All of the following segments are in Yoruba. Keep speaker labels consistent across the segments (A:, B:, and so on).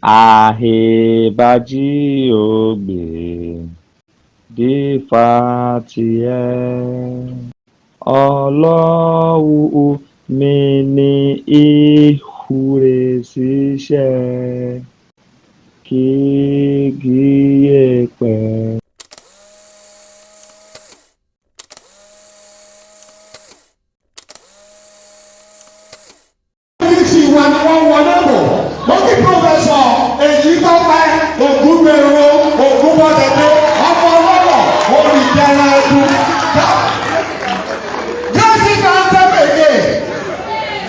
A: AEBAJIOGBE Olowo mi ni ihure ṣiṣẹ́ kígíyèpẹ̀.
B: Ìwà ni wọ́n wọlé bò lókè pírọfẹsọ èyí tó fẹ́ Ògúngbèrò Ògúnbọ̀dẹ̀dẹ̀ ọmọ ọlọ́dọ̀ olùjẹrẹ ẹdun. Great is anthem again.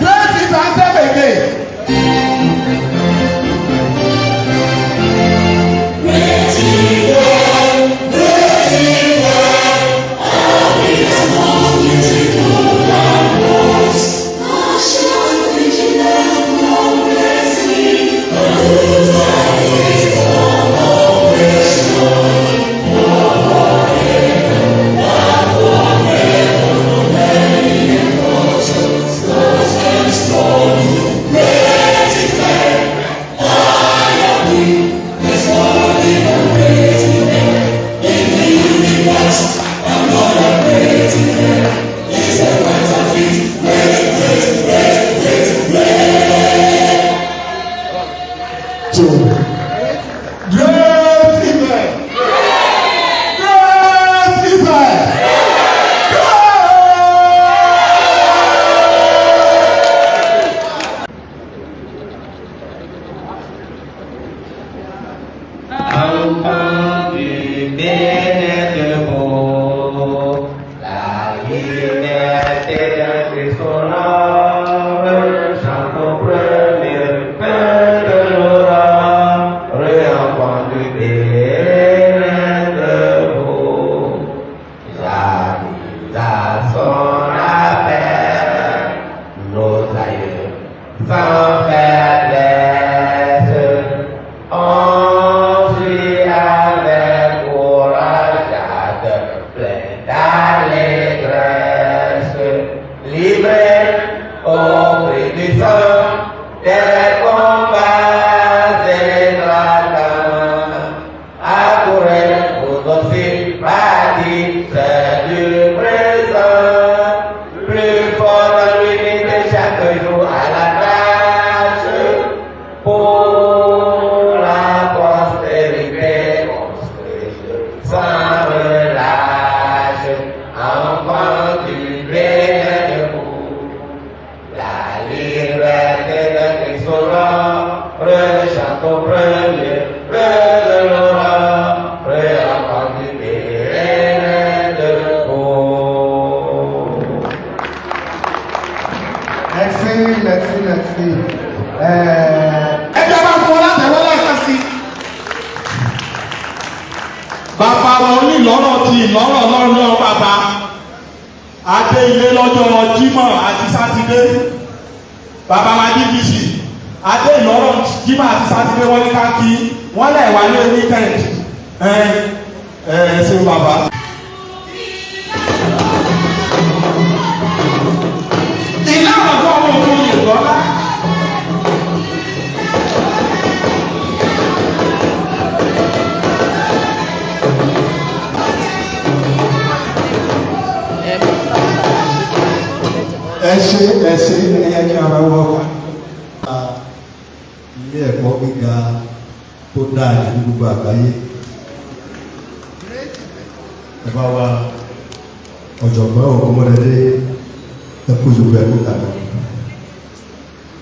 B: Great is anthem again. Bàbá wọn onílọ́rọ̀ ti ìlọ́rọ̀ lọ́rọ̀ bàbá adé ilé lọ́jọ́ Jímọ̀ àti Sátidé bàbá wa DPC adé ìlọ́rọ̀ Jímọ̀ àti Sátidé wọ́n ní ká kí wọ́n lẹ̀ wá lé weekend ṣe bàbá. Ìlà ọ̀dọ́ ọmọ òun yìí lọ́lá.
C: ẹsẹ ẹyẹ kí ara wọ ilé ẹ̀kọ́ gíga tó dáa ní gbogbo àgbáyé ẹ̀bá wa ọ̀jọ̀gbọ́n Ògúnmọ́dẹ̀dẹ̀ ẹkú ìjọba ẹ̀kú kàdà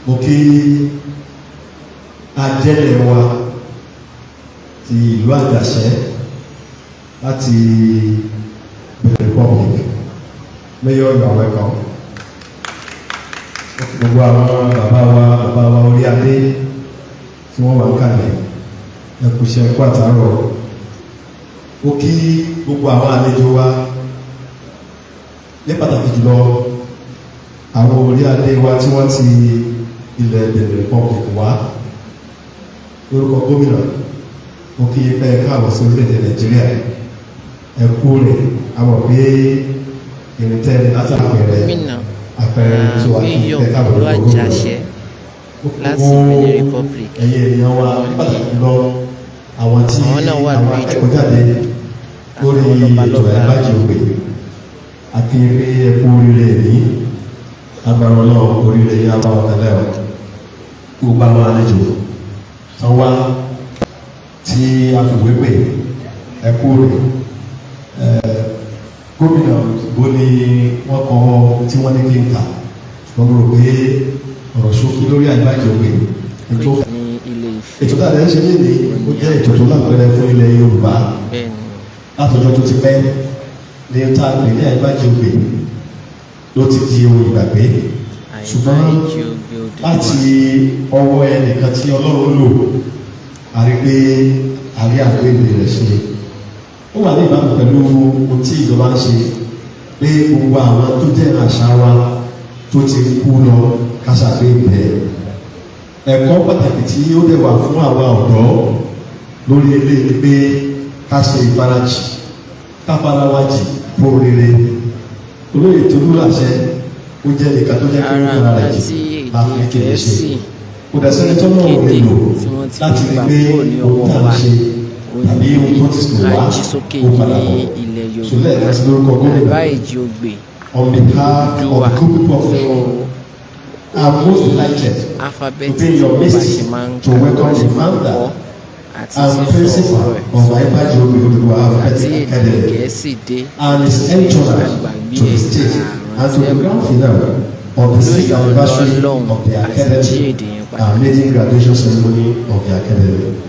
C: mo kí ajẹ́lẹ̀ wa ti ìlú Àjàṣẹ́ láti Benin Republic mayor you are welcome. Gbogbo àwọn bàbá wa orí adé tí wọ́n wà ń kàlẹ̀ ẹkùṣẹ́ ẹkú àtàrọ̀ ó kí gbogbo àwọn àlejò wa ní pàtàkì jùlọ àwọn orí adé wa tí wọ́n ti ilẹ̀ Benin Republic wá lórúkọ gómìnà ó kí pẹ́ káàbọ̀ sí orílẹ̀-èdè Nàìjíríà ẹkú rẹ̀ àwọn pé ìrìntẹ́ látàpẹ̀rẹ̀ àpẹẹrẹ tó wà ní ìtẹ́kàbọ̀ lọ́wọ́
D: láti Benin Republic.
C: ẹ̀yẹ ènìyàn wa pàtàkì lọ àwọn tí àwọn akẹ́kọ̀ọ́ jáde lórí ètò AEBAJIOGBE akéèrè ẹ̀kọ́ orílẹ̀ èdè agbára ọlọ́run orílẹ̀ yìí abá ọ̀tẹ̀lẹ̀ ọ̀ gbogbo àwọn àlejò tán wá tí a fìwé pè ẹ̀kọ́ rẹ̀ gómìnà bó ni wọ́n kọ́ tí wọ́n ní kí n kà wọ́n rò pé ọ̀rọ̀ ṣókí lórí AEBAJIOGBE ètò tàbí ẹ̀ṣẹ̀ lè ní ó jẹ́ ètò tó lápẹẹrẹ fún ilẹ̀ Yorùbá látọjọ́ tó ti pẹ́ ní ta pè ní AEBAJIOGBE ló ti di ohun ìgbàgbé ṣùgbọ́n láti ọwọ́ ẹnìkan tí Ọlọ́run lò àrí pé àrí àgbéǹde rẹ̀ ṣe ó wà ní ìbámu pẹ̀lú ohun tí ìjọba ń ṣe pé gbogbo àwọn tó jẹ́ àṣà wa tó ti kú lọ kásàgbéǹde ẹ̀kọ́ pàtàkì tí ó dẹ̀ wà fún àwa ọ̀dọ́ lórí ilé ni pé ká ṣe ìfarajì ká farawájì fún rere. Olóyè Tolulase ó jẹ́ nìkan tó jẹ́ kí wọ́n fara rẹ̀ jì láti kéde ṣe. Kò dẹ̀ sẹ́ni tó náà lè lò láti rí pé ohun tá à ń ṣe tàbí ohun tó ti sùn wá ó padà bọ̀. Ṣùlẹ̀ láti lórúkọ gómìnà on behalf of the group of people I'm most delighted to be in your midst to welcome the founder and principal of AEBAJIOGBE Oduduwa Alphabet Academy and his entrance to the stage and to the grand finale of the 6th anniversary of the Academy and maiden graduation ceremony of the Academy.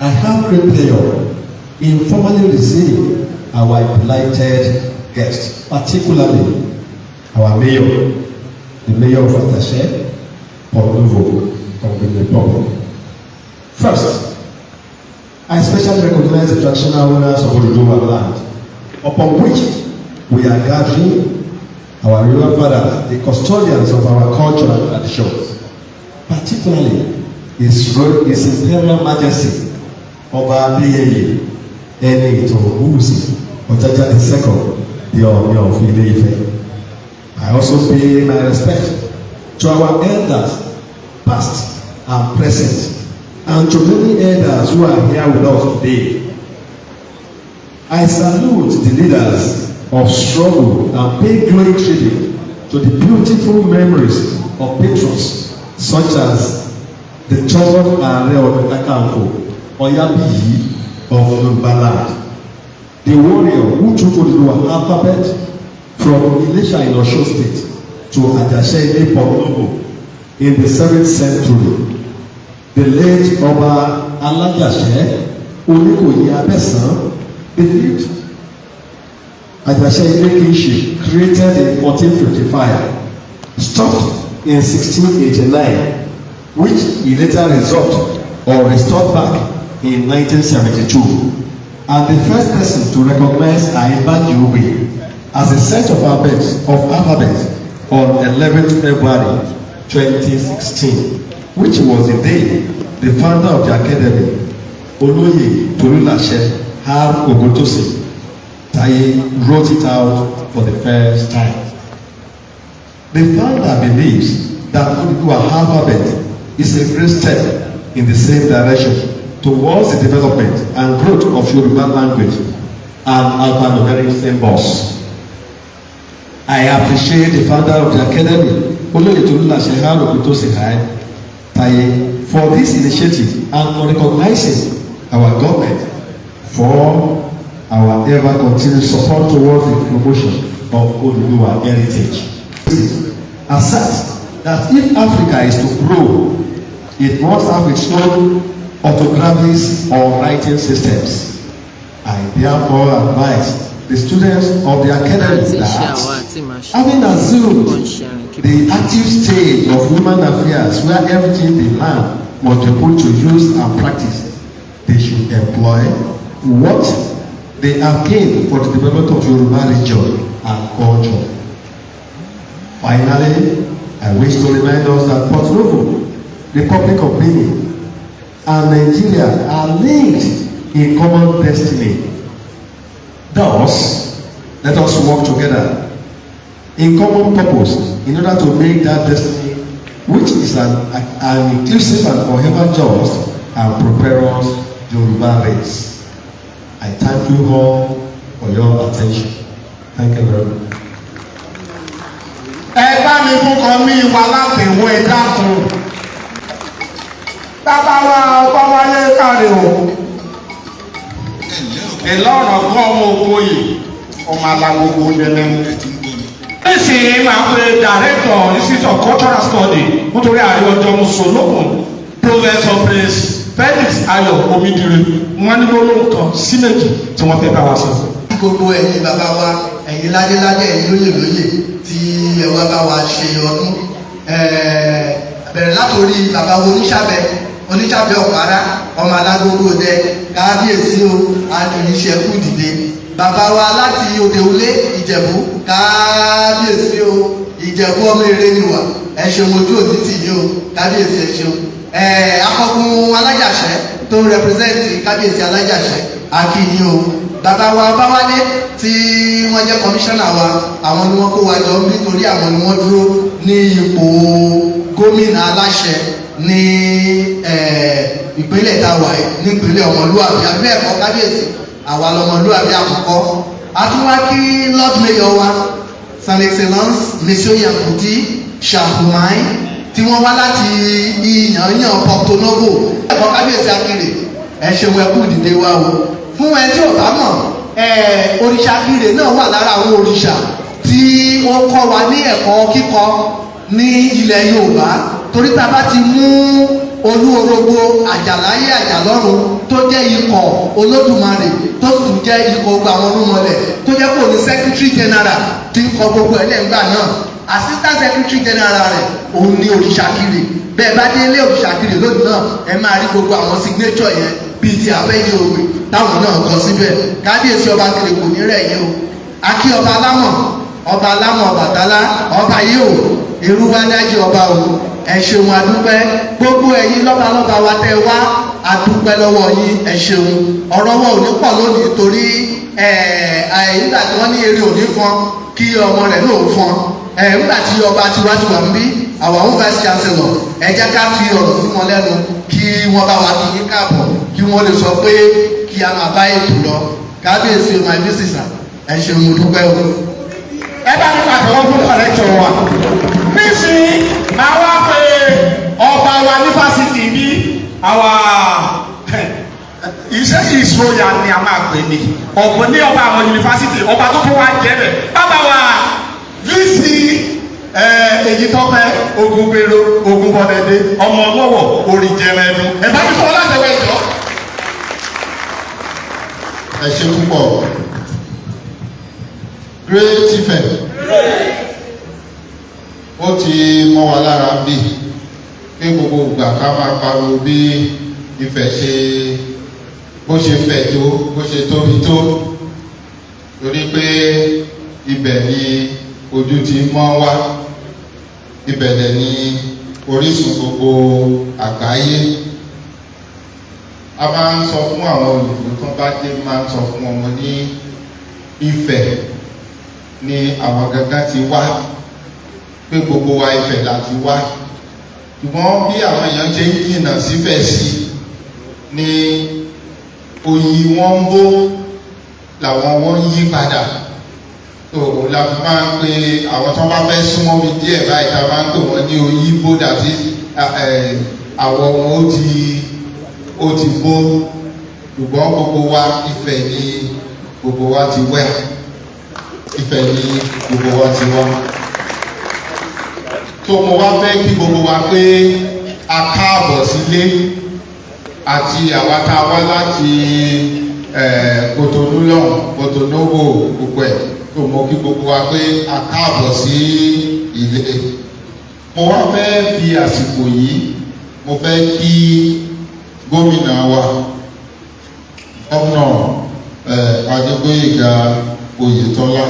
C: I have great pleasure in formally receiving our delighted guests, particularly our mayor, the mayor of Taye, Porto-Novo, of Benin Republic. First, I especially recognize the traditional owners of Oduduwa land, upon which we are gathering our royal fathers, the custodians of our culture and traditions, particularly His Imperial Majesty Ọba Adeyeye Eni-Itorusi Ojaja II, the Ooni of Ile-Ife. I also pay my respect to our elders, past and present, and to many elders who are here with us today. I salute the leaders of struggle and pay great tribute to the beautiful memories of patrons such as the third Ààrẹ Ọ̀nà Kakanfò Oyabiyi of Yorùbá land, the warrior who took Oduduwa alphabet from Ilesha in Osun State to AJASE-ILE Porto-Novo in the 7th century. The late Oba Alajase Olikoye Abesan believed AJASE-ILE kingship created in 1455 stopped in 1689, which he later resolved or restored back in 1972, and the first person to recognize AEBAJIOGBE as a set of alphabets on 11th February 2016, which was the day the founder of the academy, Oloye Tolulase Oguntosin, Taye, wrote it out for the first time. The founder believes that Oduduwa alphabet is a great step in the same direction towards the development and growth of Yoruba language and alphanumeric symbols. I appreciate the founder of the academy, Oloye Tolulase Oguntosin Taye, for this initiative and for recognizing our government for our ever continued support towards the promotion of Oduduwa heritage. Assert that if Africa is to grow, it must have its own orthographies or writing systems. I therefore advise the students of the academy that, having assumed the active stage of human affairs where everything they learn must be put to use and practice, they should employ what they have gained for the development of Yoruba religion and culture. Finally, I wish to remind us that Porto-Novo, Republic of Benin, and Nigeria are linked in common destiny. Thus, let us work together in common purpose in order to make that destiny which is an inclusive and forever just and prosperous Yoruba race. I thank you all for your attention. Thank you very much.
B: Ẹ bá mi fún kan ní ìwà láti ìwọ ẹ̀dá kan. Bàbá wa ọba wáyé káre o. Ìlọ́run ọgbọ́n ọmọ ògbóyè ọmọ alágbogbo nẹ́nẹ́. Nísìnyí máa pe Director Institute of Cultural Study nítorí àrí ọjọ́ Mùsùlùmí Professor Prince Felix Ayọ̀ Omidire wọ́n ní lóhùn kan sí méjì tí wọ́n fẹ́ bá wa sọ.
E: Gbogbo ẹ̀yin bàbá wa, ẹ̀yin ládéládé, ẹ̀yin lóyè tí ẹ wá bá wa ṣe ọdún. Bẹ̀rẹ̀ látòrí bàbá wo oníṣàbẹ̀ ọ̀pára ọmọ alágbogbo dẹ kábíyèsí o àdìríṣẹ́kù dìde. Bàbá wa láti òde olé Ìjẹ̀bú kábíyèsí o Ìjẹ̀bú ọmọ eré ni wà ẹ ṣeun ojú òní tì yín o kábíyèsí ẹ ṣeun. Akọkùn alájàṣẹ tó ń rẹpírẹsẹ̀ntì kábíyèsí alájàṣẹ akíyín o. Bàbá wa Báwálé tí wọ́n jẹ́ kọmíṣánná wa àwọn ni wọ́n kó wa jọ nítorí àwọn ni wọ́n dúró ní ipò gómìnà aláṣẹ ní ìpínlẹ̀ táwa ní ìpínlẹ̀ ọmọlúwàbí abẹ́ ẹ̀kọ́ kábíyèsí àwa lọmọlúwàbí àkọ́kọ́. A tún wá kí Lord Mayor wa Son Excellence Monsieur Yankuti Shahumai tí wọ́n wá láti ìyànyàn Porto-Novo ẹ̀kọ́ kábíyèsí akéré ẹ ṣeun ẹ kú dìde wa o. Fún ẹ tí ò bá mọ̀ òrìṣà Akire náà wà lára àwọn òrìṣà tí wọ́n kọ́ wa ní ẹ̀kọ́ kíkọ ní ilẹ̀ Yorùbá torí tá a bá ti mú Olúorogbo Àjàláyé Àjàlọ́run tó jẹ́ ikọ̀ Olódùmarè tó sì jẹ́ ikọ̀ gba àwọn olúmọlẹ̀ tó jẹ́ kó ní Secretary General tí ń kọ gbogbo ẹlẹ́gbà náà Assistant Secretary General rẹ̀ òun ní òrìṣà Akire. Bẹ́ẹ̀ bá dé ilé òrìṣà Akire lónìí náà ẹ máa rí gbogbo àwọn signature yẹn bíi ti Àbẹ́yẹ̀ògbè táwọn náà kọ síbẹ̀. Kábíyèsí ọba Akire kò ní rẹ̀ yín o. Akí ọba alámọ̀ Ọbàtálá ọba yìí o Èrúwádájí ọba o ẹ ṣeun adúpẹ́. Gbogbo ẹ̀yin lọ́balọ́ba wa tẹ́ wá adúpẹ́ lọ́wọ́ yín ẹ ṣeun. Ọ̀rọ̀ wọn ò ní pọ̀ lónìí torí nígbà tí wọ́n ní eré òní fọn kí ọmọ rẹ̀ náà fọn. Nígbà tí ọba tiwa ń bí àwọn òun vice chancellor ẹ jẹ́ ká fi ọ̀rọ̀ sí wọn lẹ́nu kí wọ́n bá wa kí yín káàbọ̀ kí wọ́n lè sọ pé kí a máa bá ètò lọ. Kábíyèsí my visitor ẹ ṣeun mo dúpẹ́ o.
B: Ẹ bá mi pàtó wọn fún kọ̀lẹ́tọ̀ wa. Nísìnyí máa wá pé ọba wa ní fásitì bí àwa iṣẹ́ ìṣòyà ni a máa pè ní ọ̀pọ̀ ní ọba àwọn yunifásitì ọba tó kó wá jẹ́ bẹ̀. Bàbá wa VC Èyítọ́pẹ́ Ògúngbèrò Ògúnbọ̀dẹ̀dẹ̀ ọmọ ọlọ́wọ̀ Oríjẹrẹnu. Ẹ bá mi sọ látẹ̀wé ìjọ.
C: Ẹ ṣe púpọ̀. Great Ife. Ó ti mọ́ wa lára bí pé gbogbo ìgbà ká máa pariwo bí Ifẹ̀ ṣe bó ṣe fẹ̀ tó bó ṣe tóbi tó torí pé ibẹ̀ ni ojú ti mọ́ wá ibẹ̀ dẹ̀ ni orísun gbogbo àgbáyé. A máa ń sọ fún àwọn olùkọ́ tó bá dé máa ń sọ fún ọmọ ní Ifẹ̀ ni àwọn gangan ti wá pé gbogbo wa Ifẹ̀ láti wá ṣùgbọ́n bí àwọn èèyàn ṣe ń jìnnà sífẹ̀ sí ni òyì wọn ń bó làwọn wọn ń yí padà tó la fi máa ń pe àwọn tó bá fẹ́ súnmọ́ mi díẹ̀ báyìí ta máa ń pè wọ́n ní òyì bó dàbí àwọ̀ wọn ó ti bó ṣùgbọ́n gbogbo wa Ifẹ̀ ni gbogbo wa ti wẹ̀ Ifẹ̀ ni gbogbo wa ti wá. Tó mo wá fẹ́ kí gbogbo wa pé a káàbọ̀ sílé àti àwa tá a wá láti Porto-Novo gbogbo ẹ̀ tó mo kí gbogbo wa pé a káàbọ̀ sí ilé. Mo wá fẹ́ fi àsìkò yìí mo fẹ́ kí gómìnà wa gómìnà Adégbóyèga Oyètọ́lá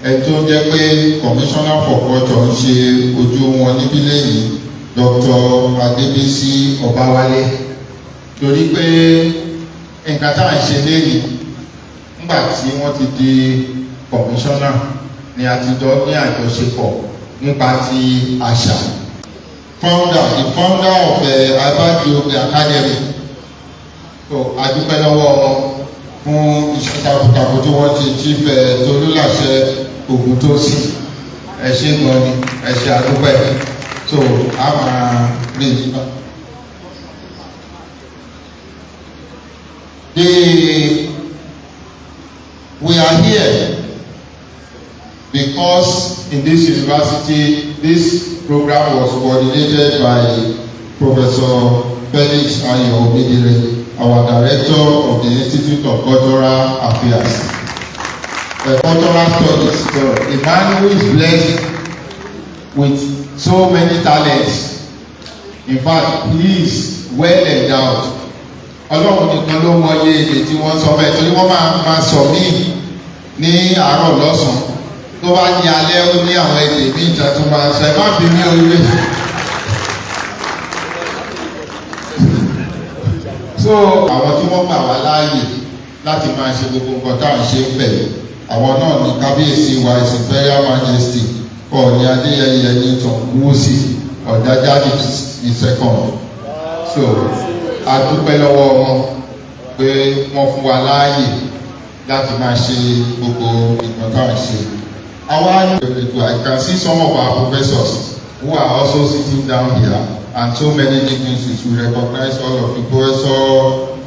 C: ẹni tó jẹ́ pé commissioner for culture ń ṣe ojú wọn níbí lẹ́yìn Dr. Adébísí Ọbáwálé torí pé nǹkan tá à ń ṣe lẹ́yìn nígbà tí wọ́n ti di commissioner ni àtijọ́ ní àjọṣepọ̀ nípa ti àṣà
F: the founder of AEBAJOGBE Academy. So adúpẹ́ lọ́wọ́ wọn fún iṣẹ́ takuntakun tí wọ́n ti Chief Tolulase Oguntosin. Ẹ ṣé gan ni, ẹ ṣé adúpẹ́. So a máa rí i. We are here because in this university, this program was coordinated by Professor Felix Ayo, our Director of the Institute of Cultural Affairs, Cultural Studies. So a man who is blessed with so many talents. In fact, he is well endowed. Ọlọ́run nìkan ló mọ iye èdè tí wọ́n sọ bẹ́ẹ̀ torí wọ́n máa sọ míì ní àárọ̀ lọ́sàn-án tó bá di alẹ́ ó ní àwọn èdè míì ìjà tó máa sọ ẹ má bí mi orílẹ̀. So àwọn tí wọ́n gbà wá láàyè láti máa ṣe gbogbo nǹkan tá à ń ṣe ń bẹ̀ àwọn náà ní kábíyèsí wa His Imperial Majesty Ọọ̀ni Adéyẹyẹ Newton Wúsì Ọ̀dájáde II. So adúpẹ́ lọ́wọ́ wọn pé wọ́n fún wa láàyè láti máa ṣe gbogbo ìgbọ̀n tá à ń ṣe. I can see some of our professors who are also sitting down here and so many dignitaries. We recognize all of you. Professor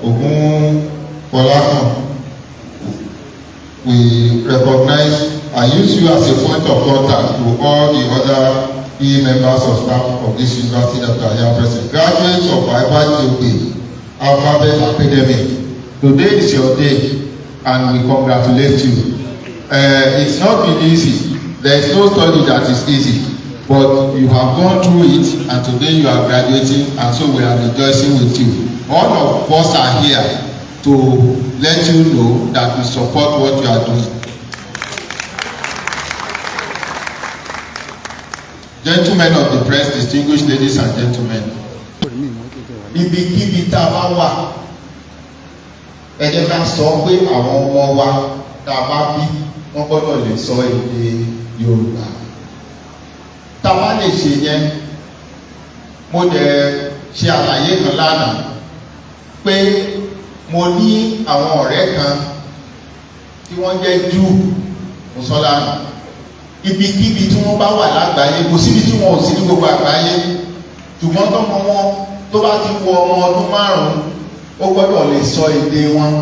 F: Oguntosin, we recognize and use you as a point of contact to all the other members of staff of this university that are here present. Graduates of AEBAJOGBE Alphabet Academy, today is your day and we congratulate you. It's not been easy. There is no study that is easy, but you have gone through it and today you are graduating and so we are rejoicing with you. All of us are here to let you know that we support what you are doing. Gentlemen of the press, distinguished ladies and gentlemen, ibikíbi tá a bá wà ẹ jẹ́ ká sọ pé àwọn ọmọ wa tá a bá bí wọ́n gbọ́dọ̀ lè sọ èdè Yorùbá. Tá a bá lè ṣe yẹn, mo dẹ̀ ṣe àlàyé kan lánàá pé mo ní àwọn ọ̀rẹ́ kan tí wọ́n jẹ́ Júù mùsọ́lánì. Ibikíbi tí wọ́n bá wà lágbàáyé, kò síbi tí wọn ò sí ní gbogbo àgbáyé, ṣùgbọ́n tọ́mọ wọn tó bá ti wọ ọmọ ọdún 5 ó gbọ́dọ̀ lè sọ èdè wọn.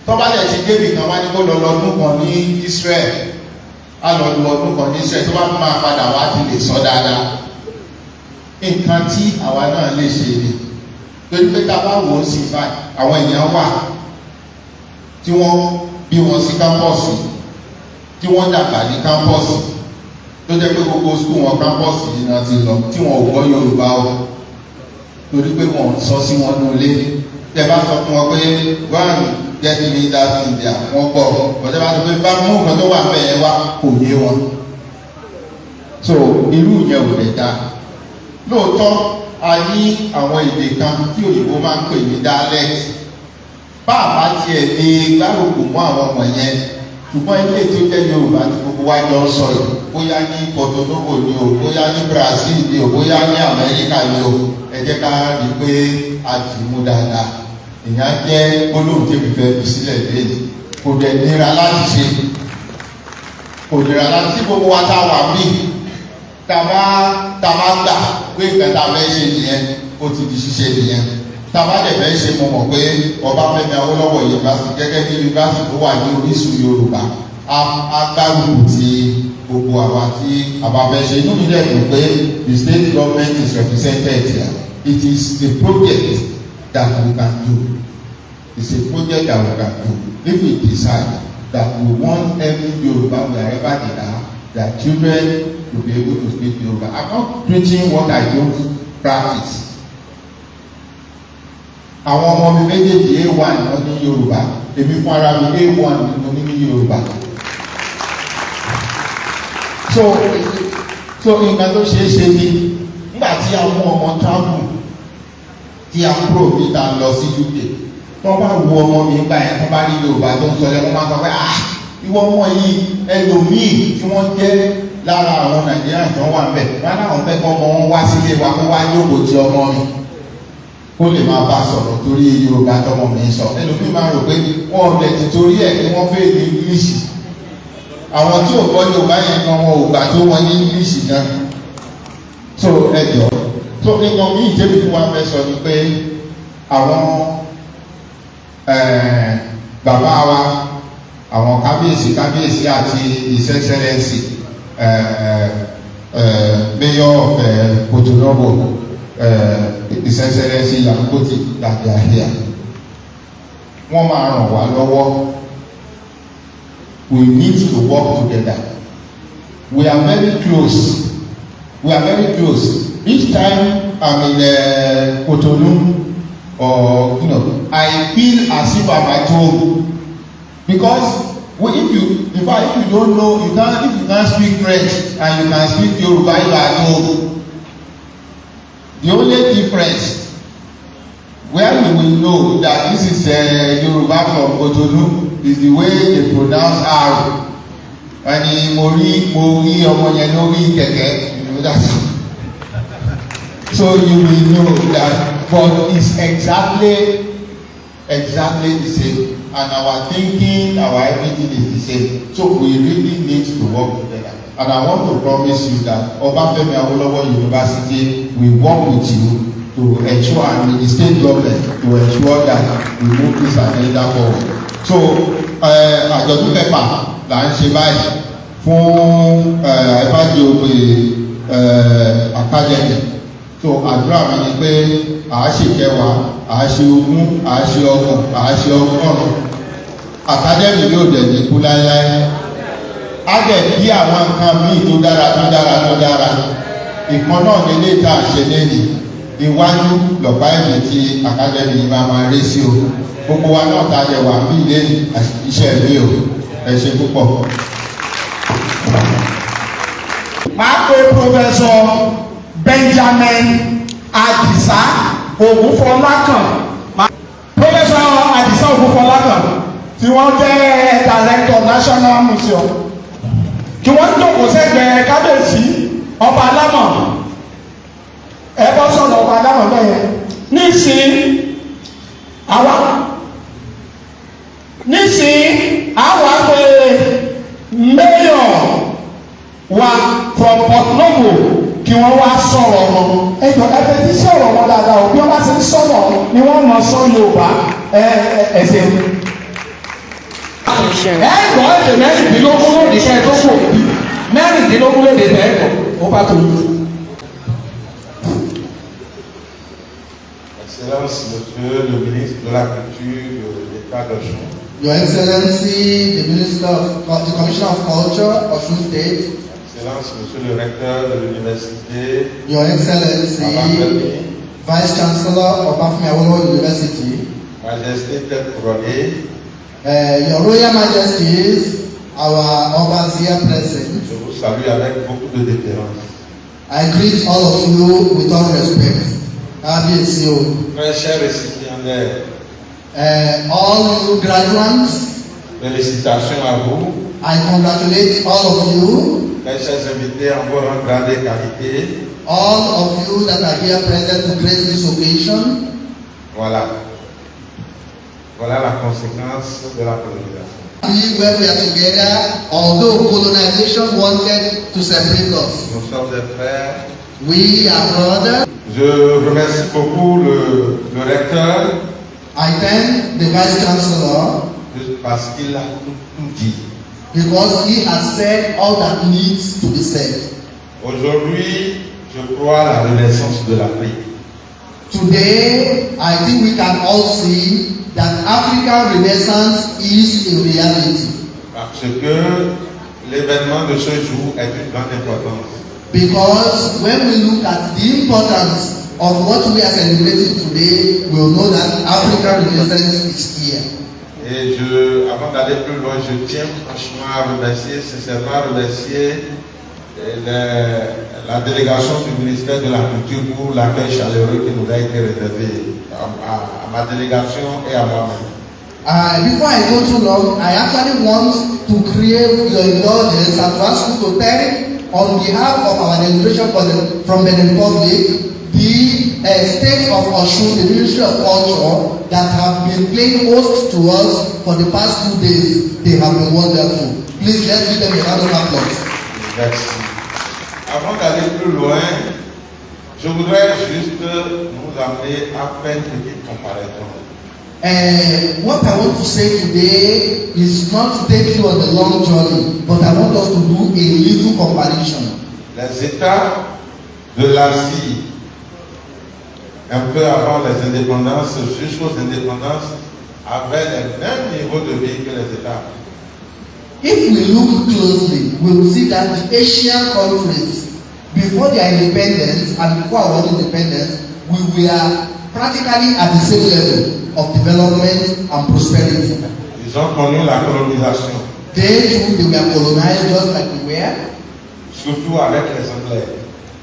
F: Tó bá dẹ̀ ti débì kan wá ní kó lọ lọ́dún kan ní Israel, á lọ lu ọdún kan ní Israel, tó bá máa padà wá ti lè sọ dáadáa. Nǹkan tí àwa náà lè ṣe ni torí pé tá a bá wò ó sí báyìí àwọn èèyàn wà tí wọ́n bí wọn sí kámpọ́ọ̀sì tí wọ́n dàgbà ní kámpọ́ọ̀sì tó jẹ́ pé gbogbo skul wọn kámpọ́ọ̀sì yìí náà ti lọ tí wọn ò gbọ́ Yorùbá o torí pé wọn ò sọ sí wọn ní ilé. Tẹ bá sọ fún wọn pé one get me that India wọn gbọ́ ọ̀tẹ́ bá sọ pé bá mú nǹkan tó wà bẹ́ẹ̀ wá kò yé wọn. So irú yẹn ò lè dá. Lóòótọ́ a ní àwọn èdè kan tí òyìnbó máa ń pè ní dialect. Bá a bá tiẹ̀ lè gbárùkù mọ́ àwọn ọmọ yẹn ṣùgbọ́n ilé tó jẹ́ Yorùbá tí gbogbo wa jọ ń sọ yìí bóyá ní Porto-Novo ni o bóyá ní Brazil ni o bóyá ní Amẹ́ríkà ni o ẹ jẹ́ ká rí i pé a dì í mú dáadáa. Ìyẹn jẹ́ gbólóhùn tèmi fẹ́ fi sílẹ̀ lẹ́yìn kò dẹ̀ nira láti ṣe kò nira láti tí gbogbo wa tá a wà mí tá a bá gbà pé nǹkan tá a fẹ́ ṣe nìyẹn ó ti di ṣíṣe nìyẹn. Tá a bá dẹ̀ fẹ́ ṣe mo mọ̀ pé Obafemi Awolowo yunifásitì gẹ́gẹ́ bí yunifásitì tó wà ní orísun Yorùbá á gbárùkù ti gbogbo àwa tí a bá fẹ́ ṣe. Inú mi dẹ̀ dùn pé the state government is represented here. It is a project that we can do. It's a project that we can do if we decide that we want every Yoruba wherever they are, their children to be able to speak Yoruba. I'm not preaching what I don't practice. Àwọn ọmọ mi méjèèjì A1 wọn ní Yorùbá, èmi fún ara mi A1 mo ní Yorùbá. So nǹkan tó ṣeé ṣe ni nígbà tí a mú ọmọ travel tí a kúrò níta lọ sí UK tó bá wo ọmọ mi gbà yẹn tó bá rí Yorùbá tó ń sọ lẹ́nu máa sọ pé ìwọ ọmọ yìí ẹlòmíì tí wọ́n jẹ́ lára àwọn Nàìjíríà tó wà ń bẹ̀ wọn náà fẹ́ kọ́ ọmọ wọn wá sílé wa kó wá jókòó ti ọmọ mi kó lè máa bá sọ̀rọ̀ torí Yorùbá tọmọ mi sọ ẹlòmíì máa rò pé wọ́n ọ̀dẹ̀ ti torí ẹ̀ kí wọ́n fẹ́ ní English àwọn tí ò gbọ́ Yorùbá yẹn kan wọn ò gbà tó wọn ní English náà so ẹjọ́ so nǹkan míì débi tí wọ́n fẹ́ sọ ni pé àwọn bàbá wa àwọn kábíyèsí àti His Excellency Mayor of Porto-Novo His Excellency Yankoti that they are here wọ́n máa ràn wá lọ́wọ́. We need to work together. We are very close. Each time I'm in Porto-Novo or I feel as if I'm at home because if you don't know, if you can't speak French and you can speak Yoruba, you are at home. The only difference where you will know that this is Yoruba from Porto-Novo is the way they pronounce R. And mo rí ọmọ yẹn lórí kẹ̀kẹ́, that's so you will know that, but it's exactly the same, and our thinking, our everything is the same. So we really need to work together. And I want to promise you that Obafemi Awolowo University will work with you to ensure, and with the state government to ensure that we move this agenda forward. So àjọ̀dún kẹfà là ń ṣe báyìí fún AEBAJIOGBE Academy. So àdúrà mi ni pé àá ṣe kẹwàá, àá ṣe ogún, àá ṣe ọgbọ̀n, àá ṣe ọgọ́rùn. Academy yóò dẹ̀ ní kú láéláé. Á dẹ̀ bí àwọn nǹkan míì tó dára. Ìkan náà ní ilé ìta àṣẹ lẹ́yìn. Iwájú lọ̀pá ẹ̀mí tí Academy máa rí sí o. Gbogbo wa náà ta jẹ wà bí ilé iṣẹ́ ilé o. Ẹ ṣe púpọ̀.
B: Máa pe Professor Benjamin Adisa Ogunfọlákàn. Professor Adisa Ogunfọlákàn tí wọ́n jẹ́ Director National Museum. Kí wọ́n jókòó sẹ́gbẹ̀ẹ́ kábíyèsí ọba alámọ̀. Ẹ bọ́ sọ̀rọ̀ ọba alámọ̀ bẹ́ẹ̀ nísìnyí àwa pé Mayor wa from Porto-Novo kí wọ́n wá sọ̀rọ̀ wọn. Ẹjọ́ ẹgbẹ́ tí sọ̀rọ̀ wọn dáadáa o bí wọ́n bá ti ń sọ̀rọ̀ ni wọ́n mọ̀ sọ Yorùbá ẹ̀sẹ̀. Ẹ̀gbọ́n èdè mẹ́rìndínlógún lóde iṣẹ́ tó kù mẹ́rìndínlógún lóde bẹ́ẹ̀kọ́ ó bá tó yí.
G: Excellence, Monsieur le ministre de la Culture de l'État d'Osun.
E: Your Excellency, the Minister of the Commissioner of Culture, Osun State.
G: Excellence, Monsieur le Recteur de l'Université.
E: Your Excellency, Vice Chancellor of Obafemi Awolowo University.
G: Majesté tête couronnée.
E: Your Royal Majesties, our Obas here present.
G: Je vous salue avec beaucoup de déférence.
E: I greet all of you with all respect.
G: Très chers récipiendaires.
E: All you graduates.
G: Félicitations à vous.
E: I congratulate all of you.
G: Très chers invités en bonne et grande qualité.
E: All of you that are here present to grace this occasion.
G: Voilà la conséquence de la colonisation.
E: Where we are together, although colonization wanted to separate us.
G: Nous sommes des frères.
E: We are brothers.
G: Je remercie beaucoup le recteur.
E: I thank the Vice Chancellor
G: parce qu'il a tout dit.
E: because he has said all that needs to be said.
G: Aujourd'hui, je crois à la renaissance de l'Afrique.
E: Today, I think we can all see that African Renaissance is a reality.
G: Parce que l'événement de ce jour est d'une grande importance.
E: Because when we look at the importance of what we are celebrating today, we will know that African Renaissance is here.
G: Et avant d'aller plus loin, je tiens franchement à remercier, sincèrement remercier la délégation du ministère de la Culture pour l'accueil chaleureux qui nous a été réservé, à ma délégation et à moi-même.
E: Before I go too long, I actually want to create your indulgence and to ask you to thank on behalf of our delegation from Benin Republic, the state of Osun, the Ministry of Culture, that have been playing host to us for the past 2 days. They have been wonderful. Please let's give them a round of applause.
G: Merci. Avant d'aller plus loin, je voudrais juste nous amener à faire une petite comparaison.
E: What I want to say today is not to take you on a long journey, but I want us to do a little comparison.
G: Les États de l'Asie, un peu avant les indépendances, jusqu'aux indépendances, avaient le même niveau de vie que les États.
E: If we look closely, we will see that the Asian countries, before their independence and before our independence, we were practically at the same level of development and prosperity.
G: Ils ont connu la colonisation.
E: They were colonized just like we were.
G: Surtout avec les Anglais.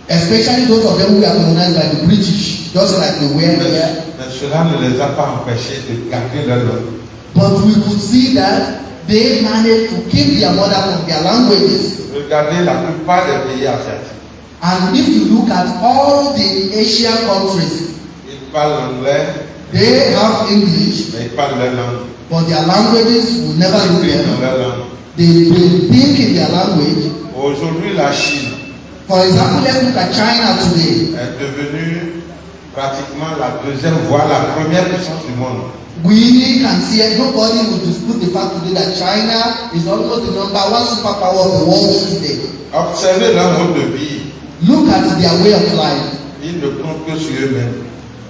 E: Especially those of them who were colonized by the British, just like we were here.
G: Mais cela ne les a pas empêchés de garder leur langue.
E: But we could see that they managed to keep their mother tongue, their languages.
G: Regardez la plupart des pays asiatiques.
E: And if you look at all the Asian countries,
G: Ils parlent anglais,
E: they have English,
G: mais ils parlent leur langue.
E: but their languages will never
G: Ils
E: look
G: écrivent dans
E: them.
G: leur langue.
E: They will think in their language.
G: Aujourd'hui, la Chine
E: For example, let's look at China today.
G: est devenue pratiquement la deuxième, voire la première puissance du monde.
E: We can see it. Nobody will dispute the fact today that China is almost the #1 superpower of the world today.
G: Observez leur mode de vie.
E: Look at their way of life.
G: Ils ne comptent que sur eux-mêmes.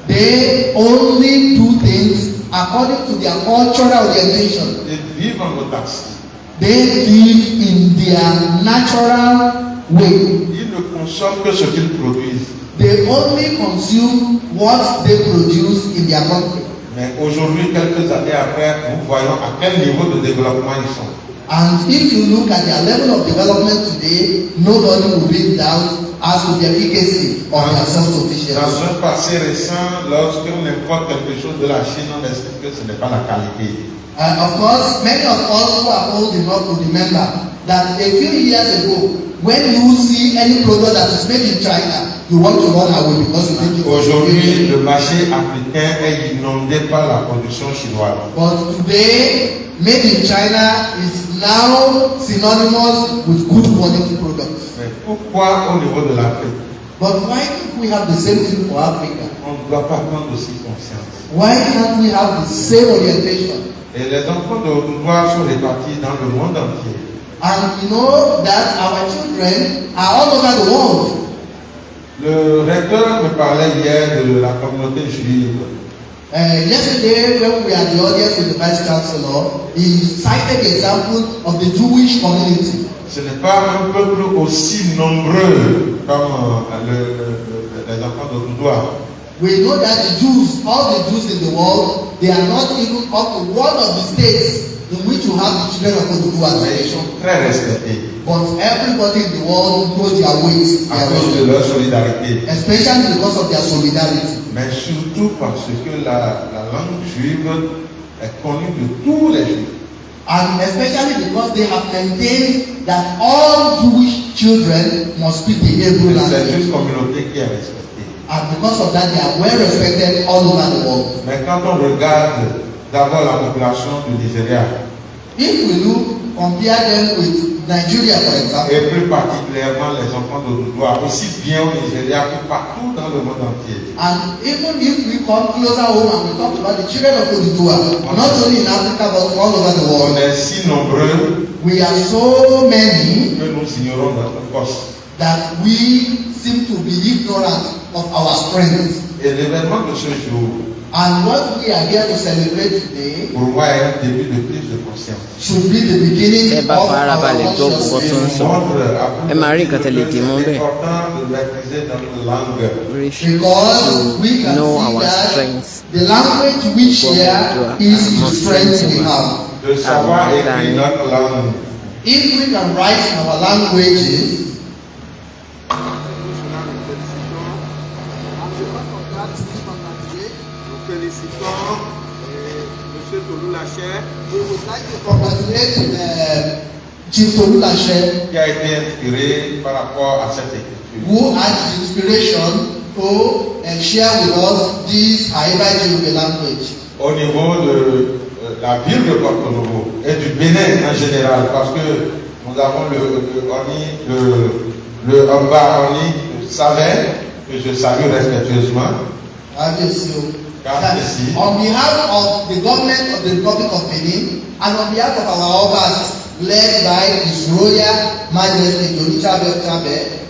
E: They only do things according to their cultural orientation.
G: Ils vivent en autarcie.
E: They live in their natural way.
G: Ils ne consomment que ce qu'ils produisent.
E: They only consume what they produce in their country.
G: Mais aujourd'hui, quelques années après, nous voyons à quel niveau de développement ils sont.
E: And if you look at their level of development today, nobody will be in doubt as to the efficacy of their
G: Dans
E: self-sufficiency.
G: un passé récent, lorsqu'on importe quelque chose de la Chine, on estime que ce n'est pas la qualité.
E: Of course, many of us who are old enough to remember that a few years ago, when you see any product that is made in China, you want to run away because you think it was
G: Aujourd'hui, le marché africain est inondé par la production chinoise.
E: But today, made in China is now synonymous with good quality products.
G: Mais pourquoi au niveau de l'Afrique,
E: But why can't we have the same thing for Africa?
G: on ne doit pas prendre aussi conscience?
E: Why can't we have the same orientation?
G: Et les enfants de Oduduwa sont répartis dans le monde entier.
E: And you know that our children are all over the world.
G: Le recteur me parlait hier de la communauté juive.
E: Yesterday, when we had the audience with the Vice Chancellor, he cited the example of the Jewish community.
G: Ce n'est pas un peuple aussi nombreux comme les enfants d'Oduduwa.
E: We know that the Jews, all the Jews in the world, they are not even up to one of the states in which you have the children of Oduduwa.
G: Mais ils sont très respectés
E: But everybody in the world knows their ways,
G: à cause de leur solidarité.
E: especially because of their solidarity.
G: Mais surtout parce que la langue juive est connue de tous les juifs.
E: And especially because they have maintained that all Jewish children must speak the Hebrew
G: C'est
E: language.
G: une communauté qui est respectée.
E: And because of that, they are well respected all over the world.
G: Mais quand on regarde d'abord la population du Nigeria,
E: If we look, compare them with Nigeria, for example,
G: et plus particulièrement les enfants d'Oduduwa, aussi bien au Nigeria que partout dans le monde entier,
E: and even if we come closer home and we talk about the children of Oduduwa, not only in Africa but all over the
G: on
E: world,
G: est si nombreux
E: we are so many
G: que nous ignorons notre force.
E: that we seem to be ignorant of our strength.
G: Et l'événement de ce jour,
E: And what we are here to celebrate today
G: pour moi, est un début de prise de conscience.
E: should be the beginning
D: Tẹ́
E: of
D: bá fara
E: our
D: balẹ̀ gbọ́ gbogbo tó ń
E: consciousness.
D: sọ, ẹ máa rí nǹkan tẹ́ lè dì mú
G: C'est
D: bẹ́ẹ̀.
G: important de maîtriser notre langue.
D: We should
E: Because we can
D: know
E: see
D: our
E: that
D: strengths.
E: the language we share is the strength we have.
G: De savoir écrire notre langue.
E: If we can write in our languages,
H: Nous félicitons
B: Monsieur Tolulase.
E: We would like to congratulate Chief Tolulase,
G: qui a été inspiré par rapport à cette écriture.
E: who had the inspiration to share with us this AEBAJOGBE language.
G: Au niveau de la ville de Porto-Novo et du Benin en général, parce que nous avons le Omba Oni savait que je salue respectueusement. On behalf of the government of the Republic of Benin and on behalf of our Obas, led by His Royal Majesty Oduduwa,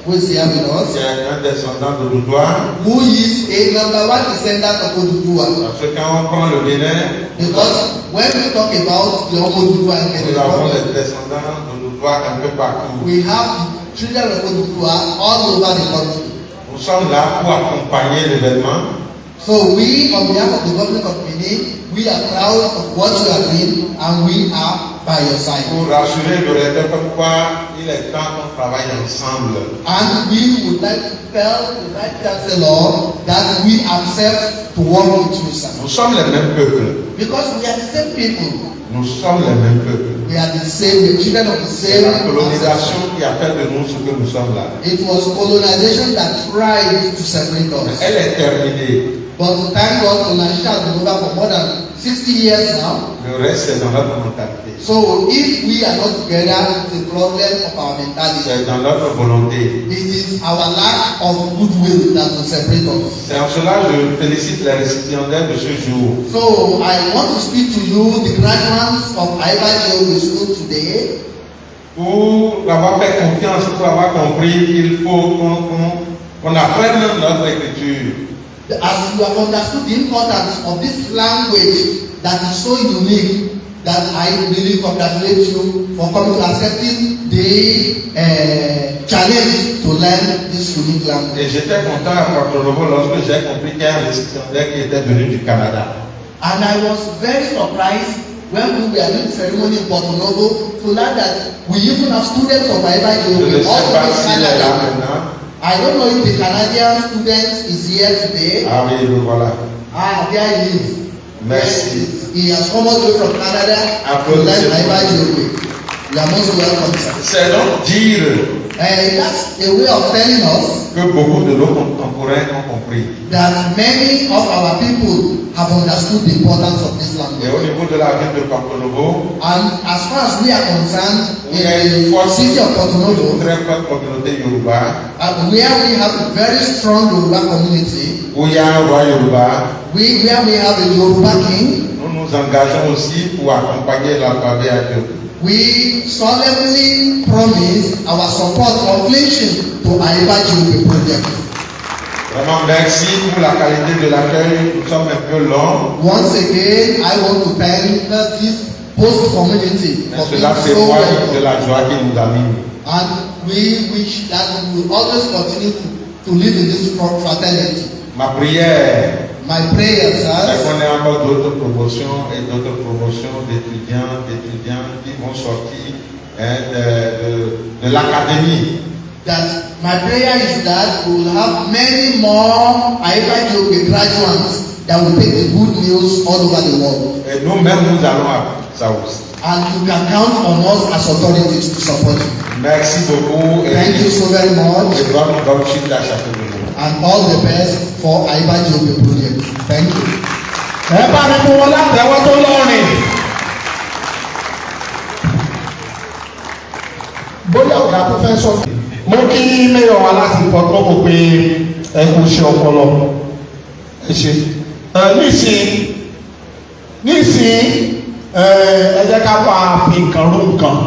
G: who is here with us, C'est un descendant d'Oduduwa.
E: who is a number one descendant of Oduduwa.
G: Parce que quand on prend le Bénin,
E: Because when we talk about the Omo Oduduwa and
G: nous avons les descendants d'Oduduwa un peu partout.
E: we have the children of Oduduwa all over the country.
G: Nous sommes là pour accompagner l'événement.
E: So we, on behalf of the government of Benin, we are proud of what you are doing and we are by your side.
G: Pour rassurer le lecteur pourquoi il est temps qu'on travaille ensemble.
E: And we would like to tell the Vice Chancellor that we accept to work with you, sir.
G: Nous sommes les mêmes peuples.
E: Because we are the same people.
G: Nous sommes les mêmes peuples.
E: We are the same, the children of the
G: C'est
E: same.
G: la colonisation qui a fait de nous ce que nous sommes là.
E: It was colonization that tried to separate us.
G: Elle est terminée.
E: But thank God, colonization has been over for more than 60 years now.
G: Le reste, c'est dans notre mentalité.
E: So if we are not together, it's a problem of our mentality.
G: C'est dans notre volonté.
E: It is our lack of goodwill that will separate us.
G: C'est en cela que je félicite les récipiendaires de ce jour.
E: So I want to speak to you, the graduates of AEBAJOGBE School today,
G: Pour avoir fait confiance, pour avoir compris qu'il faut qu'on apprenne notre écriture.
E: as you have understood the importance of this language that is so unique, that I really congratulate you for coming to accepting the challenge to learn this unique language.
G: Et j'étais content à Porto-Novo lorsque j'ai compris qu'il y a un récipiendaire qui était venu du Canada.
E: And I was very surprised when we were doing the ceremony in Porto-Novo to learn that we even have students of
G: Je ne
E: AEBAJOGBE
G: sais
E: all
G: pas
E: over
G: s'il est là
E: Canada.
G: maintenant.
E: I don't know if the Canadian student is here today.
G: Ah oui, le voilà.
E: There he is.
G: Merci.
E: He has come all the way from Canada to learn AEBAJOGBE. You are most welcome, sir.
G: C'est donc dire
E: That's a way of telling us
G: que beaucoup de nos contemporains ont compris.
E: that many of our people have understood the importance of this
G: Et
E: language.
G: au niveau de la ville de Porto-Novo,
E: And as far as we are concerned,
G: il y a une
E: in the
G: forte,
E: city of Porto-Novo,
G: très forte communauté Yoruba,
E: where we have a very strong Yoruba community,
G: où il y a un roi Yoruba.
E: where we have a Yoruba king,
G: Nous nous engageons aussi pour accompagner l'alphabet AJASE.
E: we solemnly promise our support unflinching to AEBAJOGBE project.
G: Vraiment, merci pour la qualité de l'accueil. Nous sommes un peu longs.
E: Once again, I want to thank this host community
G: Mais
E: for being
G: cela
E: so
G: témoigne de
E: welcome.
G: la joie qui nous anime.
E: And we wish that we will always continue to live in this fraternity.
G: Ma prière,
E: My prayer,
G: c'est
E: sir,
G: qu'on ait encore d'autres promotions et d'autres promotions d'étudiants qui vont sortir de l'académie.
E: that my prayer is that we will have many more AEBAJOGBE graduates that will take the good news all over the world.
G: Et nous-mêmes, nous allons à ça aussi.
E: And you can count on us as authorities to support you.
G: Merci beaucoup et
E: Thank you so very much,
G: bonne chute à chacun de nous.
E: and all the best for AEBAJOGBE project. Thank you.
B: Ẹ bá mi fún wọn látẹ̀wọ́ tó lọ́rìn. Bóyá ọ̀gá tó fẹ́ sọ. Mo kí Mayor wa láti Porto-Novo pé ẹ kú iṣẹ́ ọpọlọ. Ẹ ṣe. Nísìn ẹ jẹ́ ká bá fi nǹkan rú nǹkan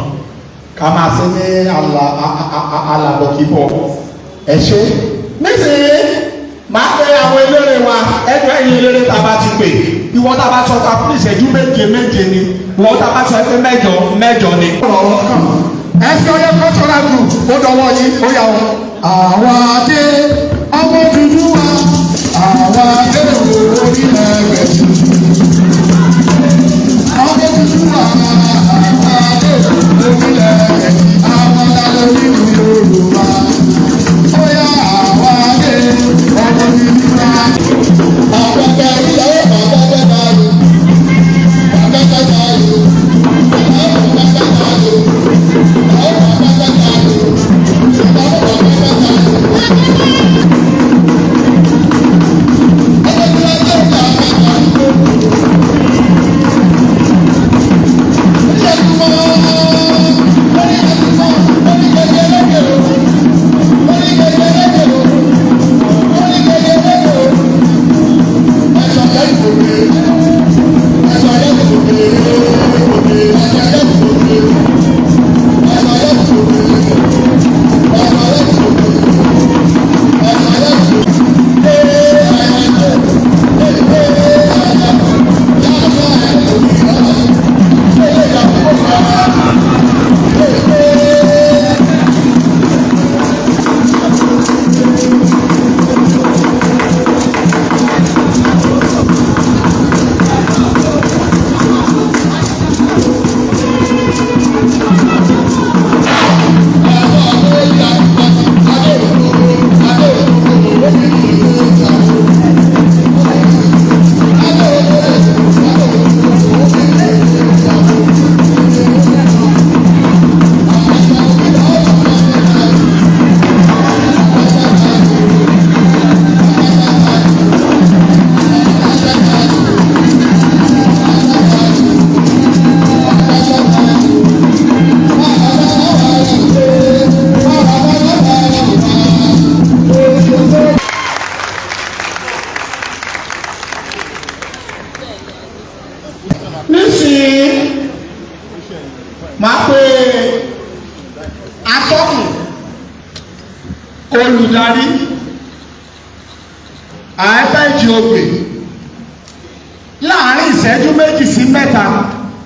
B: ká máa ṣe ní alàbọ̀kíbọ̀. Ẹ ṣe. Nísìn máa fẹ́ àwọn eléré wa ẹgbẹ́ ẹ̀yìn eléré tá a bá ti pè ìwọ tá a bá sọ ta fún ìṣẹ́jú méje ni ìwọ tá a bá sọ pé mẹ́jọ ni. ẹ fi ọyọ cultural group ó dọwọ́ yín ó yà wọ́n. àwọn adé ọmọ Odùduwà àwọn adé orílẹ̀ ẹgbẹ̀jì ọmọ Odùduwà àwọn adé orílẹ̀ ẹgbẹ̀jì àwọn adé nínú Yorùbá ó yà àwọn adé ọmọ Odùduwà. Àgbàgbà ilẹ̀ ó bàbá bẹ́ẹ̀ bá yìí. nísìnyí máa pe atọ́kùn olùdarí AEBAJIOGBE láàrin ìṣẹ́jú méjì sí mẹ́ta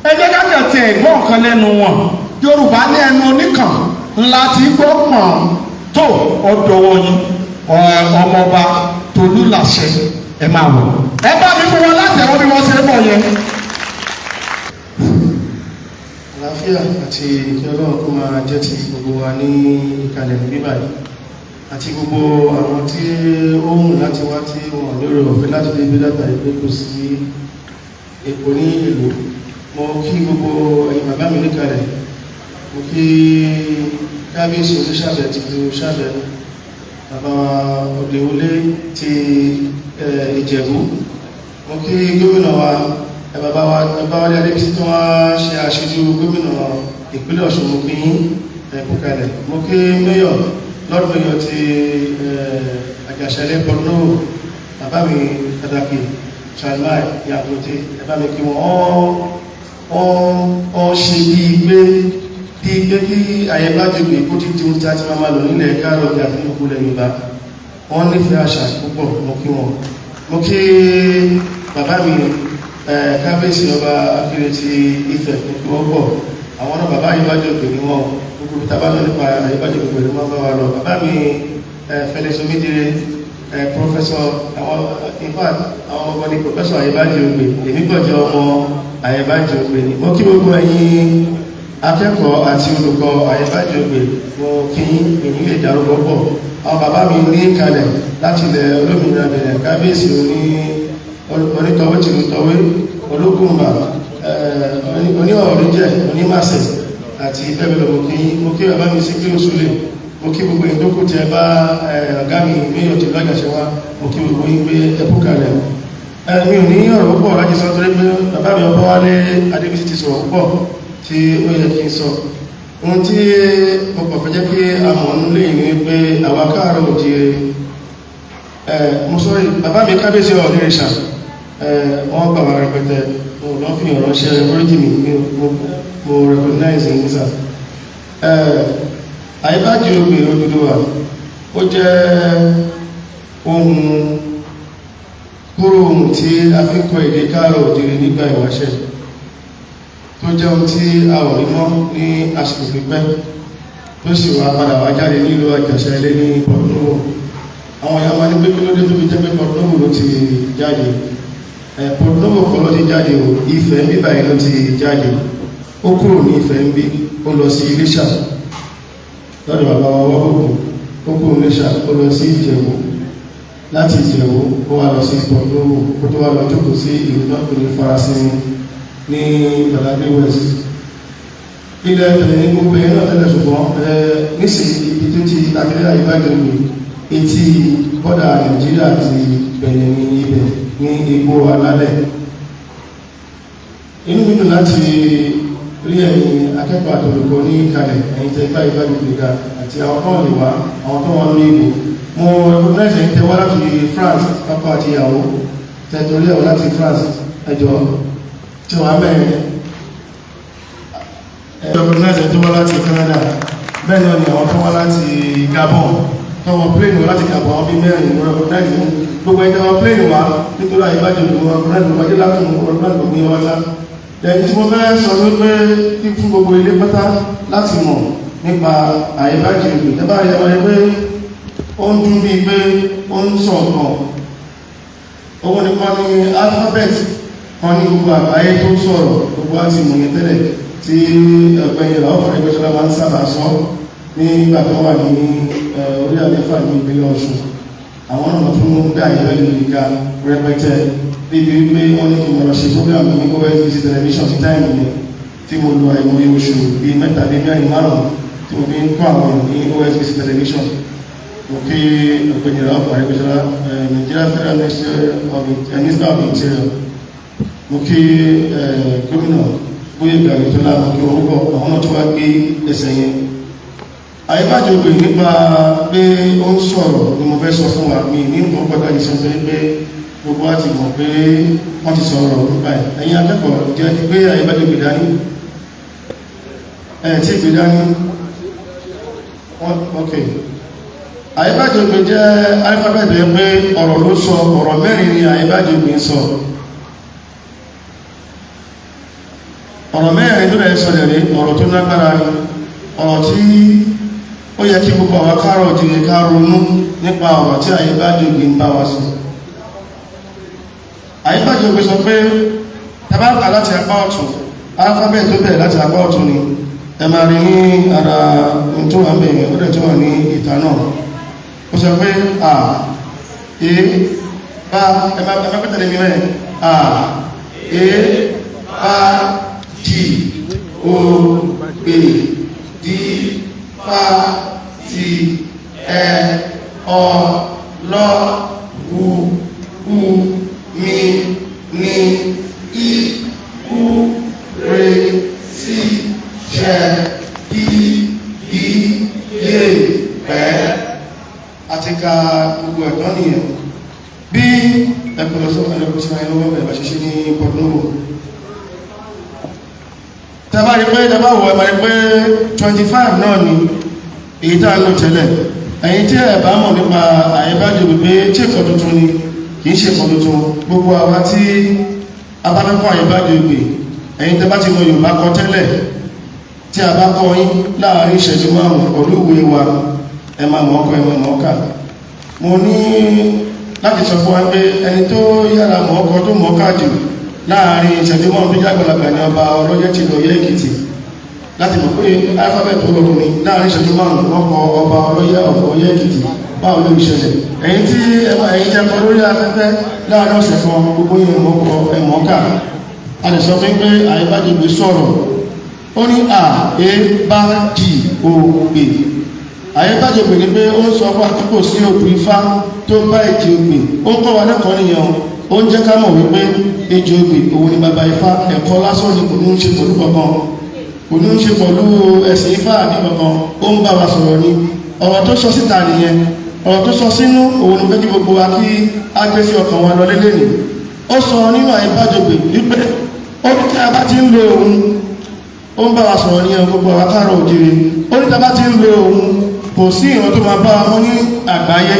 B: ẹ jẹ́ ká kẹ̀tì ẹ̀gbọ́n kan lẹ́nu wọn. Yorùbá ní ẹnu oníkàn ńlá tí gbọ́ pọ̀n tó ọ̀dọ̀wọ̀ yín ọmọọba Tolulase ẹ máa wọ̀. Ẹ bá mi fún wọn láti ẹ̀wọ́n bí wọ́n ṣe ń bọ̀ yẹn.
H: Àlàáfíà àti ìjọ náà kó máa jẹ́ ti gbogbo wa ní ìkàlẹ̀ ní bíbáyìí àti gbogbo àwọn tí ó hùn láti wá tí wọ́n lérò ọ̀fẹ́ láti dé bí látàrí pé kò sí epo ní ìlú. Mo kí gbogbo ẹ̀yin bàbá mi níkàlẹ̀, mo kí kábíyèsí oníṣàbẹ̀ ti lu ṣàbẹ̀, bàbá Òdewolé ti Ìjẹ̀bú, mo kí gómìnà wa bàbá wa ní Adébísí tó wá ṣe aṣojú gómìnà ìpínlẹ̀ Ọ̀ṣun, mo kí ẹ̀kú kalẹ̀, mo kí mẹ́yọ̀ lọ́dún mẹ́yọ̀ ti Àjàṣe-ILE Porto-Novo, bàbá mi pataki Tolulase yàgòtè, bàbá mi kí wọ́n ṣe bí pé kí AEBAJIOGBE kó ti di ohun tí a ti máa lò nílẹ̀ káàrọ̀ ọ̀gá fún gbogbo ilẹ̀ Yorùbá. Wọ́n nífẹ̀ẹ́ àṣà púpọ̀, mo kí wọn. Mo kí bàbá mi kábíyèsí ọba Akéré ti Ifẹ̀ gbogbo ọgbọ̀, àwọn náà bàbá AEBAJIOGBE ni wọ́n gbogbo tàbá lọ nípa AEBAJIOGBE pẹ̀lú máa bá wa lọ. Bàbá mi Fẹ́lẹ́sọmídìrẹ pọfẹ́sọ̀ àwọn ọmọ ní pọfẹ́sọ̀ AEBAJIOGBE, èmi gbọ́jọ ọmọ AEBAJIOGBE ni. Mo kí gbogbo ẹ̀yin akẹ́kọ̀ọ́ àti olùkọ́ AEBAJIOGBE, mo kí èyí lè dárúkọ pọ̀. Àwọn bàbá mi ní kalẹ̀ láti ilẹ̀ olómìnira Benin, kábíyèsí onítọ̀wé tìlútọ̀wé olókùnbà oníọ̀rẹ́jẹ̀ onímàṣẹ̀ àti bẹ́ẹ̀bẹ̀rẹ̀. Mo kí bàbá mi sí kí ó súlẹ̀, mo kí gbogbo ìdókò tí ẹ bá ọ̀gá mi méyọ̀ tí lọ́gàṣẹ́ wá, mo kí gbogbo ìgbé ẹkú kalẹ̀. Mi ò ní ọ̀rọ̀ púpọ̀ láti sọ torí pé bàbá mi Ọbáwálé Adébísí ti sọ̀rọ̀ púpọ̀ tí ó yẹ kí n sọ. Ohun tí mo kàn fẹ́ jẹ́ pé àmọ̀ ń lè ní pé àwa káàárọ̀ òjìire, mo sọ bàbá mi kábíyèsí ọ̀nìrìṣà, wọ́n gbà wá rẹpẹtẹ, mo lọ fi ọ̀rọ̀ ṣe oríjì mi, mo recognize ní sà. AEBAJIOGBE Oduduwa ó jẹ́ ohun kúrò ohun tí a fi ń kọ èdè káàárọ̀ òjìire nígbà ìwáṣẹ̀, tó jẹ́ ohun tí a ò rí mọ́ ní àsìkò pípẹ́, tó sì wá padà wá jáde nílùú Àjàṣe-ILE ní Porto-Novo. Àwọn ìyá wa ní pé kí ló dé tó fi jẹ́ pé Porto-Novo ló ti jáde. Porto-Novo kọ́ ló ti jáde o, Ifẹ̀ ń bí báyìí ló ti jáde. Ó kúrò ní Ifẹ̀ ń bí, ó lọ sí Iléṣà lọ́dọ̀ bàbá wa wọ́pọ̀, ó kúrò ní Iléṣà, ó lọ sí Ìjẹ̀bú, láti Ìjẹ̀bú ó wá lọ sí Porto-Novo, ó tó wá lọ jókòó sí ìlú náà pé ní Farasin ní Balade West. Ilẹ̀ ẹ̀tẹ̀lẹ̀ ní gbogbo ẹ̀ náà tẹ́lẹ̀, ṣùgbọ́n nísìnyí ibi tó ti akẹ́lẹ́ AEBAJIOGBE etí bọ́dà Nàìjíríà àti Benin ní ibẹ̀ ní igbó alálẹ̀. Inú mi dùn láti rí ẹ̀yin akẹ́kọ̀ọ́ àtolùkọ́ ní kalẹ̀, ẹ̀yin tẹ́ AEBAJIOGBE ga àti àwọn tó lè wá, àwọn tó wọn ní ìbò. Mo recognize ẹ̀yin tẹ́ wá láti France, pápá àti ìyàwó tẹ́torí ẹ̀wọ̀ láti France, ẹjọ́ tí wọ́n mẹ́rin recognize tó wá láti Canada, bẹ́ẹ̀ náà ni àwọn tó wá láti Gabon, tó wọ́n plane wá láti Gabon, àwọn bí mẹ́rin mo recognize gbogbo ẹ̀jẹ̀ wọn plane wá nítorí AEBAJIOGBE mo recognize gbogbo ẹ̀jẹ̀ láti mo recognize gbogbo ẹ̀jẹ̀ wá. Lẹ́yìn tí mo fẹ́ sọ ní pé kí fún gbogbo ilé pátá láti mọ̀ nípa AEBAJIOGBE. Ẹ bá yẹ wọ́n pé ó ń dún bíi pé ó ń sọ nǹkan, owó nípa ní alphabet kan ní gbogbo àgbáyé tó sọ̀rọ̀, gbogbo àti ìmọ̀yẹ tẹ́lẹ̀ tí ọ̀gbẹ́ni ọ̀fọ̀ ẹgbẹ́sọ́lá máa ń sábà sọ ní ìgbà tó wà ní orí àlẹ́fà ní ìpínlẹ̀ Ọ̀ṣun. Àwọn ọ̀nà fún bí AEBAJIOGBE ga rẹpẹtẹ níbi wípé wọ́n ní kí mo lọ ṣe program ní OSBC television ti táìmù yẹn tí mo lọ àìmọye oṣù bíi mẹ́tàlélẹ́rìn márùn-ún tí mo fi ń kọ́ àwọn ní OSBC television. Mo kí ọ̀gbẹ́ni ọ̀fọ̀ ẹgbẹ́sọ́lá Nigeria Federal Minister of Interior, mo kí gómìnà bóyá ìgbàgbé tó lára kí orúkọ àwọn náà tó wá gbé ẹsẹ̀ yẹn. AEBAJIOGBE nípa pé ó ń sọ̀rọ̀ ni mo fẹ́ sọ fún wa, mi ní nǹkan pàtàkì sọ pé gbogbo wa ti mọ̀ pé wọ́n ti sọ̀rọ̀ nípa ẹ̀. Ẹ̀yin akẹ́kọ̀ọ́ jẹ́ ti gbé AEBAJOGBE dání ẹ̀ tí ìgbé dání ok. AEBAJOGBE jẹ́ alifábẹ́ẹ̀tì ẹ̀ pé ọ̀rọ̀ ló sọ, ọ̀rọ̀ mẹ́rin ni AEBAJOGBE sọ. Ọ̀rọ̀ mẹ́rin tó lẹ̀ sọ̀rọ̀ rí ọ̀rọ̀ tó lágbára ni, ọ̀rọ̀ tí ó yẹ kí gbogbo àwọn kárọ̀ òjìrì ká ronú nípa ọ̀rọ̀ tí AEBAJOGBE ń bá wa sọ. AEBAJOGBE sọ pé tàbátà láti apá ọ̀tún, alifábẹ́ẹ̀tì tó bẹ̀rẹ̀ láti apá ọ̀tún ni ẹ máa rí ní ara tó wà mẹ́rin ó dẹ̀ tó wà ní ìta náà. Ó sọ pé a e bá ẹ máa pẹ́tẹ̀lẹ̀ mi mẹ́rin a e bá jí o gbè dí fá ti ẹ ọ lọ wu u mi ni i u re si ṣẹ i i ye pẹ́ àti ka gbogbo ẹ̀tọ́ nìyẹn bí ẹgbẹ̀rẹ̀sọ́fẹ́ ẹlẹ́gbẹ̀rẹ̀ lọ́wọ́ ẹ̀bà ṣeṣe ní Porto-Novo. Tàbá rí pé tàbá wọ ẹ̀bà rí pé 25 náà ni èyí tá ń lò tẹ́lẹ̀. Ẹ̀yin tí ẹ bá mọ̀ nípa AEBAJOGBE pé tí ẹ̀kọ́ tuntun ni kìí ṣe ẹ̀kọ́ tuntun. Gbogbo àwa tí a bá fẹ́ kọ́ AEBAJOGBE, ẹ̀yin tẹ́ bá ti mọ Yorùbá kọ tẹ́lẹ̀, tí a bá kọ́ yín láàárín ìṣẹ́jú márùn-ún pẹ̀lú ìwé wa, ẹ máa mọ̀ ọkọ̀ ẹ máa mọ̀ ọkà. Mo ní láti sọ fún wa pé ẹni tó yára mọ̀ ọkọ̀ tó mọ̀ ọkà jù láàárín ìṣẹ́jú márùn-ún tó jágbàlagbà ní ọba Ọlọ́yẹ ti Ọ̀yẹ́ Èkìtì, láti mọ̀ pé alifábẹ́ẹ̀tì tó lọ́dún ní láàárín ìṣẹ́jú márùn-ún ọkọ̀ ọba Ọlọ́yẹ Ọ̀yẹ́ Èkìtì báwo ló ń ṣẹlẹ̀. Ẹ̀yin tí ẹ̀yin jẹ́ kọ lórí afẹ́fẹ́ láàárín ọ̀sẹ̀ kan gbogbo yìí mọ̀ ọkọ̀ ẹ̀mọ̀ ọkà. A lè sọ pé AEBAJOGBE sọ̀rọ̀ ó ní AEBAJOGBE. AEBAJOGBE ni pé ó ń sọ fún àkókò sí òkú ifá tó bá èjì ògbè, ó ń kọ́ wa lẹ́kọ̀ọ́ nìyẹn, ó ń jẹ́ ká mọ̀ wípé èjì ògbè òun ni bàbá ifá, ẹ̀kọ́ lásán ni kò ní ń ṣe pẹ̀lú kankan, kò ní ń ṣe pẹ̀lú ẹ̀sìn ifá àbí kankan, ó ń bá wa sọ̀rọ̀ ni. Ọ̀rọ̀ tó sọ síta nìyẹn, ọ̀rọ̀ tó sọ sínú òun ni pé kí gbogbo wa kí á gbé sí ọkàn wa lọ lélẹ̀ ni. Ó sọ nínú AEBAJOGBE wípé ó ní tí a bá ti ń lo òun, ó ń bá wa sọ̀rọ̀ ní gbogbo àwọn kárọ̀ òjìrì, ó ní tí a bá ti ń lo òun kò sí ìran tó máa bá wa mọ́ ní àgbáyé.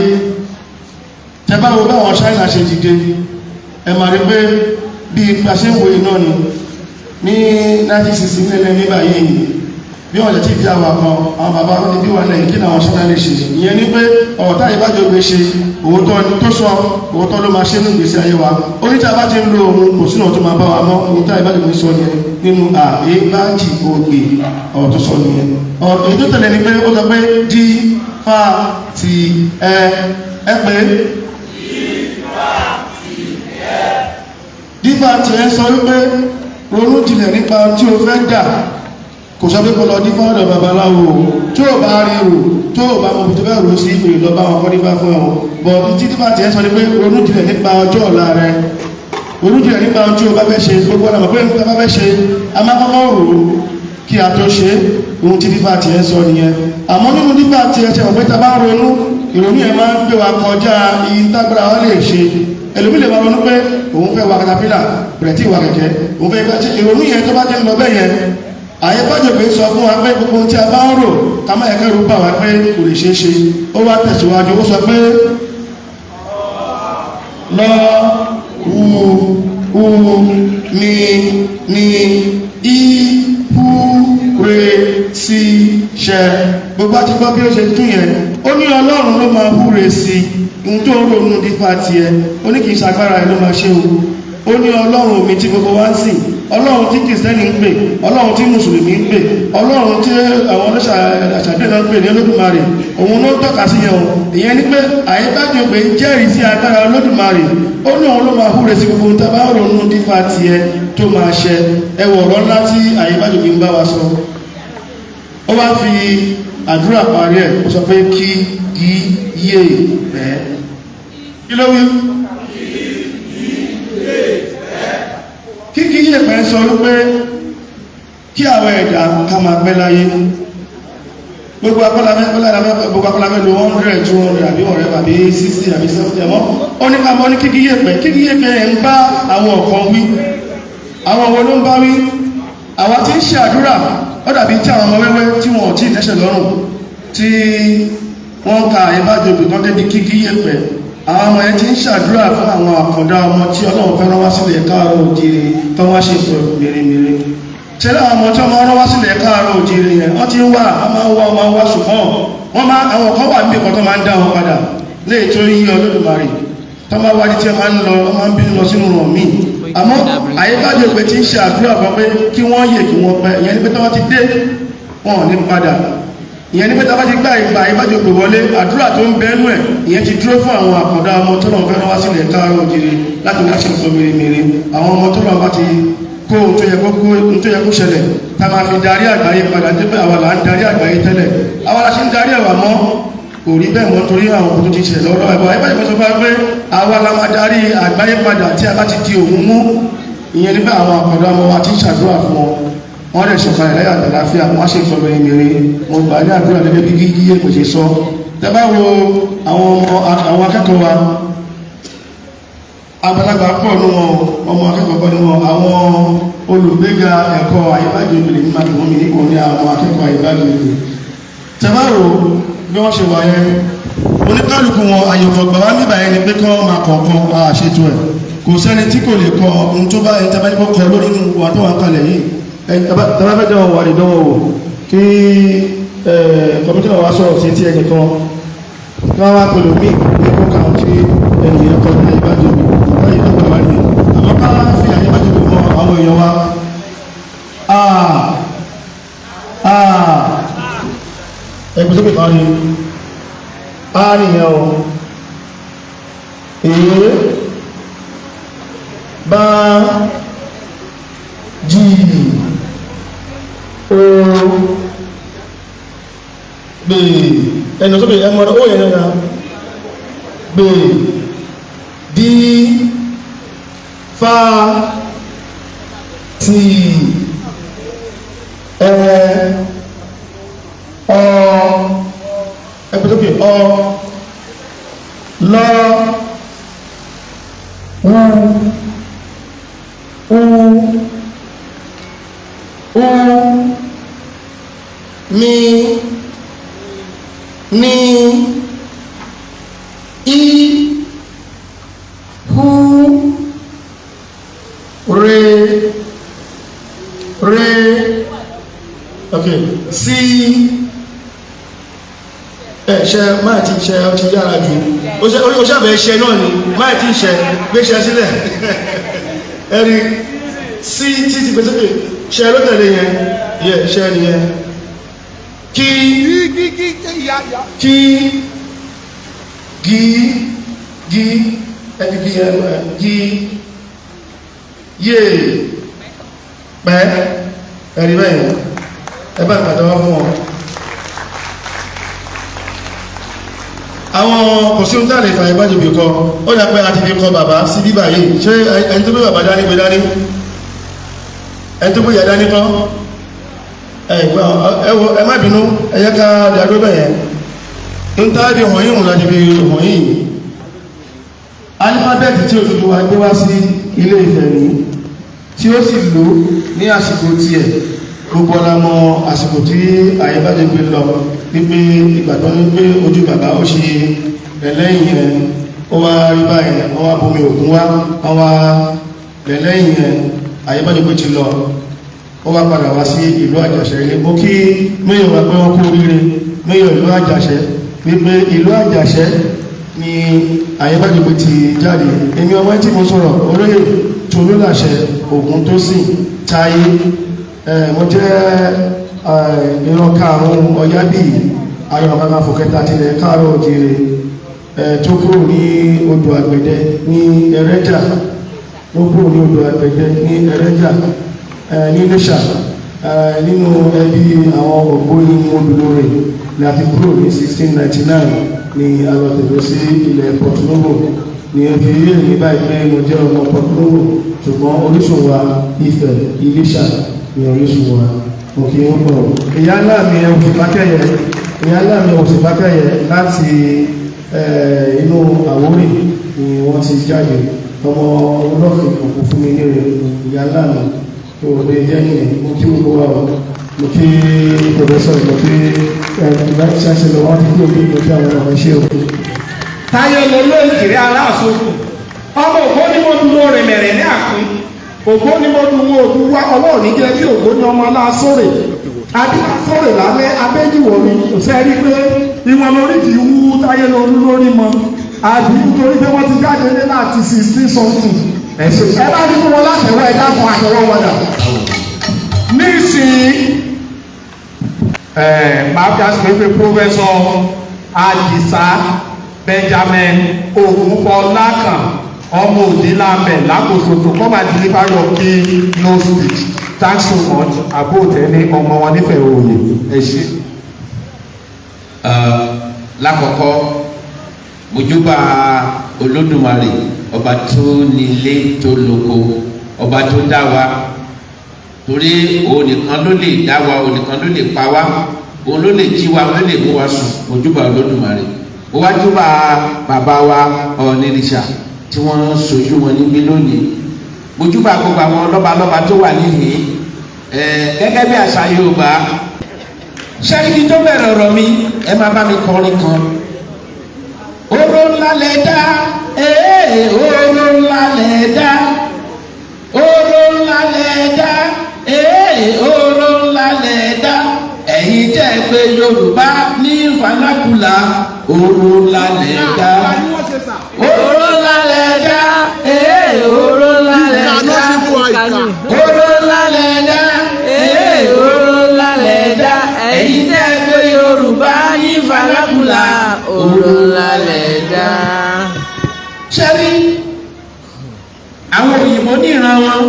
H: Tẹ́bá wo báwọn China ṣe dìde, ẹ máa rí pé bí ipa ṣe ń wo iná ni ní 1960 nílẹ̀ nígbà yìí, bí wọ́n lè ti di àwà kan àwọn bàbá wọn ní bí wọ́n lẹ́yìn kí náà wọ́n China lè ṣe. Ìyẹn ní pé ọ̀rọ̀ tí AEBAJOGBE ṣe òótọ́ ni, tó sọ òótọ́ ló máa ṣe ní ìgbésí ayé wa. Ó ní tí a bá ti ń lo òun kò sínú tó máa bá wa mọ́, òun tí AEBAJOGBE sọ yẹn nínú AEBAJOGBE ọ̀rọ̀ tó sọ nìyẹn. Ọ̀rọ̀ èyí tó tẹ̀lé ni pé ó sọ pé dí fá ti ẹ pé dífà tí ẹ sọ wípé ronú jinlẹ̀ nípa tí o fẹ́ dà, kò sọ pé kó lọ dífà ọ̀dọ̀ babaláwo tí ó bá rí rò tó bá mọ̀ tó bá rò sí ìpè lọ bá wọn kọ́ dífà fún ẹ̀wọ̀n. Bọ̀ tí dífà tí ẹ sọ ni pé ronú jinlẹ̀ nípa ọjọ́ ọ̀la rẹ, ronú jinlẹ̀ nípa tí o bá fẹ́ ṣe. Gbogbo ọ̀nà pé nípa bá fẹ́ ṣe a máa kọ́kọ́ rò ó kí a tó ṣe ohun tí dífà tí ẹ sọ nìyẹn. Àmọ́ nínú dífà tí ẹ ṣe ọ̀pẹ́ ta bá ronú, ìrònú yẹn máa ń gbé wa kọjá ìtagbára wa lè ṣe. Ẹlòmí lè máa ronú pé òun fẹ́ wa katapila bẹ̀rẹ̀ tí ìwà kẹ̀kẹ́, òun fẹ́ gbá ìrònú yẹn tó bá ti ń lọ bẹ́ẹ̀ yẹn. AEBAJOGBE sọ fún wa pé gbogbo tí a bá ń rò ká má yẹ kẹ́rù bà wá pé kò lè ṣeé ṣe. Ó wá tẹ̀síwájú, ó sọ pé lọ u mi ni i hu re si ṣẹ. Gbogbo àti gbọ́ bí ó ṣe tún yẹn, ó ní Ọlọ́run ló máa húre sí ohun tó ń ronú dífà tiẹ̀, ó ní kì í ṣagbára ẹ̀ ló máa ṣe o. Ó ní Ọlọ́run mi tí gbogbo wa ń sìn, Ọlọ́run tí kìrìsìtẹ́nì ń pè, Ọlọ́run tí mùsùlùmí ń pè, Ọlọ́run tí àwọn ọlọ́ṣàdé náà ń pè ní Olódùmarè, òun ló tọ́ka sí yẹn o. Ìyẹn ni pé AEBAJOGBE jẹ́rìí sí agbára Olódùmarè, ó ní òun ló máa húre sí gbogbo tá a bá ronú dífà tiẹ̀ tó máa ṣẹ. Ẹ wọ̀ ọ̀rọ̀ ńlá tí AEBAJOGBE ń bá wa sọ. Ó wá fi àdúrà parí ẹ̀, ó sọ pé kí yé pẹ́. Kí ló wí? Kíkí yé pẹ́ sọ wípé kí àwọn ẹ̀dá ká máa pẹ́ láyé. gbogbo akọ́lámẹ́ lo 100 200 àbí ọ̀rẹ́ àbí 60 àbí 70 ẹ̀mọ́ ó ní ká mọ́ ní kíkí yẹ̀pẹ̀ ẹ̀ ń bá àwọn ọ̀kan wí àwọn wo ló ń bá wí àwọn tí ń ṣe àdúrà ó dàbí tí àwọn ọmọ wẹ́wẹ́ tí wọ́n tí ìtẹ́ṣẹ̀ lọ́rùn tí wọ́n ka àyíbájògbè tán débi kíkí yẹ̀pẹ̀ àwọn ọmọ yẹn ti ń ṣàdúrà fún àwọn àkàndá ọmọ tí Ọlọ́run fẹ́ rán wá sílẹ̀ káàárọ̀ òjìrì tó wá ṣe pẹ̀lú mèremère ṣẹlẹ̀ àwọn ọmọ tí wọ́n rán wá sílẹ̀ káàárọ̀ òjìrì yẹn wọ́n ti ń wá ọmọ wá ṣùgbọ́n wọ́n máa àwọn kan wà níbi kan tó máa ń dá wọn padà léè tó yí Olódùmarè tó máa wájú tí wọ́n máa ń lọ wọ́n máa ń bínú lọ sínú ràn míì àmọ́ àyíbájògbè ti ń ṣe àdúrà kan pé kí wọ́n yè kí wọ́n pẹ́ ìyẹn ní pé tí wọ́n ti dé wọn ò ní padà ìyẹn ní pé tí wọ́n ti gbá ìgbà àyíbájògbè wọlé àdúrà tó ń bẹ́ẹ̀nù ẹ̀ ìyẹn ti dúró fún àwọn àkàndá ọmọ tó lọ́n fẹ́ràn wá sílẹ̀ káàárọ̀ òjìrì láti wá ṣe nǹkan mèremère àwọn ọmọ tó lọ́n bá ti kó ohun tó yẹ kó ṣẹlẹ̀ tá máa fi darí àgbáyé padà dé pé àwa là ń darí àgbáyé tẹ́lẹ̀ àwa la ṣe ń darí ẹ̀wà mọ́ kò rí bẹ́ẹ̀ mọ́ torí àwọn òkú tó ti ṣẹlẹ̀ lọ́wọ́ ẹ̀bọ̀ àyíbájògbè sọ fún pé àwa la máa darí àgbáyé padà tí a bá ti di òun mú ìyẹn nígbà àwọn àkàndá ọmọ wa ti ń ṣàdúrà fún wọn wọ́n rẹ̀ ṣọ̀kan ẹ̀lẹ́yà àtàláfíà wọ́n ṣe ìfọ̀rọ̀ ìmìrì wọn gbà ní àdúrà lẹ́gbẹ́ bí gígíyé kò ṣe sọ tẹ́bá wo àwọn akẹ́kọ̀ọ́ wa àgbàlagbà pọ̀ ní wọn ọmọ akẹ́kọ̀ọ́ pọ̀ ní wọn àwọn olùgbéga ẹ̀kọ́ àyíbájògbè ní màdùnmí ní kò ní àwọn akẹ́kọ̀ọ́ àyíbájògbè tẹ́bá wo bí wọ́n ṣe wà yẹn oníkálùkù wọn àyẹ̀kọ̀ gbà wá níbà yẹn ni pé kí wọ́n máa kọ̀ọ̀kan àṣètò ẹ̀ kò sẹ́ni tí kò lè kọ ohun tó bá ẹni tẹ́bá ní kọ́ lórí inú wa tó wà kalẹ̀ yìí tẹ́bá fẹ́ dánwò wà lè dánwò wò kí kọmíkínà wa sọ̀rọ̀ sí tí ẹnì kan kí wọ́n wá pẹ̀lú mí ní kó kàún tí ènìyàn kọ́ ní àyíbájògbè ọ̀pá ìdánwò wà ní àmọ́ ká fi àyíbájògbè mọ àwọn èèyàn wa ẹgbẹ́ tó pè kan ní nìyẹn o èyí bá jí o gbè ẹnu tó bè ẹmọ ó yẹ náà gbè dí fa tí ẹgbẹ́ tó bè lọ mi ní hu re okay sí ṣe máa ti ṣe ọtí yára jù ó ṣàbẹ̀ ṣe náà ni máa ti ṣe gbéṣẹ́ sílẹ̀ ẹ̀rí sí títí gbèsèpè ṣe ló tẹ̀lé yẹn yẹ ṣe nìyẹn kí ẹni bí gí yé pẹ́ ẹ̀rí bẹ́ẹ̀ ẹbá ìpàdánwà fún wọn àwọn kò sí ń tààlẹ̀ ìfà ìbájòbì kọ ó dá pé a ti fi kọ bàbá sí bíbà yìí ṣé ẹni tó gbé bàbá dání gbé dání ẹni tó gbé ìyá dání kọ́ ẹ má bínú ẹyẹ ká dàgbé bẹ̀yẹn ń tààdì wọ̀nyí hùn láti fi wọ̀nyí alifábẹ́ẹ̀tì tí Odùduwà gbé wá sí Ilé-Ifẹ̀ ní tí ó sì lò ní àsìkò tiẹ̀ gbogbo ọ̀la mọ àsìkò tí àyíbájògbè lọ wípé ìgbà tó ní pé ojú bàbá ó ṣe lẹ́lẹ́yìn rẹ̀ ó wá rí báyìí wọ́n wá bomi ògùn wá wọ́n wá lẹ́lẹ́yìn rẹ̀ àyíbájògbè ti lọ ó wá padà wá sí ìlú Àjàṣẹ́ ilé mo kí mẹ́yọ̀ wá pé wọ́n kú oríire mẹ́yọ̀ ìlú Àjàṣẹ́ wípé ìlú Àjàṣẹ́ ni àyíbájògbè ti jáde èmi ọmọ tí mo sọ̀rọ̀ Olóyè Tolulase Oguntosin Taye mo jẹ́ ìran karùn-ún Ọ̀yábí ayọ̀ bàbá fòkẹta tilẹ̀ káàrọ̀ òjìrè tó kúrò ní odò àgbẹ̀dẹ ní Ẹrẹ́jà ó kúrò ní odò àgbẹ̀dẹ ní Ẹrẹ́jà ní Iléṣà nínú ẹbí àwọn Ògbóni Olùlórè láti kúrò ní 1699 ní alọ́tẹ̀lọ́ sí ilẹ̀ Porto-Novo ní ẹbí ilé ní báyìí pé mo jẹ́ ọmọ Porto-Novo ṣùgbọ́n orísun wa Ifẹ̀ Iléṣà ní orísun wa mo kí wọ́n pọ̀ ìyá ńlá mi ẹ̀ òfin pákẹ́yẹ ìyá ńlá mi ò sì bá kẹ́yẹ láti inú Àwórì ni wọ́n ti jáde ọmọ ọlọ́fin òkú fún mi ní ìyá ńlá mi tó lè jẹ́ nìyẹn mo kí gbogbo wa mo kí pòfẹ́sọ̀ mo kí ìbáṣe ṣàṣẹlẹ̀ wọn ti kí òbí mo kí àwọn ọmọ iṣẹ́ òkú.
B: Táyé lolóògìrì aláàsókù ọmọ ògbó ni mo dúró rẹ̀mẹ̀rẹ̀ ní àkún ògbó ni mo dúró Odùduwà ọwọ́ òní jẹ́ kí ògbó ni ọmọ aláàsórè adíwàsórè lálẹ́ abẹ́jìwọ̀ mi kò fẹ́ rí pé ìwọ̀n lórí ti wú Táyé lórí mọ́ àbí nítorí pé wọ́n ti jáde ní láti 16 something ẹ̀sìn ẹ bá ní wọn látẹ̀wọ́ ẹ̀dá kan àtẹ̀wọ́ wọn dà. nísìnyí máa fi àṣìkò pé pọ́fẹ́sọ̀ Àdìsá Benjamin Ogunfọlákan ọmọ Òdìlámẹ̀ lákòóso tó come and deliver your key no speech. Thanks so much abóòtẹ́ ní ọmọ wọn nífẹ̀ẹ́ òye ẹ ṣé.
I: Lákọ̀ọ́kọ́ mojúbà Olódùmarè ọba tó nílé tó lóko ọba tó dá wa torí òun nìkan ló lè dá wa òun nìkan ló lè pa wá òun ló lè jí wa ló lè mú wa sùn mojúbà Olódùmarè ó wá júbà bàbá wa Ọ̀nìrìṣà tí wọ́n sojú wọn níbí lónìí mojúbà gbogbo àwọn lọ́balọ́ba tó wà níhìn gẹ́gẹ́ bí àṣà Yorùbá ṣẹ́ríkì tó bẹ̀rẹ̀ ọ̀rọ̀ mi ẹ máa bá mi kọrin kan. Oró ńlá lẹ dá oró ńlá lẹ dá oró ńlá lẹ dá oró ńlá lẹ dá ẹ̀yin tẹ́ pé Yorùbá ní fanakula oró ńlá lẹ dá oró ńlá lẹ dá oró ńlá lẹ dá oró ńlá lẹ dá oró ńlá lẹ dá ẹ̀yin tẹ́ pé Yorùbá ní fanakula oró ńlá lẹ dá. Ṣẹ́rí àwọn òyìnbó ní ìran wọn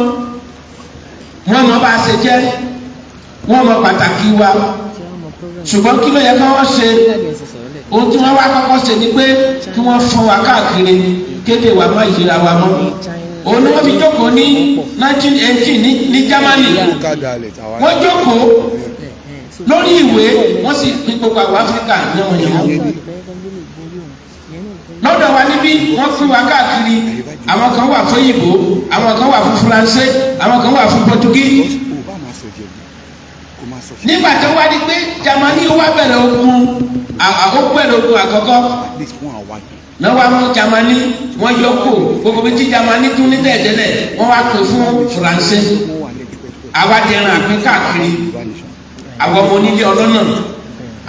I: wọ́n mọ bá a ṣe jẹ́ wọ́n mọ pàtàkì wa ṣùgbọ́n kí ló yẹ kí wọ́n ṣe ohun tí wọ́n wá kọ́kọ́ ṣe ni pé kí wọ́n fọ́n wa káàkiri kéde wa má yíra wa mọ́ òun ni wọ́n fi jókòó ní 1918 ní Germany wọ́n jókòó lórí ìwé wọ́n sì pín gbogbo àwọn Áfíríkà yánwọ̀nyánwọ̀ lọ́dọ̀ wa níbí wọ́n fún wa káàkiri àwọn kan wà fún Ìgbò àwọn kan wà fún Faransé àwọn kan wà fún Pọtugí nígbà tó wá di pé Jámánì wá bẹ̀rẹ̀ ogun àkọ́kọ́ náà wá mú Jámánì wọ́n yọ kó gbogbo bí tí Jámánì tún ní tẹ̀tẹ̀lẹ̀ wọ́n wá pè fún Faransé àwa dẹ̀ràn àpín káàkiri àwọn ọmọ onílé ọlọ́nà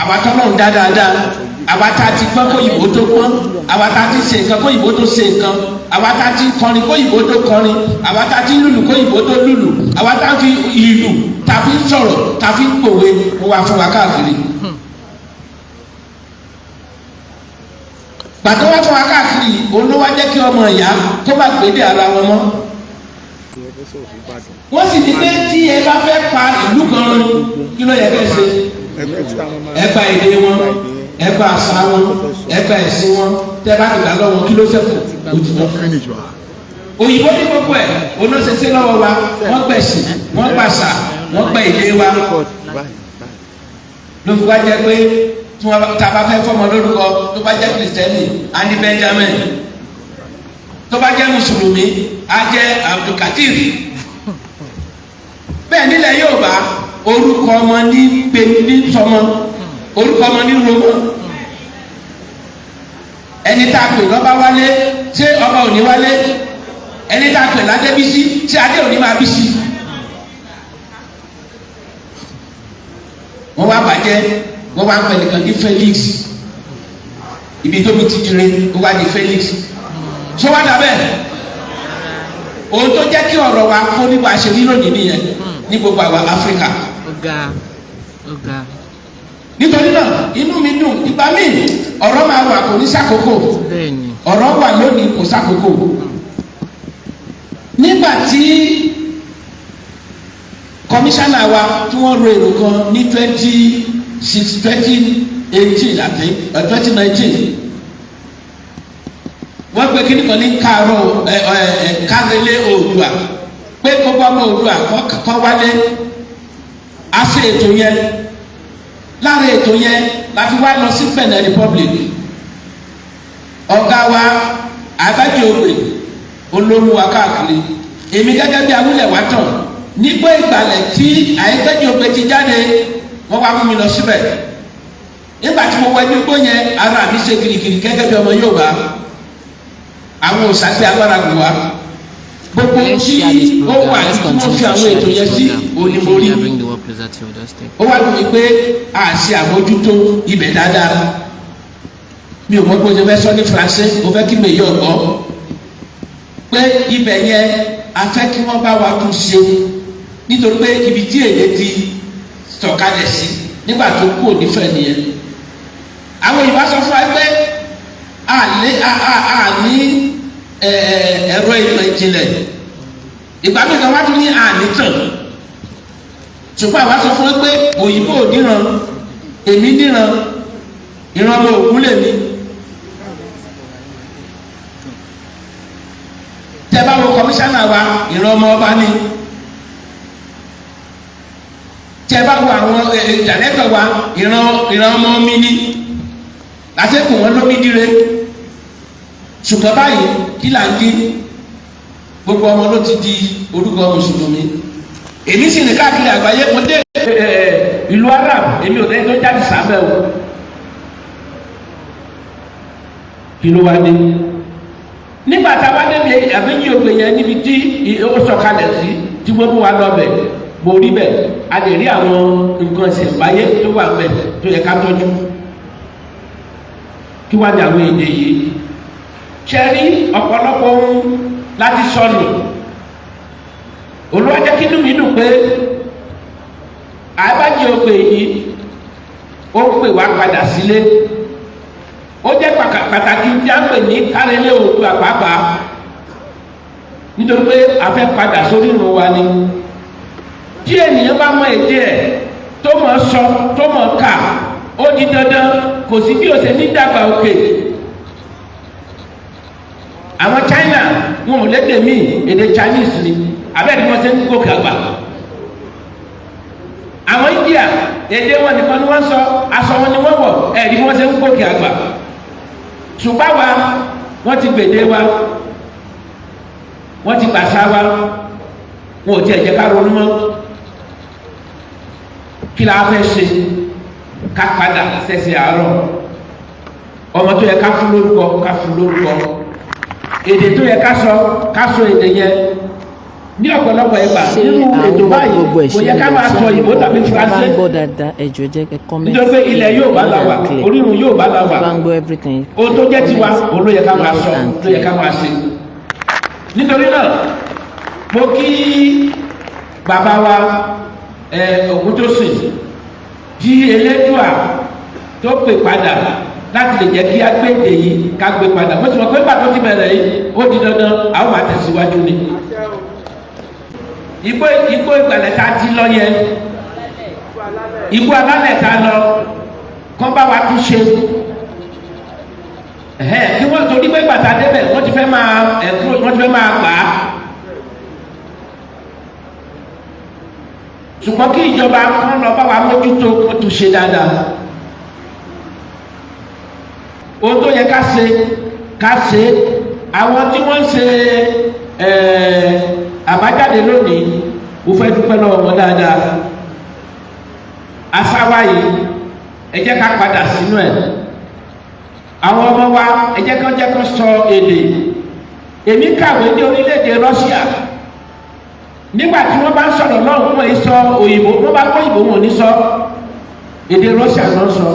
I: àwa tọ́lọ̀ ń dá dáadáa àwa tá a ti gbọ́ kó ìbò tó gbọ́ àwa tá a ti ṣe nǹkan kó ìbò tó ṣe nǹkan àwa tá a ti kọrin kó ìbò tó kọrin àwa tá a ti lùlù kó ìbò tó lùlù àwa tá a fi ìlù tàbí sọ̀rọ̀ tàbí pòwe ó wà fún wa káàkiri. gbàtọ́ wá fún wa káàkiri olówó jẹ́ kí ọmọ ìyá tó bá gbèdé ara wọn mọ́. wọ́n sì ní pé tí ẹ bá fẹ́ pa ìlú kan rún kí ló yẹ kẹ́ ṣe ẹ gba èdè wọn ẹ gba àṣà wọn ẹ gba ẹ̀sìn wọn tẹ́ bá gbà lọ́wọ́ kí ló ṣẹ́kù òtítọ́. òyìnbó ní gbogbo ẹ̀ olóṣèṣe lọ́wọ́ wa wọ́n gbẹ̀sìn wọ́n gbàṣà wọ́n gba èdè wa ló fi wá jẹ́ pé tí wọ́n ta bá fẹ́ fọmọ lórúkọ tó bá jẹ́ kìrìsìtẹ́nì á ní Benjamin tó bá jẹ́ mùsùlùmí á jẹ́ Abdulkadir bẹ́ẹ̀ nílẹ̀ Yorùbá orúkọ ọmọ ní pèmí ní sọmọ orúkọ ọmọ ní romọ ẹni tá a pè lọ́ba wálé ṣé ọba ò ní wálé ẹni tá a pè ládébísí ṣé adé ò ní máa bí sí. wọ́n wá bàjẹ́ wọ́n wá pè nìkan ní Felix ibi tó mi ti dire ó wá di Felix ṣé wá dà bẹ́ẹ̀ ohun tó jẹ́ kí ọ̀rọ̀ wa kó nípa àṣírí lónìí nìyẹn ní gbogbo àwọn Áfíríkà. nítorí náà inú mi dùn ìgbà míì ọ̀rọ̀ máa wà kò ní sàkókò ọ̀rọ̀ wà lónìí kò sàkókò. nígbà tí kọmíṣánná wa tí wọ́n ro èrò kan ní 2018 àti 2019 wọ́n pe kíní kan ní kárẹ́lẹ́ Oòduà pé gbogbo ọmọ Oòduà kọ́ wálé á ṣe ètò yẹn lára ètò yẹn láti wá lọ sí Benin Republic. Ọ̀gá wa Àbájọgbè olórí wa káàkiri èmi gẹ́gẹ́ bí awúlẹ̀ wá tàn nígbà ìgbàlẹ̀ tí Àbájọgbè ti jáde wọ́n wá mú mi lọ síbẹ̀ nígbà tí mo wọ ẹni gbó yẹn ara mi ṣe kirikiri gẹ́gẹ́ bí ọmọ Yorùbá àwọn òṣàṣẹ agbára gbò wá gbogbo tí ó wà tí wọ́n fi àwọn ètò yẹn sí onímọ̀rí ó wá lómi pé a ṣe àmójútó ibẹ̀ dáadáa mi ò mọ̀ pé o ṣe fẹ́ sọ ní Faransé o fẹ́ kí mi yọ ọ̀gbọ́ pé ibẹ̀ yẹn a fẹ́ kí wọ́n bá wa tún ṣe nítorí pé ibi tí èdè ti sọ̀kalẹ̀ sí nígbà tó kú ònífẹ̀ nìyẹn àwọn ìbá sọ fún wa pé a ní ẹ̀rọ ìmọ̀ ìjìnlẹ̀ ìgbà mi kan wá tún ní ànítàn ṣùgbọ́n àwa sọ fún wa pé òyìnbó níran èmi níran ìran ọmọ ògún lèmi tẹ́ bá wo kọmíṣánná wa ìran ọmọ ọba ni tẹ́ bá wo àwọn ìdàlẹ́tọ̀ wa ìran ọmọ mi ni lásìkò wọn lómi dire ṣùgbọ́n báyìí kí là ń dín gbogbo ọmọ ló ti di orúkọ mùsùlùmí èmi sì ní káàkiri àgbáyé mo dé ìlú Arab èmi ò lẹ́yìn tó jáde sábẹ́ o kí ló wá dé nígbà tá a wá débi Àbájọgbè yẹn níbi tí ó sọ̀kalẹ̀ sí tí gbogbo wa lọ bẹ̀ mo rí bẹ̀ a lè rí àwọn nǹkan ìṣẹ̀ǹbáyé tó wà bẹ̀ tó yẹ ká tọ́jú kí wá ní àwọn èdè yìí ṣẹ́rí ọ̀pọ̀lọpọ̀ ohun láti sọnù Olúwa jẹ́ kí inú mi dùn pé Àbájọgbè yìí ó pè wá padà sílé ó jẹ́ pàtàkì tí a ń pè ní kárẹ́lẹ́ Oòduà pàápàá nítorí pé a fẹ́ padà sórí ìrun wa ni tí ènìyàn bá mọ èdè ẹ̀ tó mọ̀ sọ tó mọ̀ kà ó di dandan kò sí bí o ṣe ní dàgbà òkè àwọn China wọn ò lédè míì èdè Chinese ni abẹ́rẹ́ wọn ṣe ń gòkè àgbà àwọn India èdè wọn nìkan ni wọ́n sọ aṣọ wọn ni wọ́n wọ̀ ẹ̀rí wọn ṣe ń gòkè àgbà ṣùgbọ́n wa wọ́n ti gbèdé wa wọ́n ti gbàṣà wa wọn ò tiẹ̀ jẹ́ ká ronú mọ́ kí la fẹ́ ṣe ká padà sẹ́sẹ̀ àárọ̀ ọmọ tó yẹ ká fún lórúkọ èdè tó yẹ ká sọ èdè yẹn ní ọ̀pọ̀lọpọ̀ ìgbà nínú ètò báyìí kò yẹ ká máa sọ ìbò tàbí Faransé nítorí pé ilẹ̀ yóò bá la wà orírun yóò bá la wà ohun tó jẹ́ tiwa òun ló yẹ ká máa sọ ló yẹ ká máa ṣe nítorí náà mo kí bàbá wa Oguntosin tí Elédùà tó pè padà láti lè jẹ́ kí a gbé èdè yìí ká gbé padà mo sì mọ̀ pé bàtọ́ ti bẹ̀rẹ̀ yìí ó di dandan àwọn máa tẹ̀síwájú ni igbó ìgbàlẹ̀ tá a ti lọ yẹn igbó alálẹ̀ tá a lọ kọ́ bá wa tún ṣe kí wọ́n torí pé gbàtà débẹ̀ wọ́n ti fẹ́ máa gbà á ṣùgbọ́n kí ìjọba kan lọ bá wa mójútó kó tún ṣe dáadáa ohun tó yẹ ká ṣe àwọn tí wọ́n ń ṣe àbájáde lónìí mo fẹ́ dúpẹ́ lọ́wọ́ wọn dáadáa asáwá yìí ẹ jẹ́ ká padà sínú ẹ̀ àwọn ọmọ wa ẹ jẹ́ kán sọ èdè èmi kàwé ní orílẹ̀-èdè Russia nígbà tí wọ́n bá ń sọ̀rọ̀ lọ́hùn ún sọ òyìnbó wọ́n bá gbọ́ òyìnbó wọn ò ní sọ èdè Russia ló ń sọ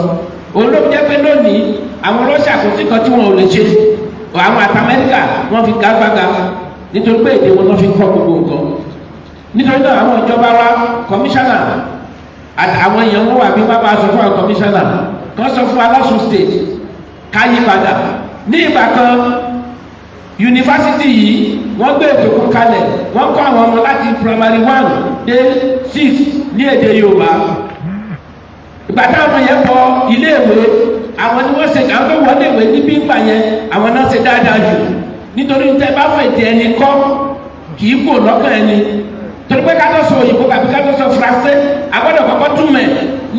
I: òun ló jẹ́ pé lónìí àwọn Russia kò sí kan tí wọn ò lè ṣe àwọn àti Amẹ́ríkà wọ́n fi gágbága nítorí pé èdè wọn lọ́ fi kọ́ gbogbo nǹkan nítorí náà àwọn ìjọba wa kọmíṣánná àwọn èèyàn wọn wà bí wọn bá sọ fún àwọn kọmíṣánná kan sọ fún alọ́sùn state ká yí padà ní ìgbà kan yunifásitì yìí wọ́n gbé ètò kan kalẹ̀ wọ́n kọ́ àwọn ọmọ láti primary 1 dé 6 ní èdè Yorùbá ìgbà táwọn yẹn kọ iléèwé àwọn ni wọ́n ṣe àwọn tó wọlé ìwé níbí ìgbà yẹn àwọn náà ṣe dáadáa jù nítorí tẹ́ bá fèdè ẹni kọ́ kì í kò lọ́kàn ẹni torí pé ká tó sọ òyìnbó tàbí ká tó sọ Faransé agbọ́dọ̀ kọ́kọ́ túmẹ̀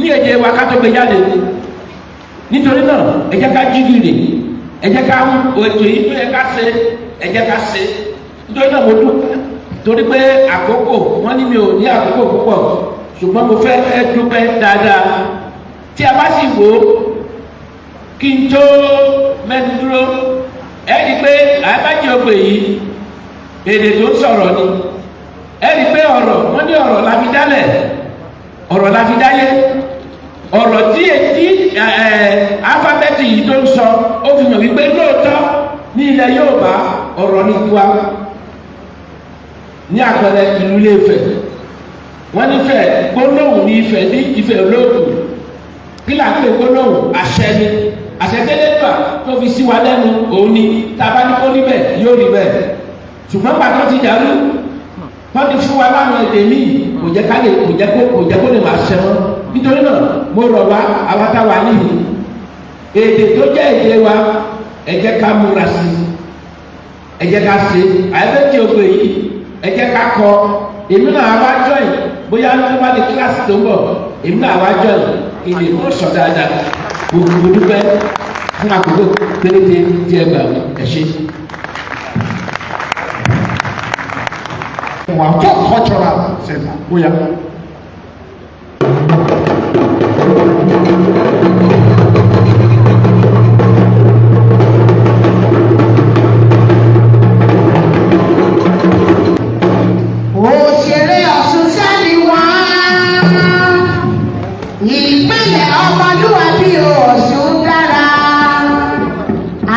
I: ní èdè wa ká tó gbé jáde nítorí náà ẹ jẹ́ ká jí gìrì, ẹ jẹ́ ká ètò yìí tó yẹ ká ṣe, ẹ jẹ́ ká ṣe. Nítorí náà mo dúpẹ́ torí pé àkókò wọ́n ní mi ò ní àkókò púpọ̀ ṣùgbọ́n mo fẹ́ dúpẹ́ dáadáa. Tí a bá sì wò ó kí n tó mẹ́nu dúró ẹ rí i pé AEBAJIOGBE yìí èdè tó ń sọ̀rọ̀ ni, ẹ rí i pé ọ̀rọ̀ wọ́n ní ọ̀rọ̀ la fi dálẹ̀, ọ̀rọ̀ la fi dáyé, ọ̀rọ̀ tí alifábẹ́ẹ̀tì yìí tó ń sọ ó fi hàn wípé lóòótọ́ ní ilẹ̀ Yorùbá ọ̀rọ̀ ní tiwa. Ní àpẹẹrẹ ìlú Ilé-Ifẹ̀ wọ́n nífẹ̀ẹ́ gbólóhùn ní Ifẹ̀ ní Ifẹ̀ olóògùn kí là ń pè gbólóhùn àṣẹ ni, àṣẹ tẹ́lẹ̀gbà tó fi sí wa lẹ́nu òun ni tàbá ní kó rí bẹ́ẹ̀ yóò rí bẹ́ẹ̀. Ṣùgbọ́n pàtó ti dàrú wọ́n ti fún wa láwọn èdè míì kò jẹ́ kó lè máa ṣẹ wọn. Nítorí náà mo rọ̀ wá àwa tá wà níhìn èdè tó jẹ́ èdè wa ẹ jẹ́ ká múra sí i, ẹ jẹ́ ká ṣe AEBAJIOGBE yìí, ẹ jẹ́ ká kọ. Èmi náà wá join bóyá ló bá di kíláàsì tó ń bọ̀ èmi náà wá join ilé ìmọ̀ sọ dáadáa. Gbogbo dúpẹ́ fún àkókò péréte tí ẹ gbà ẹ ṣe.
J: Wàá cultural center bóyá.
K: Òṣèré Ọ̀ṣun sẹ́ni wá ìpínlẹ̀ ọmọlúwàbí Ọ̀ṣun dára.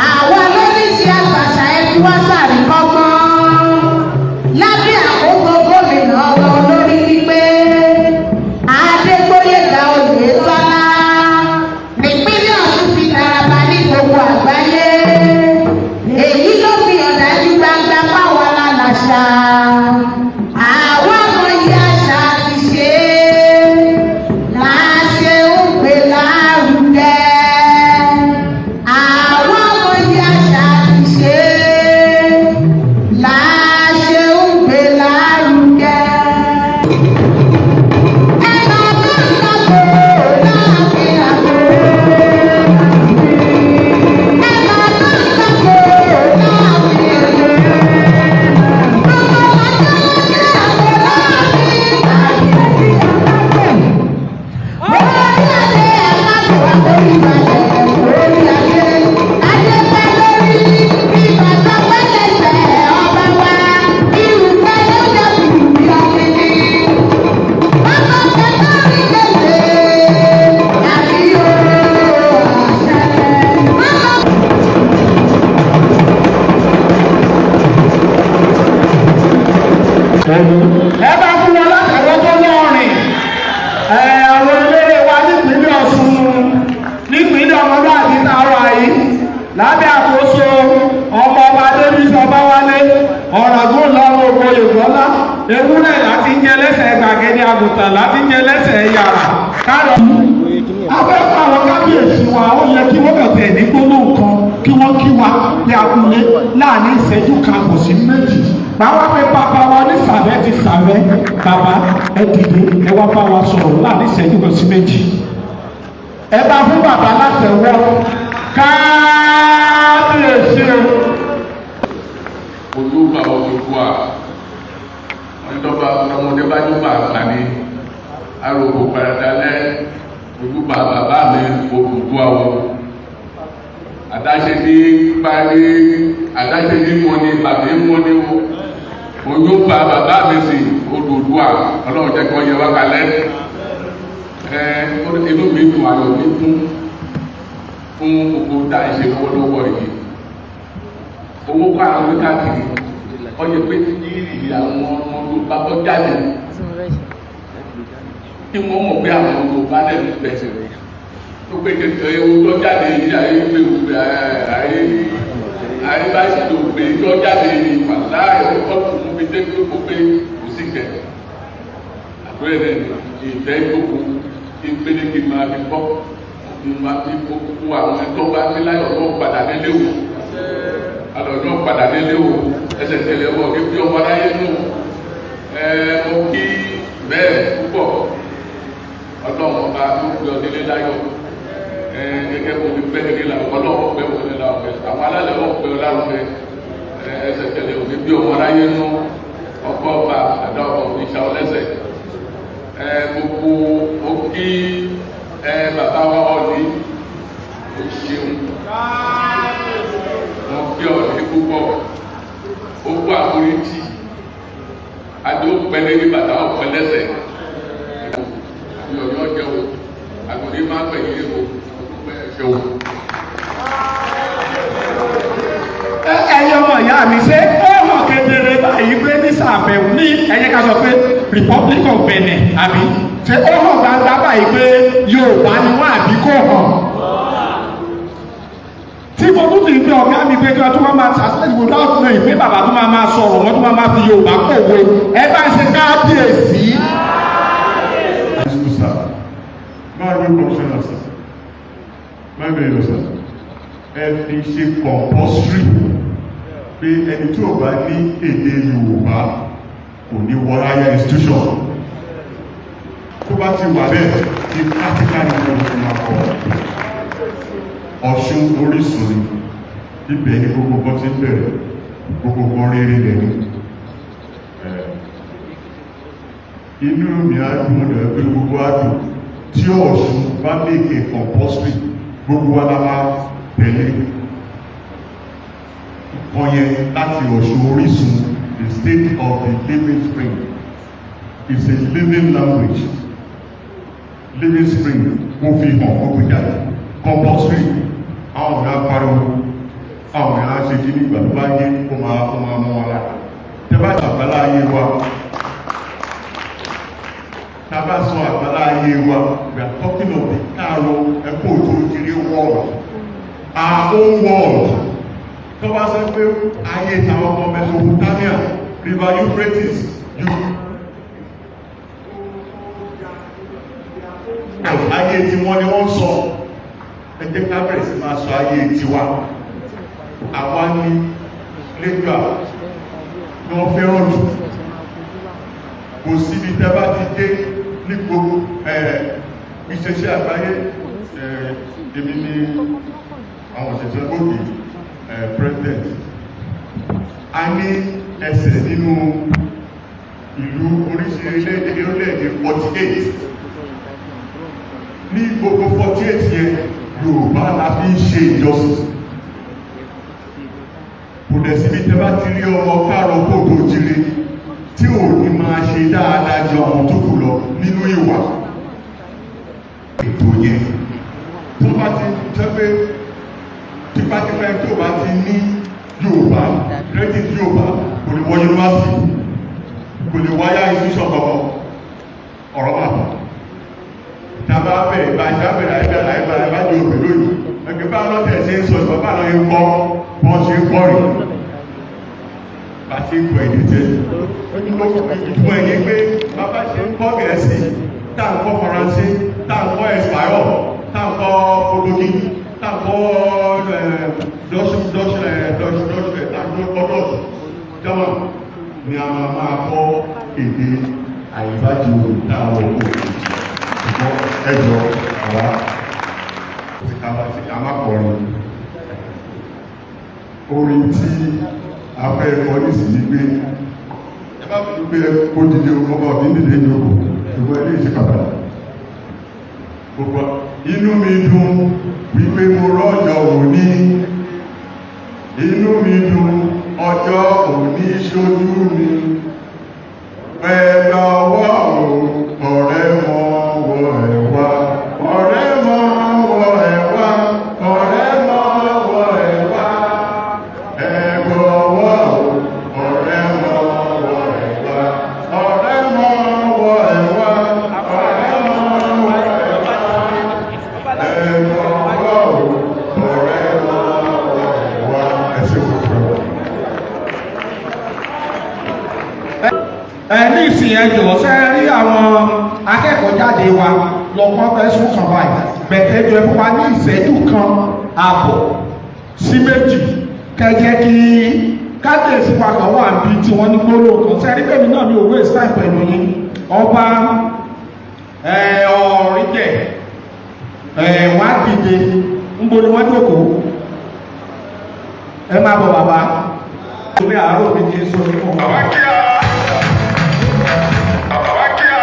K: Àwọn olóríṣi àgbàṣà ẹbí wá sàríkọ́gbọ́n lábẹ́ àkókò gómìnà wọn olórí wípé Adégbóyèga Oyètọ́lá nípínlẹ̀ Ọ̀ṣun fi daraba ní gbogbo àgbáyé. Èyí ló fi ọ̀dájú gbangba fáwọn alálàṣà.
J: Ẹ bá fún wọn látàwọn tó lọ́ọ̀rìn àwọn eléré wa nípínlẹ̀ Ọ̀ṣun nípínlẹ̀ ọmọlúwàbí táwa yìí lábẹ́ àkóso ọmọọba Adébísí Ọbáwálé ọ̀ràngún lọ́wọ́ owó Yorùbá ewúrẹ́ láti ń jẹ lẹ́sẹ̀ gbàgede àgùntàn láti ń jẹ lẹ́sẹ̀ yàrá kárọ̀. Afẹ́fẹ́ àwọn kábíyèsí wa ó yẹ kí wọ́n bẹ̀rẹ̀ ní gbólóhùn kan kí wọ́n kí wa ní abúlé láàrin ìṣẹ́jú kan kò sí méjì. Báwa pé bàbá wa ní sàbẹ́ ti sàbẹ́ bàbá ẹ dìde ẹ wá bá wa sọ̀rọ̀ láàrin ìṣẹ́jú kan sí méjì. Ẹ bá fún bàbá látẹ̀wọ́ kábíyèsí o.
L: Olúwa Oduduwa ọ̀dọ́gba ọmọdé bá jùmọ̀ àgbà ni arògbò paradalẹ́ ojúbà bàbá mi Oduduwa o. Àdáṣe ní parí àdáṣe ní mọ́ni bàbá mọ́ni o. Ojúbà bàbá mi sì Oduduwa ọlọ́run jẹ́ kí wọ́n yẹ wá kalẹ̀. Inú mi dùn ayọ̀ mi fún gbogbo tá a ṣe lọ́wọ́lọ́wọ́ yìí. Owó kọ́ àwọn orí káàkiri ọyẹ pé ìrì àwọn ọmọ Yorùbá tó jáde kí wọ́n mọ̀ pé àwọn Yorùbá náà ń bẹ̀sẹ̀ tó pé kékeré owó tó jáde yìí ayé pé òwe ayé bá sì tó pé tó jáde yìí pàtà ẹ̀kọ́ tó mú mi dé pé kò pé kò sí kẹ̀ àbúrò rẹ̀ ìfẹ́ gbogbo kí n pélé kí n máa fi bọ́ kí n máa fi kó àwọn ẹ̀tọ́ bá ní láyọ̀ lọ́wọ́ padà délé wò alọ̀dún padà délé o ẹsẹ̀ tẹ̀lé ọmọ kí bí ọmọ aráyé nù mo kí bẹ́ẹ̀ púpọ̀ ọlọ́run ọba tó gbé ọ délé láyọ̀ gẹ́gẹ́ bó ti fẹ́ nílé la ọlọ́wọ́ pẹ́ wọlé la ọ̀fẹ́ àwọn alálẹ̀ wọ́n pẹ́ ọlárúfẹ́ ẹsẹ̀ tẹ̀lé òní bí ọmọ aráyé nú ọkọ̀ ọba àdá ọkọ̀ ìṣà ọlẹ́sẹ̀ gbogbo ó kí bàbá wa ọ̀ní ó ṣeun wọn kí ọ̀ní púpọ̀ ó kó àforíjì adé ó pẹ́ lé ní bàtà ọ̀pẹ́ lẹ́sẹ̀ ìyọ̀yọ̀ jẹ́ o àgbọ̀dé máa ń pẹ̀yìn èkó ṣe o.
J: ẹ̀yin ọmọ ìyá mi ṣe ó hàn kedere báyìí pé ní sàbẹ̀wò ní ẹ̀yẹ ká sọ pé Republic of Benin àbí ṣe ó hàn gbangba báyìí pé Yorùbá ni wọ́n àbí kò hàn. tí mo tún ti gbé ọ̀gá mi pé kí wọ́n tún máa ṣàṣẹ́yìn wò láti náà ìpín bàbá tó máa sọ̀rọ̀ wọ́n tún máa fi Yorùbá kọ̀wé ẹ bá ń ṣe kábíyèsí.
M: máa ní kọmíṣánná sá máa bẹ̀rẹ̀ lọ sá ẹ fi ṣe compulsory pé ẹni tí ò bá ní èdè Yorùbá kò ní wọ higher institution tó bá ti wà bẹ́ẹ̀ ní practical ní wọ́n ti máa kọ́ Ọ̀ṣun orísun ni ibẹ̀ ní gbogbo kan ti bẹ̀rẹ̀ gbogbo kan rere lẹ́nu inú mi á dùn lẹ́ pé gbogbo á dùn tí Ọ̀ṣun bá léèké compulsory gbogbo wa la máa tẹ̀lé ìkan yẹn láti Ọ̀ṣun orísun the state of the living spring is a living language living spring mo fi hàn ó gbé jáde compulsory àwọn ọ̀gá pariwo àwọn ọ̀gá ṣe kí nígbà tó bá yé kó máa mọ́ wọn lára tẹ́ bá ṣàgbálá ayé wa tàbá sọ àgbàlá ayé wa we are talking of the Káàárọ̀ ẹ̀kọ́ òjòjìrì world our own world tó bá sọ pé ayé tàwọn ọmọ Mesopotamia river Euphrates ayé tí wọ́n ni wọ́n sọ ẹ jẹ́ ká bẹ̀rẹ̀ sí máa sọ ayé tiwa àwa ní lẹ́gbàá ni wọ́n fẹ́ràn jù kò síbi tẹ́ bá ti dé ní gbogbo ìṣẹ̀ṣẹ̀ àgbáyé èmi ní àwọn ìṣẹ̀ṣẹ̀ gbòógì president a ní ẹsẹ̀ nínú ìlú oríṣiríṣi orílẹ̀-èdè 48 ní gbogbo 48 yẹn Yorùbá la fi ń ṣe ìjọsìn kò dẹ̀ síbi tẹ́ bá ti rí ọmọ Káàárọ̀ Oòjíire tí ò ní máa ṣe dáadáa jọ àwọn tó kù lọ nínú ìwà ètò yẹn tó bá ti jẹ́ pé tipátipá tó bá ti ní Yorùbá credit Yorùbá kò lè wọ yunifásitì kò lè wáyá institution kankan ọ̀rọ̀ máa tàbá bẹ̀rẹ̀ bá ṣe àbẹ̀rẹ̀ àìbẹ̀rẹ̀ àìbájọ́ òbẹ̀ lónìí ẹgbẹ̀ bá lọ́tẹ̀ ṣe ń sọ ìgbà bá lọ́ ń kọ́ bọ́n ṣe ń kọ́ rẹ̀ àti ìpò èdè jẹ́ ìtumọ̀ ẹ̀yẹ pé bàbá ṣe ń kọ́ Gẹ̀ẹ́sì tá ń kọ́ Faransé tá ń kọ́ Espagnol tá ń kọ́ Portuguese tá ń kọ́ Dutch jọmọ̀ ni a máa kọ́ èdè àìbájú táwọn òkú ṣùgbọ́n ẹjọ́ àwa ti ká má kọrin orin tí afẹ́ ẹ̀kọ́ nísìnyí pé ẹ bá fi pé kó dìde ọmọ ọ̀dí dìde ìjọba ṣùgbọ́n ilé ìṣe pàtàkì gbogbo inú mi dùn wípé mo rọ́jọ́ òní inú mi dùn ọjọ́ òní ṣojú mi pẹ̀lú ọwọ́ ọ̀rẹ́ mọ́ wọ ẹ̀wà ọ̀rẹ́ mọ́ wọ ẹ̀wà ọ̀rẹ́ mọ́ wọ ẹ̀wà ẹ̀gbọ́ ọwọ́ ọ̀rẹ́ mọ́ wọ ẹ̀wà ọ̀rẹ́ mọ́ wọ ẹ̀wà ọ̀rẹ́ mọ́ wọ ẹ̀wà ẹ̀gbọ́ ọwọ́ ọ̀rẹ́ mọ́ wọ ẹ̀wà ẹ̀ṣẹ̀ kòkòrò.
J: ní ìsìn ẹjọ́ ṣe rí àwọn akẹ́kọ̀ọ́ jáde wa lọ́pọ̀ fẹ́sùn kan báyìí bẹ̀tẹ̀jọ ẹ̀fọ́ wa ní ìṣẹ́jú kan ààbọ̀ sí méjì kẹjẹ́ kí kábíyèsí wa kan wà bí tí wọ́n ní gbólóhùn kan ṣe rí pèmí náà ní owó ìsáì pẹ̀lú yín ọba ọ̀rìjẹ̀ wọ́n á dìde ń bo ni wọ́n jókòó ẹ máa bọ̀ bàbá orí àárọ̀ mi ti ń sọ nínú bàbá kíá bàbá kíá.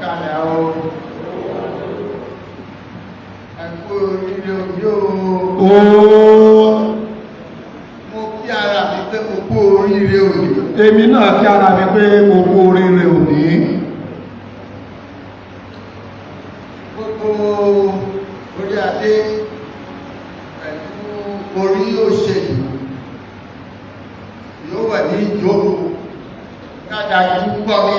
G: Kálẹ̀ o ẹ̀kú oríire òbí o. Mo kí ara mi pé mo kú oríire òbí.
J: Èmi náà kí ara mi pé mo kú oríire òbí.
G: Gbogbo orí adé pẹ̀lú orí òṣèlú yóò wà ní ìjókòó dáadáa yìí ń gbọ́ mi.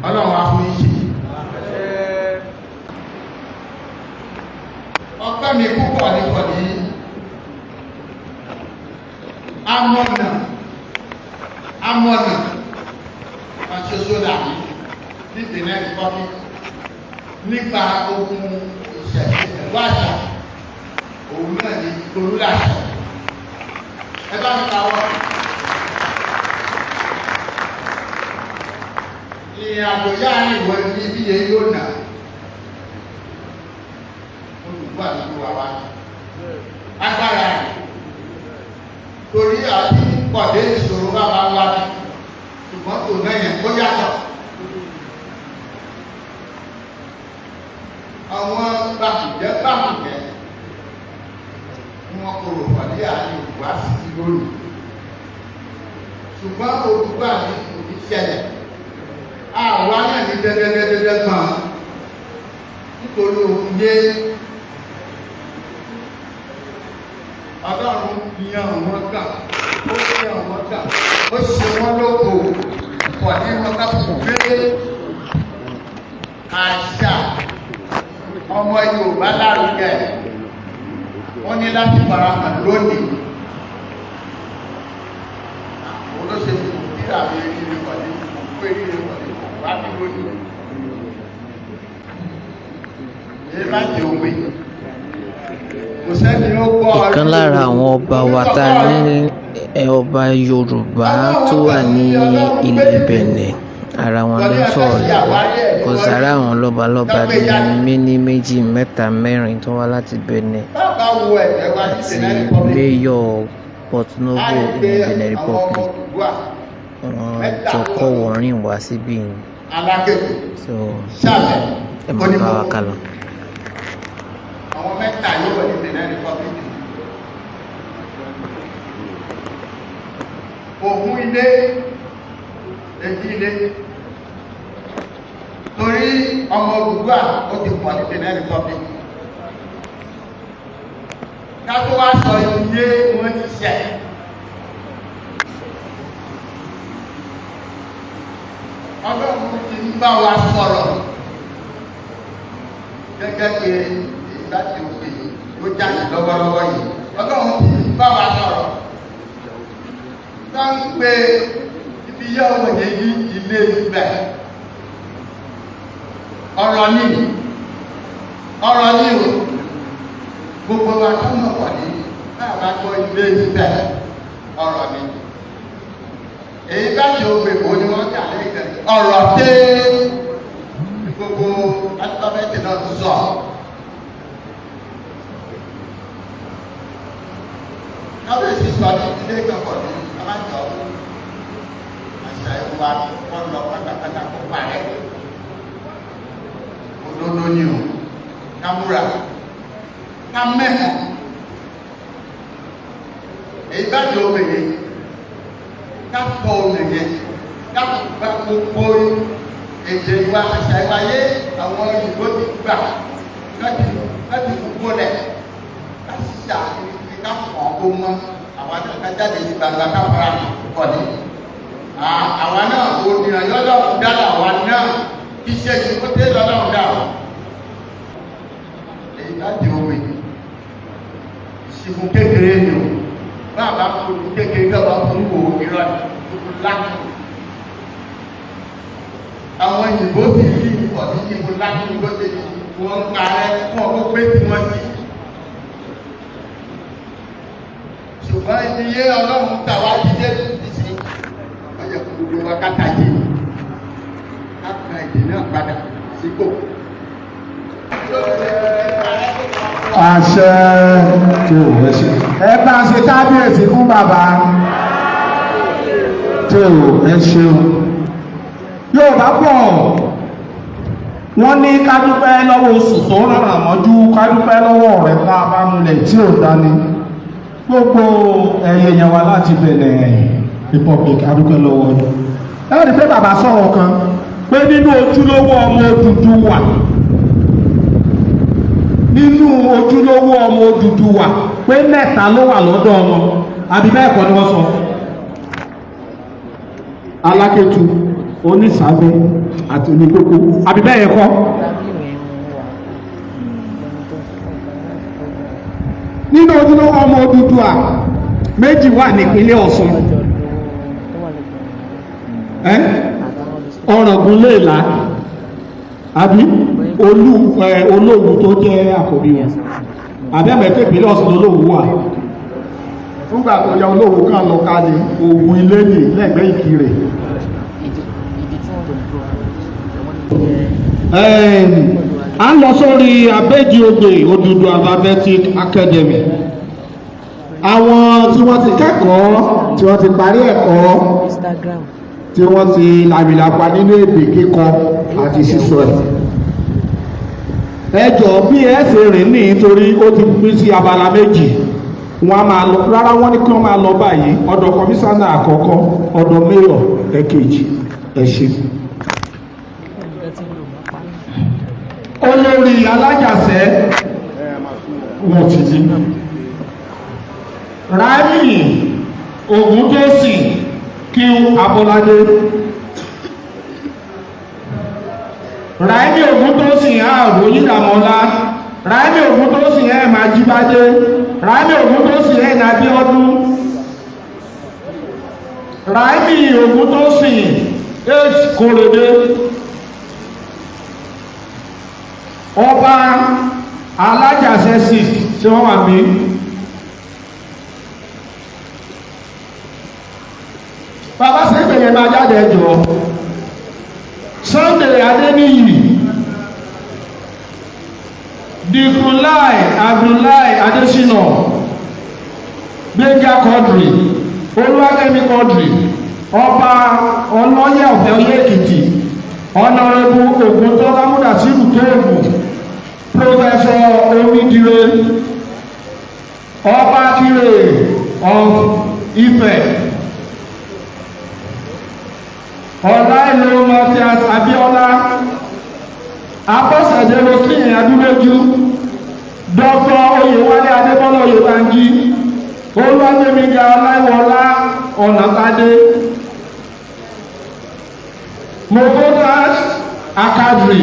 G: Ọlọ́run á fún yìí. Ọpẹ́ mi púpọ̀ nípa ní amọ̀nà àṣoṣo làbí ní Benin Republic nípa ogun ìṣẹ̀lẹ̀ pẹ̀lú àṣà òun náà ní Tolulase. Ẹ bá mi kàwọ́. Ìrìn àjò yára ìwọ ní ibi yẹn yóò nà. Olùkọ́ àdúgbò wa wá. Agbára rẹ̀. Torí àti pọ̀dé ìṣòro bá máa wá ní. Ṣùgbọ́n tò náà yẹn kó yàtọ̀. Àwọn gbàmùjẹ́ ni wọ́n kúrò pàdé àárín òkú àsìkò lónìí. Ṣùgbọ́n olùkọ́ àmì kò ní ṣẹlẹ̀. Àwa náà ní dẹ́dẹ́dẹ́dẹ́ gan nítorí òun yé Ọlọ́run yan wọn kàn ó yan wọn kàn ó ṣe wọn lóko pọ̀ nínú kápò gbé àṣà ọmọ Yorùbá lárugẹ wọ́n ní láti farahàn lónìí. Olóṣèlú kíra mi rí rí wọlé pé rí rí wọlé wá ní lónìí. AEBAJIOGBE kò sẹ́ni ó gbọ́ ọdún.
D: Ìkan lára àwọn ọba wa tá a ní ọba Yorùbá tó wà ní ilẹ̀ Benin ara wọn ló sọ̀rọ̀ yìí kò sára àwọn lọ́balọ́ba bíi méjì mẹ́ta mẹ́rin tó wá láti Benin àti mayor Porto-Novo ní Benin Republic wọ́n jọ kọ́ wọ́rin wá síbí ni so ẹ máa bá wa kálọ.
G: Àwọn mẹ́ta yóò wọ̀ ní Benin Republic. Ògún ilé èjì ilé torí ọmọ Oduduwa ó ti pọ̀ ní Benin Republic. Ká tó wá sọ iye wọn ti ṣẹ̀. Ọlọ́run ti ń bá wa sọ̀rọ̀ gẹ́gẹ́ bí AEBAJIOGBE ló jáde lọ́wọ́lọ́wọ́ yìí. Ọlọ́run ti ń bá wa sọ̀rọ̀. Ká ń pe ibi yá ọmọ yẹn ní Ile-Ife. Ọ̀rọ̀ ni o. Gbogbo wa tó mọ̀ pọ̀ ní náà bá gbọ́ Ile-Ife ọ̀rọ̀ ni. AEBAJIOGBE kò ní wọ́n kà lẹ́yìn ọ̀rọ̀ tẹ́ gbogbo alifábẹ́ẹ̀tì náà sọ. Kábíyèsí sọ ní ilé ìgbàgbọ́ ní alájọ àṣà ìwà wọn lọ pátápátá kó parẹ́. Òdodo ni o, kámúra, kámẹ́mọ́. AEBAJIOGBE ká fọ òmìnir ká gba gbogbo èdè ìwà àṣà ìwà yé àwọn òyìnbó ti gbà láti gbogbo rẹ̀ ká ṣàkíyèsí ká fọ̀ ọ́ kó mọ́ àwọn akájáde ní gbangba ká fara kọ̀ ní. Àwa náà òmìnira yọ́lọ́run dára àwa náà kí iṣẹ́ yìí kó tẹ́ lọ́lọ́run dà wọ́n. AEBAJIOGBE ìṣìkún kékeré ni o bàbá fún kékeré gbọ́dọ̀ fún wo irọ́ ìdúró láti. Àwọn òyìnbó ti rí ọ̀dí ìbò láti lóde wọn parẹ́ fún ọkọ̀ pé tí wọ́n sì. Ṣùgbọ́n ibi yé Ọlọ́run tàwa jíjẹ́ ìsìn ọjọ́ gbogbo
J: wa kátàjé ká gba èdè náà padà sípò.
H: àṣẹ tó ẹ ṣe.
J: ẹ bá a ṣe kábíyèsí fún bàbá.
H: tó ẹ ṣeun.
J: Yorùbá pọ̀ wọ́n ní ká dúpẹ́ lọ́wọ́ oṣù tó rán àmọ́jú ká dúpẹ́ lọ́wọ́ ọ̀rẹ́ tá a bá múlẹ̀ tí ò dání. Gbogbo ẹ̀yẹ yẹn wá láti Benin Republic a dúpẹ́ lọ́wọ́ ọdún. Ẹ rí pé bàbá sọ̀rọ̀ kan pé nínú ojúlówó ọmọ Odùduwà nínú ojúlówó ọmọ Odùduwà pé mẹ́ta ló wà lọ́dọ̀ wọn àbí bẹ́ẹ̀ kọ́ ni wọ́n sọ. Alákẹ́tù onísàbẹ̀ àti oníkókó àbí bẹ́ẹ̀ kọ́. Nínú ojúlówó ọmọ Odùduwà méjì wà nípínlẹ̀ Ọ̀ṣun Ọ̀ràngún léèlá àbí Olówu tó jẹ́ àkọ́bí wọn àbí ẹ̀mẹ́tẹ́ ìpínlẹ̀ Ọ̀ṣun Olówu wà fúngbà tó yẹ Olówu kan lọ ká ní Ògùn Iléyè lẹ́gbẹ̀ẹ́ Ìkirè. À ń lọ sórí AEBAJIOGBE Oduduwa Alphabetic Academy. Àwọn tí wọ́n ti kẹ́kọ̀ọ́ tí wọ́n ti parí ẹ̀kọ́ tí wọ́n ti làmìlàpá nínú èdè kíkọ àti sísọ ẹ̀. Ẹ jọ̀ọ́ bí ẹ ṣe rìn ní nítorí ó ti pín sí abala méjì. Wọ́n á máa lọ rárá wọ́n ní kí wọ́n máa lọ báyìí ọ̀dọ̀ kọmíṣánná àkọ́kọ́ ọ̀dọ̀ mayor ẹ̀kejì ẹ ṣé. Olórí alájàsẹ́ wọ́n ti di Ráìmì Oguntosin kí Abọ́ládé Ráìmì Oguntosin ààrò yídàmọ́lá Ráìmì Oguntosin ẹ̀ máa jíbádé Ráìmì Oguntosin ẹ̀ nàbí ọdún Ráìmì Oguntosin ẹ̀ kòrèdé ọba alájàsẹ́ sí tí wọ́n wà mí bàbá sẹ́gbẹ̀ yẹn máa jáde ẹjọ́ Sunday Adéníyì Dìkúnláì Abdullahi Adésínà Gbénga Quadri Olúwakẹ́mi Quadri ọba Ọlọ́yẹ̀ ọ̀fẹ́ Ọ̀yẹ́ Èkìtì Honorable Oguntola Mudasiru Tóògùn Professor Omidire Ọba Kire of Ife Ọláìlú Matthias Abiola Abọ́sẹ̀dé Roslyn Adúlójú Dr. Oyèwálé Adébọ́lá Oyèbánjí Olúwàgbémiga Ọláìwọlá Ọ̀nàtádé Mogodas Akadri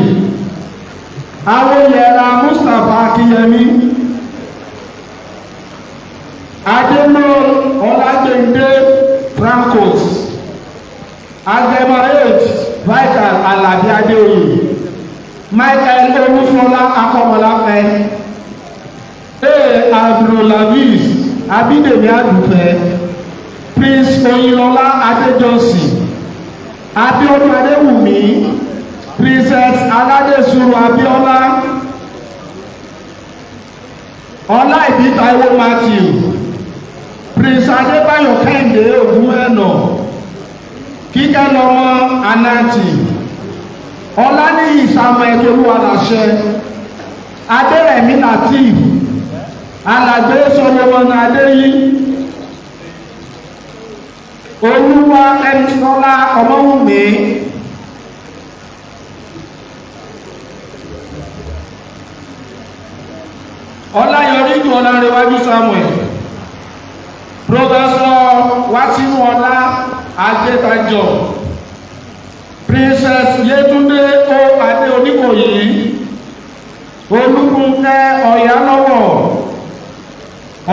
J: Awoyẹra Mustapha Akínyẹmí Adémọ́ Ọlágbèndé Francos Agẹmọ 8 Vital Alabi Adéoyè Michael Olúfọlá Akọmọláfẹ́ Abdulaziz Abídèmí Àdùfẹ́ Prince Oyinlọlá Adéjọsìn Abíọ́dún Adéwùmí Princess Aládésùrù Abíọ́lá Ọláìbí Táíwò Matthew Prince Adébáyọ̀ Kẹ́hìndé Ògúnmẹ́nà Kíkẹ́ lọ́mọ Anati Ọláníyì Samuel Olúwaláṣẹ Adérẹ̀mí Latif Alàgbé Solomon Adéyí Olúwa Ẹnitọ́lá Ọmọwùmí Ọláyọrídù Ọlárẹ̀wájú Samuel Professor Wátìmọ́lá Adétajọ Princess Yétúndé O Adé Oníkòyí Olúkúnkẹ́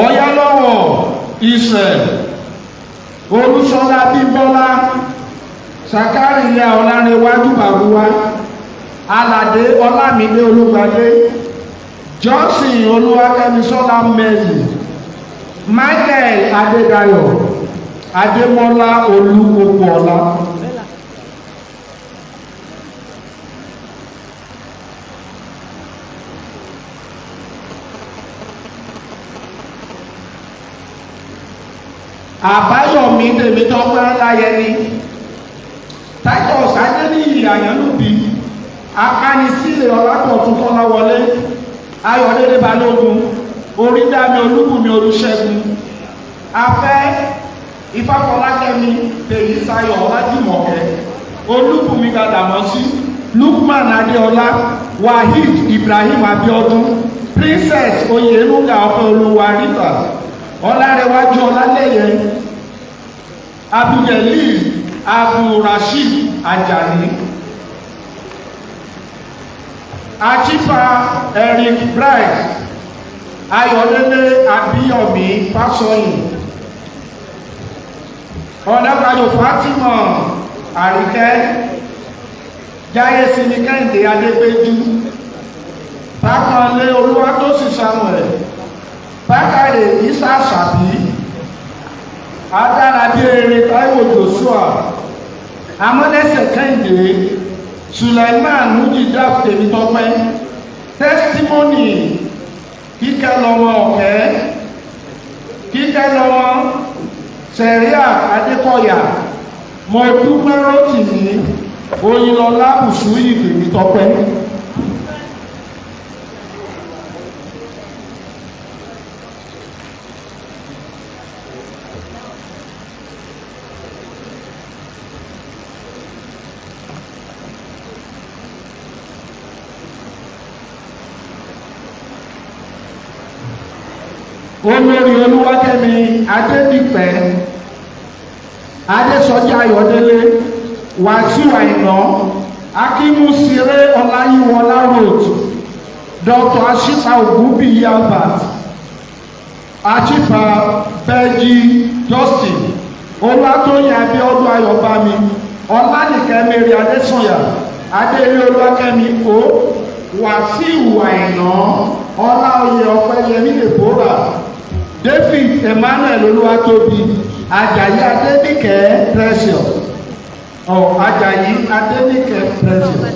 J: Ọ̀yálọ́wọ̀ Israel Olúṣọlá Bímbọ́lá Sàkáríyà Ọlárẹ̀wájú Bàbúwá Aládé Ọlámídé Olúgbadé Johnson Olúwakẹ́misọ́lá Mẹ́rin Michael Adédayọ̀ Adémọ́lá Olúkòkòọlá Àbáyọ̀mí Tèmítọ́pẹ́ Láyẹni, Titus Adéníyì Àyànlúbí, Akánisílẹ̀ Ọlátọ̀tún Kọ́láwọlé, Ayọ̀délé Balógun, Orídámi Olúbùnmi Olúṣẹ́gun, Afẹ́ Ifáfọlákẹ́mi Tèyísáyọ̀ Ọlájùmọ̀kẹ́, Olúbùnmi Gbàdàmọ́sí, Lukman Adéọlá, Wahid Ibrahim Abiodun, Princess Oyenuga Ọpẹ́olúwa Rita, Ọlárẹ̀wájú Ọlálẹ́yẹ, Abdulgelil Abdulrasheed Ajani, Achifa Eric Bright, Ayọ̀délé Abíyọ̀mí Fásọyìn, Ọ̀nàbàyò Fatima Àríkẹ́, Jáyésí ní Kẹ́hìndé Adépéjú, Bákanlé Olúwatósìn Samuel, Bákàrè Isa Ṣàbí, Adáradé Eré Táíwò Joshua, Amọ́lẹ́sẹ̀ Kẹ́hìndé, Suleiman Mujidaf Tèmítọ́pẹ́, Testimony Kíkẹ́ lọ́wọ́ Ọ̀kẹ́, Kíkẹ́ lọ́wọ́ Sẹ̀ríà Adékọ̀yà, Mọ̀dúpẹ́ Rótìmí, Oyinlọlá Bùsúyì Tèmítọ́pẹ́. Olórí Olúwakẹ́mi Adédìpẹ́, Adésọjí Ayọ̀délé, Wàsíù Àìná, Akínmúsiré Ọláyíwọlá Road, Dr. Ashifa Ògúnbíyí Albert, Ashifa Bẹ́jí Justin, Olúwatóyìn Abíọ́dún Ayọ̀bámi, Ọlánìkẹ́ Mary Adésànyà, Adélé Olúwakẹ́mi O, Wàsíù Àìná, Ọláoyè Ọpẹ́yẹmí Deborah, David Emmanuel Olúwatóbi, Àjàyí Adéníkẹ́ Precious, Àjàyí Adéníkẹ́ Precious,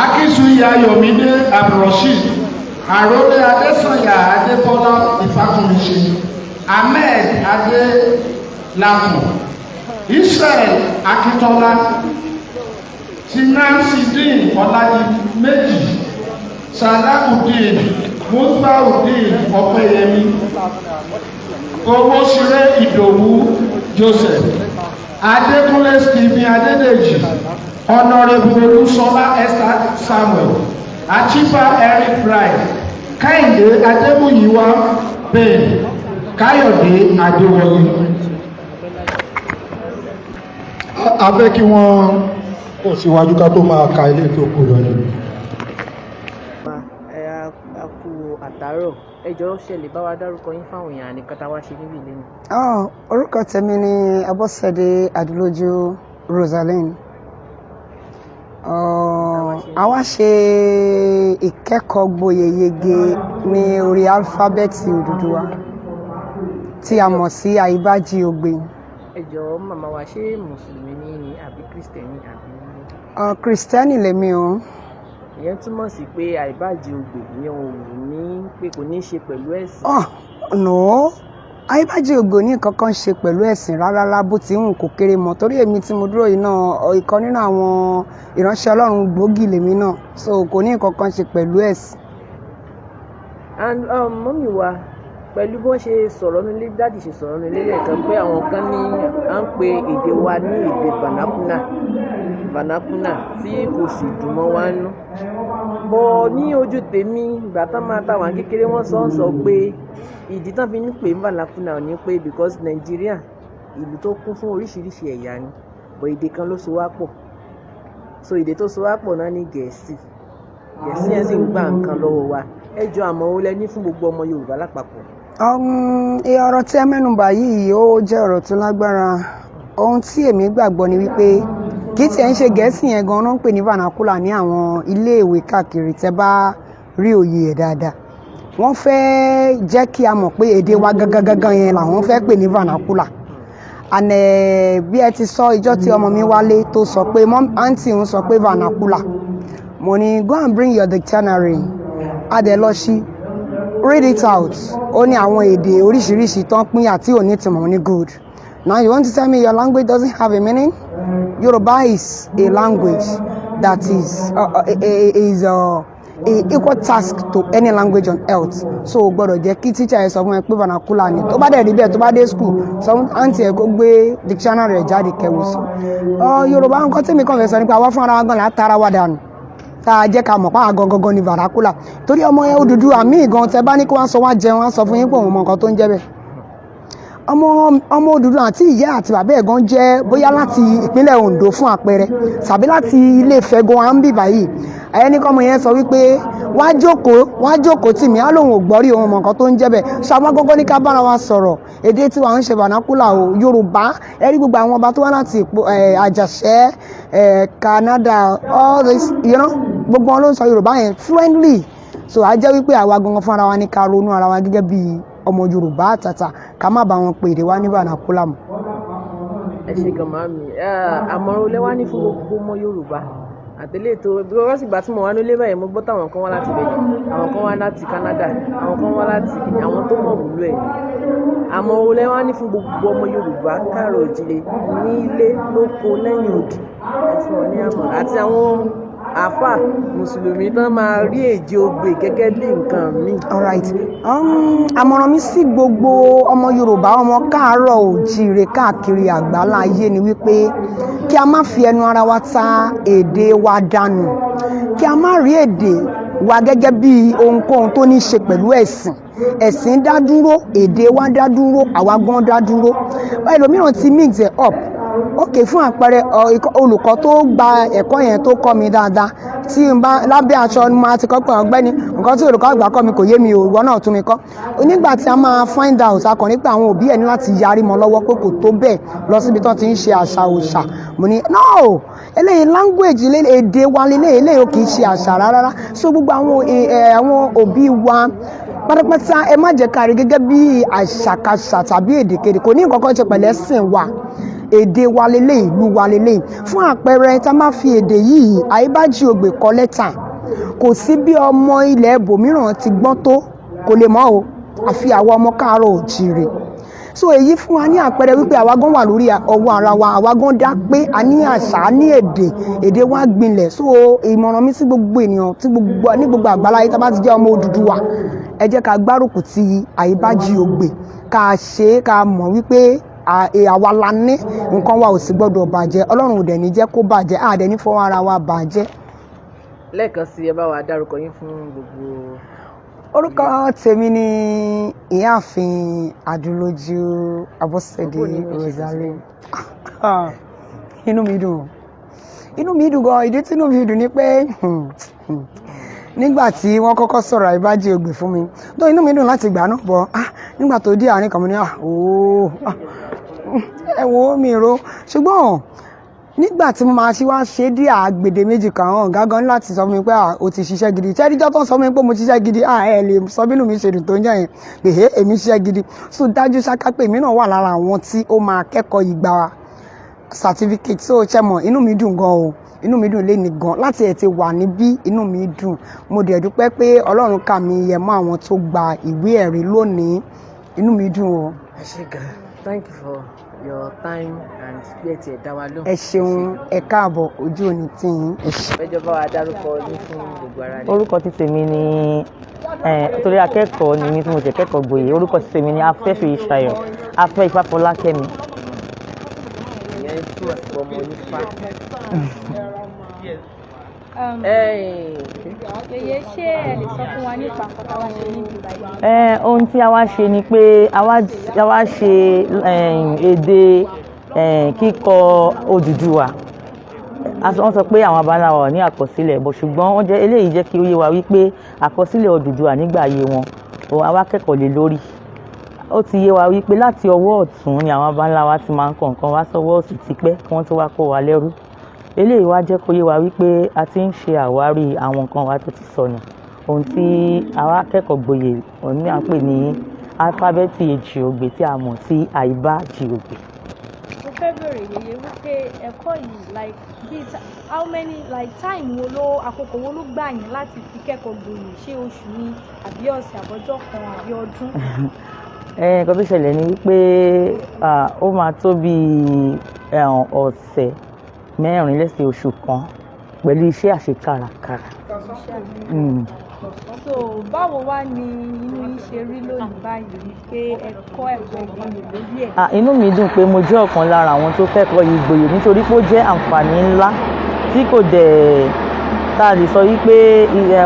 J: Akínsúyè Ayọ̀mídé Abdulrasheed, Àrólé Adésànyà Adébọ́lá Ìfákúnmiṣe, Ahmed Adélakùn, Israel Akíntọ́lá, Sinansidin Ọládiméjì, Salaudeen Musbaudeen Ọpẹ́yẹmí, Owóṣiré Ìdòwú Joseph, Adékúnlé Stephen Adédèjì, Honorable Olúṣọlá Esther Samuel, Achifa Eric Bright, Kẹ́hìndé Adémúyìwá Ben, Káyọ̀dé Adéwọlé.
N: A fẹ́ kí wọ́n kò síwájú ká tó máa ka ilé tó kù lọ ni.
D: A kú àtàárọ̀, ẹ jọ̀ọ́ ṣé lè bá wa dárúkọ yín fáwọn èèyàn nìkan tá a wá ṣe níbí lẹ́nu.
O: Orúkọ tèmi ni Abọ́sẹ̀dé Adúlójú Rosaline. Àwa ṣe ìkẹ́kọ̀ọ́ gboyè yege ní orí álífábẹ́ẹ̀tì Òdùduwà tí a mọ̀ sí AEBAJIOGBE.
D: Ẹ jọ̀ọ́ màmá wa, ṣé mùsùlùmí ni àbí kristẹni àbí.
O: Kristẹni lèmi o.
D: Ìyẹn túmọ̀ sí pé AEBAJIOGBE ìyẹn ò ní pé kò ní ṣe pẹ̀lú ẹ̀sìn.
O: No, AEBAJIOGBE ní nǹkan kan ṣe pẹ̀lú ẹ̀sìn rárá bó ti ń kó kéré mọ́, torí èmi tí mo dúró yìí náà ìkan nínú àwọn ìránṣẹ́ Ọlọ́run gbòógì lèmi náà, so kò ní nǹkan kan ṣe pẹ̀lú ẹ̀sìn.
D: And mọ́mì wa, pẹ̀lú bí wọ́n ṣe sọ̀rọ̀ nílé, dáàdì ṣe sọ̀rọ̀ nílé lẹ́ẹ̀kan pé àwọn kan ní à ń pe èdè wa ní èdè vernacular tí kò sì dùn mọ́ wa nú. Bọ̀ ní ojú tèmi, ìgbà tán máa ta wà kékeré wọ́n sọ pé ìdí tán fi ń pè ní vernacular ní pé because Nigeria ìlú tó kún fún oríṣiríṣi ẹ̀yà ni, bọ̀ èdè kan ló so wá pọ̀. So èdè tó so wá pọ̀ náà ní Gẹ̀ẹ́sì yẹn sì ń gba nǹkan lọ́wọ́ wa. Ẹ jọ̀ọ́ àmọ́ ó lẹ ní fún gbogbo ọmọ Yorùbá lápapọ̀.
O: Ọ̀rọ̀ tí ẹ mẹ́nubà yìí ó jẹ́ ọ̀rọ̀ tó lágbára. Ohun tí èmi gbàgbọ́ ni wípé kì í tiẹ̀ ń ṣe Gẹ̀ẹ́sì yẹn gan-an ń pè ní vernacular ní àwọn iléèwé káàkiri tẹ́ bá rí òye ẹ̀ dáadáa. Wọ́n fẹ́ jẹ́ kí a mọ̀ pé èdè wa gangan yẹn làwọn fẹ́ pè ní vernacular. And bí ẹ ti sọ ìjọ́ tí ọmọ mi wálé tó sọ pé àǹtí ń sọ pé vernacular, mo ní go and bring your dictionary. A dẹ̀ lọ sí read it out. Ó ní àwọn èdè oríṣiríṣi tó ń pín àti òní ìtumọ̀ ní good. Now you want to tell me your language doesn't have a meaning? Yoruba is a language that is a equal task to any language on earth. So gbọ́dọ̀ jẹ́ kí teacher ẹ sọ fún ẹ pé vernacular ni. Tó bá dẹ̀ rí bẹ́ẹ̀ tó bá dé school, sọ fún àǹtí ẹ kó gbé dictionary rẹ̀ jáde kẹwù sí. Yorùbá nǹkan tí mi kàn fẹ́ sọ nípa wá fún ara wa gan látara wa dànù. Tá a jẹ́ ká mọ̀ pa gangan ní vernacular. Torí ọmọ yẹn Odùduwà míì gan tẹ́ bá ní kí wọ́n sọ wá jẹun wọ́n sọ fún yín pé òun mọ nǹkan tó ń jẹ́ bẹ́ẹ̀. Ọmọ Odùduwà àti ìyá àti bàbá ẹ̀ gan jẹ́ bóyá láti ìpínlẹ̀ Ondo fún àpẹẹrẹ tàbí láti Ilé-Ifẹ̀ gan à ń bì báyìí. Ẹni kọ́mọ yẹn sọ wípé wá jókòó tì mí á lóun ò gbọ́ rí òun mọ nǹkan tó ń jẹ́ bẹ́ẹ̀. Ṣàwọn gọ́gọ́ ní ká bára wa sọ̀rọ̀ èdè tí wàá ń ṣe vernacular o Yorùbá ẹ rí gbogbo àwọn ọba tó wá láti Àjàṣẹ́ Canada all this gbogbo wọn ló ń sọ Yorùbá yẹn friendly. So a jẹ́ wípé àwa gangan fún ara wa ní ká ronú ara wa gẹ́gẹ́ bí ọmọ Yorùbá àtàtà ká má bá wọn pè èdè wa ní vernacular mọ́.
D: Ẹ ṣe gan màmí àmọ̀ràn olè wá ní fún gbogbo ọmọ Yorùbá àtẹlẹ tó bí wọ́n sì gbà tí mo wá nílé báyìí mo gbọ́ táwọn kan wá láti Benin àwọn kan wá láti Canada àwọn kan wá láti àwọn tó mọ̀ wúlò ẹ̀ àmọ̀ràn olè wá ní fún gbogbo ọmọ Yorùbá káàrọ̀ òjìlé ní ilé lóko lẹ́yìn òdì ẹ̀fọn ní àmọ̀ àti àwọn àfà mùsùlùmí tán máa rí èjì ogbè gẹ́gẹ́ bí nǹkan míì.
O: Alright, àmọ̀ràn mi sí gbogbo ọmọ Yorùbá ọmọ káàárọ̀ òjíire káàkiri àgbáláyé ni wípé kí a má fi ẹnu ara wa ta èdè wa dànù, kí a má rí èdè wa gẹ́gẹ́ bí ohunkóhun tó ní í ṣe pẹ̀lú ẹ̀sìn dá dúró, èdè wa dá dúró, àwa gan dá dúró. Ẹlòmíràn ti mix it up. Ok, fún àpẹẹrẹ olùkọ́ tó gba ẹ̀kọ́ yẹn tó kọ́ mi dáadáa tí n bá lábẹ́ aṣọ ni máa ti kọ́ pé ọ̀gbẹ́ni nǹkan tí olùkọ́ àgbà kọ́ mi kò yé mi ò ìwọ náà tún mi kọ́. Nígbà tí a máa find out akọ̀ nípa àwọn òbí ẹ̀ ní láti yarí mọ́ lọ́wọ́ pé kò tó bẹ́ẹ̀ lọ síbi tó ti ń ṣe àṣà òòṣà. Mo ní no eléyìí language èdè wa eléyìí kì í ṣe àṣà rárá. So gbogbo àwọn òbí wa pátápátá ẹ má jẹ́ ká rí gẹ́gẹ́ bí àṣàkáṣà tàbí èdèkedè kò ní nǹkan kan ṣe pẹ̀lú ẹ̀sìn wa. Èdè wa lélẹ̀ ìlú wa lélẹ̀ fún àpẹẹrẹ tá má fi èdè yìí AEBAJIOGBE kọ lẹ́tà kò sí bí ọmọ ilẹ̀ ibòmíràn ti gbọ́n tó kò lè mọ̀ o àfi àwa ọmọ káàárọ̀ òjíire. So èyí fún wa ní àpẹẹrẹ wípé àwa gan wà lórí ọwọ́ ara wa àwa gan dá pé a ní àṣà ní èdè wa gbilẹ̀. So ìmọ̀ràn mi sí gbogbo ènìyàn ní gbogbo àgbáláyé tá bá ti jẹ́ ọmọ Odùduwà ẹ jẹ́ ká gbárùkù ti AEBAJIOGBE ká ṣe ká mọ̀ wípé àwa la ní nǹkan wa ò sì gbọ́dọ̀ bàjẹ́ Ọlọ́run ò dẹ̀ ní jẹ́ kó bàjẹ́ a dẹ̀ ní fọwọ́ ara wa bàjẹ́.
D: Lẹ́ẹ̀kan sí ẹ bá wa dárúkọ yín fún gbogbo.
O: Orúkọ tèmi ni ìyáàfin Adúlójú Abọ́sẹ̀dé Rosalie. Inú mi dùn gan ìdí tí inú mi dùn ni pé nígbà tí wọ́n kọ́kọ́ sọ̀rọ̀ AEBAJIOGBE fún mi tó inú mi dùn láti gbà náà bọ̀ nígbà tó dé àárín kan mo ní ẹ wo mi ro ṣùgbọ́n nígbà tí mo máa ṣe wá ṣe dí àgbèdè méjì kan hàn gágan láti sọ fún mi pé o ti ṣiṣẹ́ gidi tẹ́lifíjọ́ tó ń sọ fún mi pé mo ṣiṣẹ́ gidi ẹ lè sọ bínú mi ṣe dùn tó ń jẹ́ yẹn pé èmi ṣiṣẹ́ gidi so dájú ṣáká pé èmi náà wà lára àwọn tí ó máa kẹ́kọ̀ọ́ ìgbà certificate so ṣe mọ̀ inú mi dùn gan o inú mi dùn léni gan láti ẹ̀ ti wà níbí inú mi dùn mo dẹ̀ dúpẹ́ pé Ọlọ́run kà mí yẹ mọ́ àwọn tó gba ìwé ẹ̀rí lónìí inú mi dùn o.
D: Ẹ ṣé gan, thank you for your time and spirit ẹ̀ dá wa lóhùn.
O: Ẹ ṣeun ẹ káàbọ̀ ojú òní tí yín.
D: Ẹjọ́ bá wa dárúkọ ní fún gbogbo ara rẹ̀.
P: Orúkọ ti tèmi ni torí akẹ́kọ̀ọ́ ni mi tí mo jẹ́ kẹ́kọ̀ọ́ gboyè orúkọ ti tèmi ni Afẹ́fẹ́yìṣayọ̀ Afẹ́ Ifáfọlákẹ́mi.
D: Ìyẹn tún ọ̀pọ̀ ọmọ onífà.
Q: Yèyé ṣé ẹ lè sọ fún wa nípa nǹkan táwa ṣe níbi báyìí?
P: Ohun tí a wá ṣe ni pé a wá ṣe èdè kíkọ Odùduwà. Wọ́n sọ pé àwọn baba ńlá wa ní àkọsílẹ̀ bọ̀ ṣùgbọ́n eléyìí jẹ́ kí ó yé wa wípé àkọsílẹ̀ Odùduwà nígbà ayé wọn àwa kẹ́kọ̀ọ́ lé lórí. Ó ti yé wa wípé láti ọwọ́ ọ̀tún ni àwọn baba ńlá wa ti máa ń kọ nǹkan wá sọ́wọ́ òsì tipẹ́ kí wọ́n tó wá kó wa lẹ́rú. Eléyìí wá jẹ́ kó yé wa wípé a ti ń ṣe àwárí àwọn nǹkan wa tó ti sọnù. Ohun tí àwa akẹ́kọ̀ọ́ gboyè òní à ń pè ní alifábẹ́ẹ̀tì AJASE-ILE tí a mọ̀ sí AEBAJIOGBE.
Q: fẹ́ bèrè yeye wípé ẹ̀kọ́ yìí like how many like time wo ló àkókò wo ló gbà yín láti fi kẹ́kọ̀ọ́ gboyè, ṣé oṣù ni àbí ọ̀sẹ̀ àbọ́jọ́ kan àbí ọdún?
P: Nǹkan tó ṣẹlẹ̀ ni wípé ó máa tó bí ọ̀sẹ̀ 4 lẹ́sẹ̀ oṣù kan pẹ̀lú iṣẹ́ àṣekárakára.
Q: So báwo wá ni inú yín ṣe rí lónìí báyìí pé ẹ̀kọ́ gboyè lórí ẹ̀?
P: Inú mi dùn pé mo jẹ́ ọ̀kan lára àwọn tó kẹ́kọ̀ọ́ yìí gboyè nítorí pé ó jẹ́ àǹfààní ńlá tí kò dẹ̀ tá a lè sọ wípé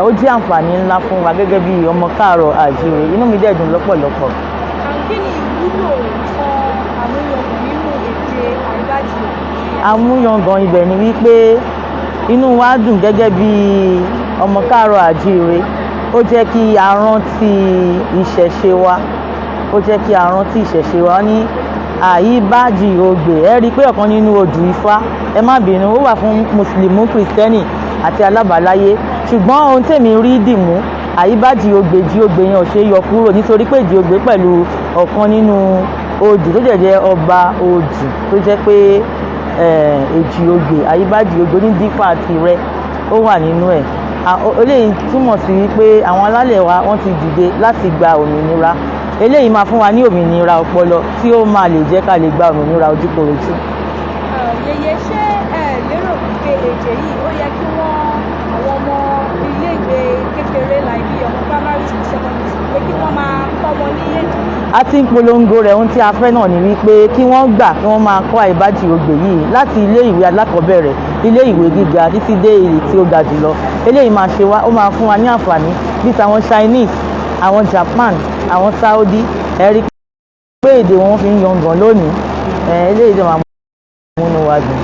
P: ó jẹ́ àǹfààní ńlá fún wa gẹ́gẹ́ bí ọmọ káàárọ̀ àjíire. Inú mi dẹ̀ dùn lọ́pọ̀lọpọ̀.
Q: Kí ni ìwúlò nǹkan àmúyangàn nínú èdè àìbájìyọ̀?
P: Àmúyangàn ibẹ̀ ni wípé inú wa dùn gẹ́gẹ́ bí ọmọ káàárọ̀ àjíire. Ó jẹ́ kí a rántí ìṣẹ̀ṣe wa, ó jẹ́ kí a rántí ìṣẹ̀ṣe wa ní AEBAJIOGBE. Ẹ rí i pé ọ̀kan nínú odù Ifá, ẹ má bínú, ó wà fún mùsùlùmí, kìrìsìtẹ́nì àti alábàáláyé, ṣùgbọ́n ohun tèmi rí dìmú AEBAJIOGBE Jíògbè yẹn ò ṣe é yọ kúrò nítorí pé Jíògbè pẹ̀lú ọ̀kan nínú odù tó jẹ́ ọba odù tó jẹ́ pé Èjìògbè AEBAJIOGBE ní dípà tirẹ̀ ó wà nínú ẹ̀. Eléyìí túmọ̀ sí wípé àwọn alálẹ̀ wa wọ́n ti dìde láti gba òmìnira. Eléyìí máa fún wa ní òmìnira ọpọlọ tí ó máa lè jẹ́ ká lè gba òmìnira ojúkorojú.
Q: Yèyé, ṣé ẹ lérò wípé èdè yìí ó yẹ kí àwọn ọmọ ilé-ìwé kékeré láìbí ọmọ primary school, secondary school pé kí wọ́n máa kọ́ wọn ní èdè?
P: A ti ń polongo rẹ̀. Ohun tí a fẹ́ náà ni wípé kí wọ́n gbà kí wọ́n máa kọ́ AEBAJIOGBE yìí láti ilé-ìwé alákọ̀ọ́bẹ̀rẹ̀, ilé-ìwé gíga títí dé èyí tí ó ga jùlọ. Eléyìí máa ṣe wá, ó máa fún wa ní àǹfààní bí tàwọn Chinese, àwọn Japan, àwọn Saudi. Ẹ rí pé èdè wọn fi ń yangàn lónìí. Eléyìí dẹ̀ máa múnú wa dùn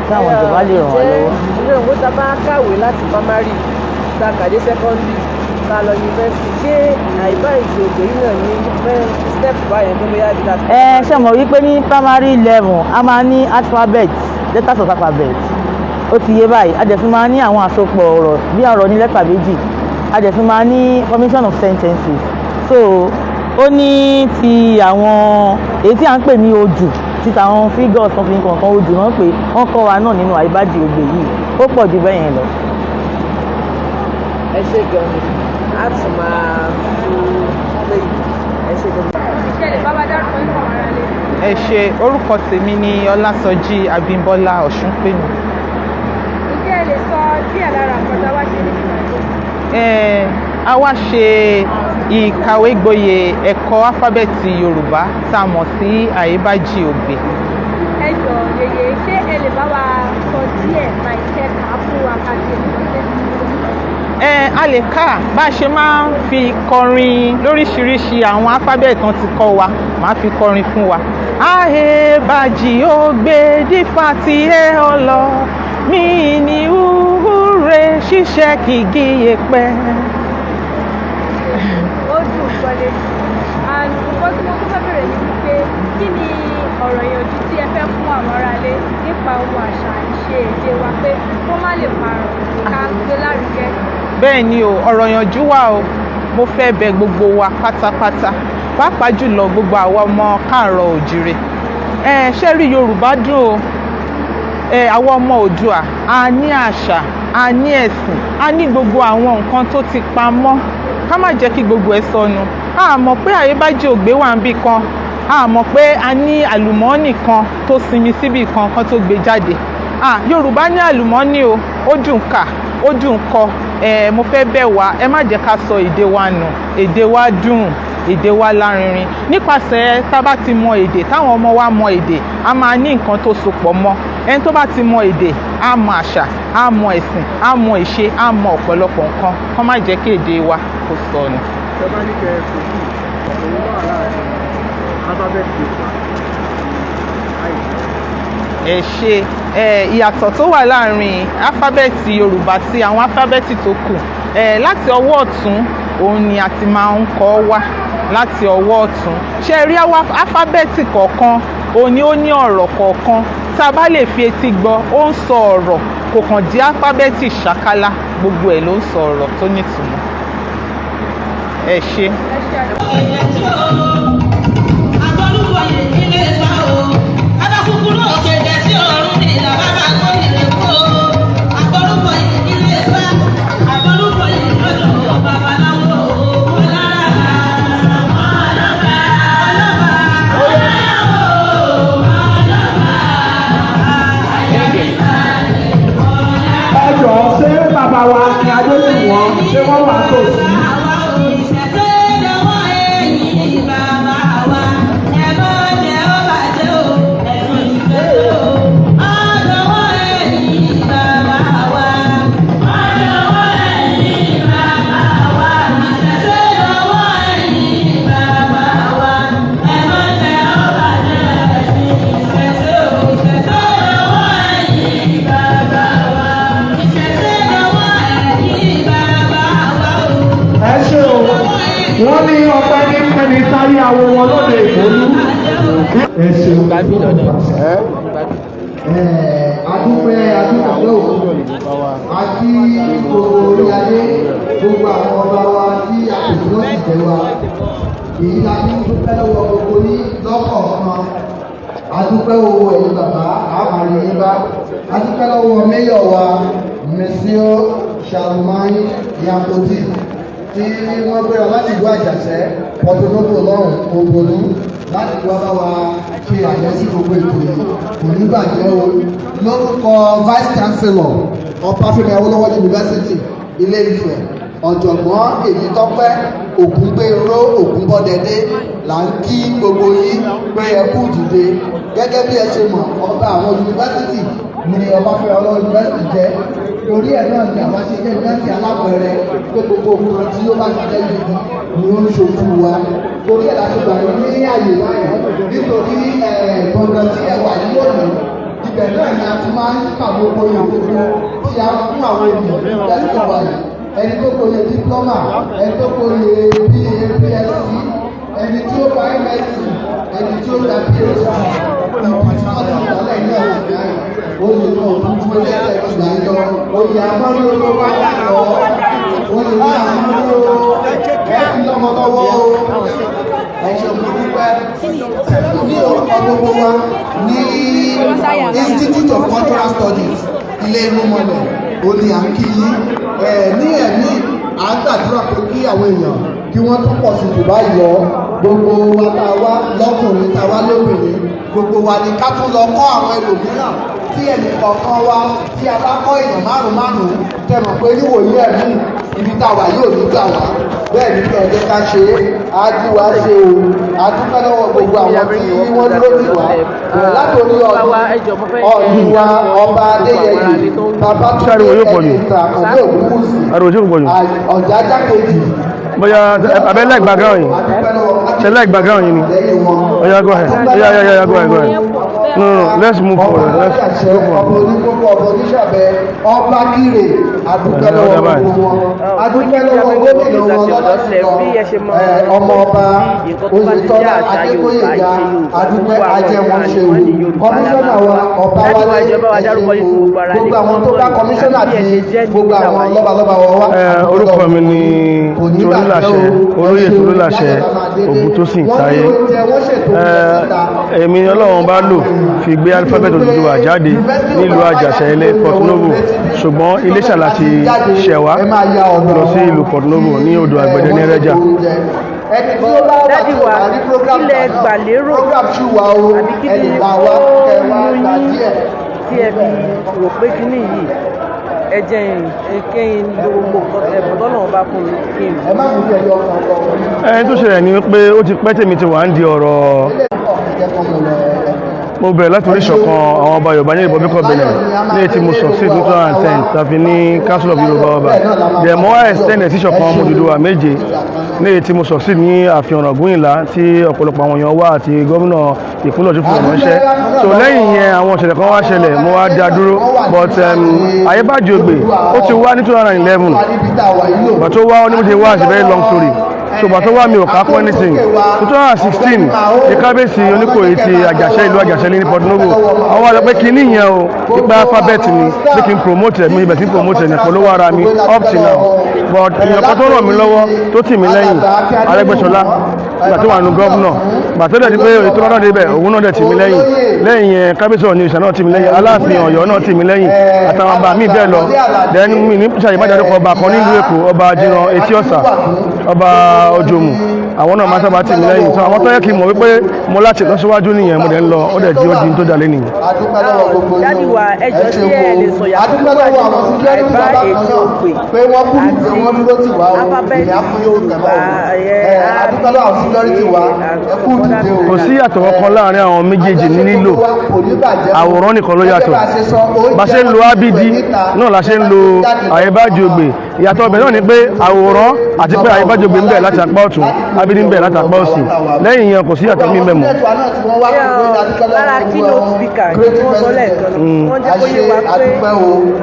P: kí àwọn ìjọba lè ràn wá lọ́wọ́.
R: Ilé ìwé tá a bá kàwé láti primary tá a kàdé secondary tá a lọ university, ṣé AEBAJIOGBE yìí náà ní step báyẹn tó bóyá bí láti.
P: Ṣé mọ̀ wípé ní primary level a máa ní alphabet, letters of alphabet, ó ti yé báyìí. A dẹ̀ fi máa ní àwọn àsopọ̀ ọ̀rọ̀ bí ọ̀rọ̀ ní lẹ́tà méjì. A dẹ̀ fi máa ní formation of sentences. So ó ní ti àwọn èyí tí à ń pè ní odù, ti tàwọn figures kan fi ń kọ̀ọ̀kan odù náà pé wọ́n kọ́ wa náà nínú AEBAJIOGBE yìí. Ó pọ̀ jù bẹ́ẹ̀ yẹn lọ.
R: Ẹ ṣe gan-an a tún máa tún lé ẹ ṣe gan-an.
Q: Ìṣẹ̀lẹ̀ bàbá dárúkọ nínú àwọn ará ilé.
S: Ẹ ṣe, orúkọ tèmi ni Ọlásọjí Abímbọ́lá Ọ̀ṣúnpẹ̀mí.
Q: Ǹjẹ́ ẹ lè sọ díẹ̀ lára àkọ́tà wá ṣe níbi ìgbàlódé?
S: A wá ṣe ìkàwé gboyè ẹ̀kọ́ alifábẹ́ẹ̀tì Yorùbá tá a mọ̀ sí AEBAJIOGBE.
Q: Ẹ jọ̀ọ́ yèyé, ṣé ẹ lè bá wa sọ díẹ̀ máa ìkẹ́ka fún wa ká ṣe ìmọ̀lẹ́sẹ̀?
S: A lè kà bá a ṣe máa ń fi kọrin lóríṣiríṣi àwọn alifábẹ́ẹ̀tì tán ti kọ́ wa, máa fi kọrin fún wa. AEBAJIOGBE dífà tí ẹ ọlọ mí ní wúre ṣíṣẹ́ kìgì yẹpẹ́.
Q: Ó dùn gbọ́lé sí i. Nǹkan tí mo tún fẹ́ bẹ̀rẹ̀ ni wípé kí ni ọ̀rọ̀ ìyànjú tí ẹ fẹ́ fún àwọn aráalé nípa ohun àṣà ìṣe èdè wa pé kó má lè parun ká gbé lárugẹ?
S: Bẹ́ẹ̀ ni o, ọ̀rọ̀ ìyànjú wà o. Mo fẹ́ bẹ̀ gbogbo wa pátápátá, pàápàá jùlọ gbogbo àwọn ọmọ káàárọ̀ òjìrè. Ṣé rí Yorùbá dùn o? Àwọn ọmọ Oòduà a ní àṣà, a ní ẹ̀sìn, a ní gbogbo àwọn nǹkan tó ti pamọ́. Ká má jẹ́ kí gbogbo ẹ̀ sọnù. A mọ̀ pé AEBAJIOGBE wà níbì kan, a mọ̀ pé a ní àlùmọ́ọ́nì kan tó sinmi síbì kan tó gbé jáde. Yorùbá ní àlùmọ́ọ́nì o, ó dùn kà, ó dùn kọ. Mo fẹ́ bẹ̀ wá, ẹ má jẹ́ ká sọ èdè wa nù. Èdè wa dùn, èdè wa lárinrin. Nípasẹ̀ tá bá ti mọ èdè, táwọn ọmọ wa mọ èdè, a máa ní nǹkan tó sopọ̀ mọ́. Ẹni tó bá ti mọ èdè, á mọ àṣà, á mọ ẹ̀sìn, á mọ ìṣe, á mọ ọ̀pọ̀lọpọ̀ nǹkan. Kó má jẹ́ kí èdè wa kó sọnù.
N: Ìjọba ní kẹ́ ẹ fojú ọ̀pọ̀ wọn wà láàrin alifábẹ́ẹ̀tì Yorùbá.
S: Ẹ ṣe ìyàtọ̀ tó wà láàrin alifábẹ́ẹ̀tì Yorùbá sí àwọn alifábẹ́ẹ̀tì tó kù. Láti ọwọ́ ọ̀tún òun ni a ti máa ń kọ wá, láti ọwọ́ ọ̀tún. Ṣé rí àwọn alifábẹ́ẹ̀tì kọ̀ọ̀kan òun ni ó ní ọ̀rọ̀ kọ̀ọ̀kan tá a bá lè fi etí gbọ́, ó ń sọ ọ̀rọ̀, kò kàn di alifábẹ́ẹ̀tì ṣàkálá, gbogbo ẹ̀ ló ń sọ ọ̀rọ̀ tó nítumọ̀. Ẹ ṣe.
K: Àtọ́lùkọ̀ yìí nílé ìfà o, adákùnkùn náà
G: adúpẹ́ òkú àti gbogbo orí adé gbogbo àwọn ọba wa tí àpèjì náà sì jẹ́ wa èyí la fi ń dúpẹ́ lọ́wọ́ gbogbo ní lọ́kọ̀ọ̀kan adúpẹ́ owó ẹ̀yìn bàbá àmàlì yín bá adúpẹ́ lọ́wọ́ mẹ́yọ̀ wa Monsieur Charlemagne Yankoti tí wọ́n gbéra láti ìlú Àjàṣẹ́ Porto-Novo lọ́rùn ògbónú láti wá bá wa ṣe àyẹ́sí gbogbo ètò yìí kò ní bàjẹ́ o lórúkọ Vice Chancellor Obafemi Awolowo University Ile-Ife ọ̀jọ̀gbọ́n Èyítọ́pẹ́ Ògúngbéró Ògúnbọ́dẹdé là ń kí gbogbo yín pé ẹ kú dìde gẹ́gẹ́ bí ẹ ṣe mọ̀ ọba àwọn yunifásitì ní Obafemi Awolowo University jẹ́ torí ẹ̀ náà ni àwọn ṣe jẹ́ yunifásitì alápẹ̀rẹ̀ pé gbogbo nǹkan tí ó bá ti jẹ́ yìí ni ó ń ṣojú wa torí ẹ̀ láti gbà ní àyè báyìí nítorí gbọ̀ngàn tí ẹ wà yìí lónìí ibẹ̀ náà ni a ti máa ń kàwé oyè gbogbo tí a fún àwọn ènìyàn yunifásitì wa yìí ẹni tó kóye diploma ẹni tó kóye BSc ẹni tí ó gba MSc ẹni tí ó gba PhD ìdí tí wọ́n ti gbàlẹ̀ ní ọ̀rọ̀ ìgbà yìí oyè náà dúdú ẹlẹ́sẹ̀ ìgbà yìí lọ oyè àmọ́rí owó wá lọ oyè ní àmọ́rí owó ẹ̀fí lọ́mọ lọ́wọ́ ẹ̀ṣẹ̀ òkúrúpẹ́ ní orúkọ gbogbo wa ní Institute of Cultural Studies ilé inú mọ́lẹ̀ òní à ń kí yín ní ẹ̀mí à ń gbàdúrà pé kí àwọn èèyàn kí wọ́n tún pọ̀ sí jù báyìí lọ gbogbo wa tá a wá lọ́kùnrin tá a wá lóbìnrin gbogbo wa ni ká tún lọ kọ́ àwọn ẹlòmíràn tí ẹnì kọ̀ọ̀kan wa tí a bá kọ́ èèyàn márùn-ún tẹ̀mọ̀ pé níwòye ẹ̀mí ibi tá a wà yóò ní gbà wá bẹ́ẹ̀ ni kí ẹ̀jẹ̀ ká ṣe é á jí wá ṣe o a dúpẹ́ lọ́wọ́ gbogbo àwọn tí wọ́n dúró tì wá látòrí ọdún wa ọba Adéyẹyè bàbá tó lé ẹni ìta àkàndé Ògúnwùsì ọ̀jà jákèjì.
T: bóyá abẹ́lẹ̀ gbàgán yìí ṣẹlẹ̀ gbàgán yìí ni oya go ahead oya go ahead no let's move forward let's go forward.
G: ọba kire adúpẹ́ lọ́wọ́ gbogbo wọn adúpẹ́ lọ́wọ́ gómìnà wọn lọ́dọ̀ ọmọ ọba Oyètọ́lá Adégbóyèga adúpẹ́ ajẹwọn ṣe o kọmíṣánná wa ọba wálé gbogbo àwọn tó bá kọmíṣánná ti gbogbo àwọn lọ́balọ́ba wọn wá.
T: orúkọ mi ni Tolulase olóyè Tolulase Oguntosin Taye èmi Ọlọ́run bá lò fi gbé Alphabet Oduduwa jáde nílùú Àjàṣe-ILE Porto-Novo ṣùgbọ́n Iléṣà láti ṣẹ̀wá lọ sí ìlú Porto-Novo ní odò àgbẹ̀dẹ ní Rẹ́jà.
R: dádì wa ilẹ̀ gbàlérò àbí kí ni ó mú yín tí ẹ fi rò pé kíní yìí ẹjẹ ìkẹyìn gbogbo ẹ̀bùn tọ́nà bá fún mi kí n.
T: ẹni tó ṣẹlẹ̀ ni pé ó ti pẹ́ tèmi ti wà ń di ọ̀rọ̀ mo bẹ̀rẹ̀ láti orí ìṣọ̀kan àwọn ọba Yorùbá ní Republic of Benin ní ètí mo sọ sí 2010 tàbí ní Council of Yorùbá ọba dẹ̀ mo wá extend sí ìṣọ̀kan Ọmọ Oduduwa méje ní ètí mo sọ sí ní àfihàn Ògúnyìnlá tí ọ̀pọ̀lọpọ̀ àwọn èèyàn wá àti gómìnà ìpínlẹ̀ Ọ̀ṣun fún ìránṣẹ́ so lẹ́yìn yẹn àwọn ìṣẹ̀lẹ̀ kan wá ṣẹlẹ̀ mo wá dá dúró but AEBAJIOGBE ó ti wá ní 2011 but ó wá ó ní mo ti wá it's a very long story ṣùgbọ́n tó wá mi ò ká fún anything 2016 ní kábíyèsí Oníkòyí ti Àjàṣe ìlú Àjàṣe ní Porto-Novo àwọn wá sọ pé kí níyẹn o ipa alphabet ni bí kí n promote ẹ̀ mi ibẹ̀ sí promote ẹ̀ nìkan ló wá ara mi up till now but èèyàn kan tó ràn mí lọ́wọ́ tó tì mí lẹ́yìn Arẹ́gbẹ́ṣọlá ìgbà tó wà nù gọ́vnọ̀ ìgbà tó dẹ̀ di pé ètò náà débẹ̀ òun náà dẹ̀ tì mí lẹ́yìn lẹ́yìn yẹn kábíyèsí Ọ̀ọ̀ni ìṣà náà tì mí lẹ́yìn Aláàfin Ọ̀yọ́ náà tì mí lẹ́yìn àtàwọn ọba mi bẹ́ẹ̀ lọ then mi ní ṣàyẹ̀májáde ọba kan nílùú Èkó ọba Ajíran Etí-Ọ̀sà ọba Ojomu àwọn náà máa sábà tì mí lẹ́yìn so àwọn tó yẹ kí n mọ̀ wípé mo láti lọ síwájú nìyẹn mo dẹ̀ ń lọ ó dẹ̀ di odi tó dalé nìyẹn.
R: dádì wa ẹjọ́ tí ẹ lè sọ yàtọ̀ fún wa nínú AEBAJIOGBE àti Alphabet Yorùbá
T: kò sí yàtọ̀ kankan láàrin àwọn méjèèjì ní nílò àwòrán nìkan ló yàtọ̀ bá ṣe ń lo ABD náà la ṣe ń lo AEBAJIOGBE ìyàtọ̀ ọbẹ̀ náà ni pé àwòrán àti pé AEBAJIOGBE ń bẹ láti apá ọ̀tún ABD ń bẹ láti apá òsì lẹ́yìn yẹn kò sí yàtọ̀ mí mẹ́mọ́.
R: lára keynote speaker tí wọ́n sọ lẹ́ẹ̀kan wọ́n jẹ́ kó yé wa pé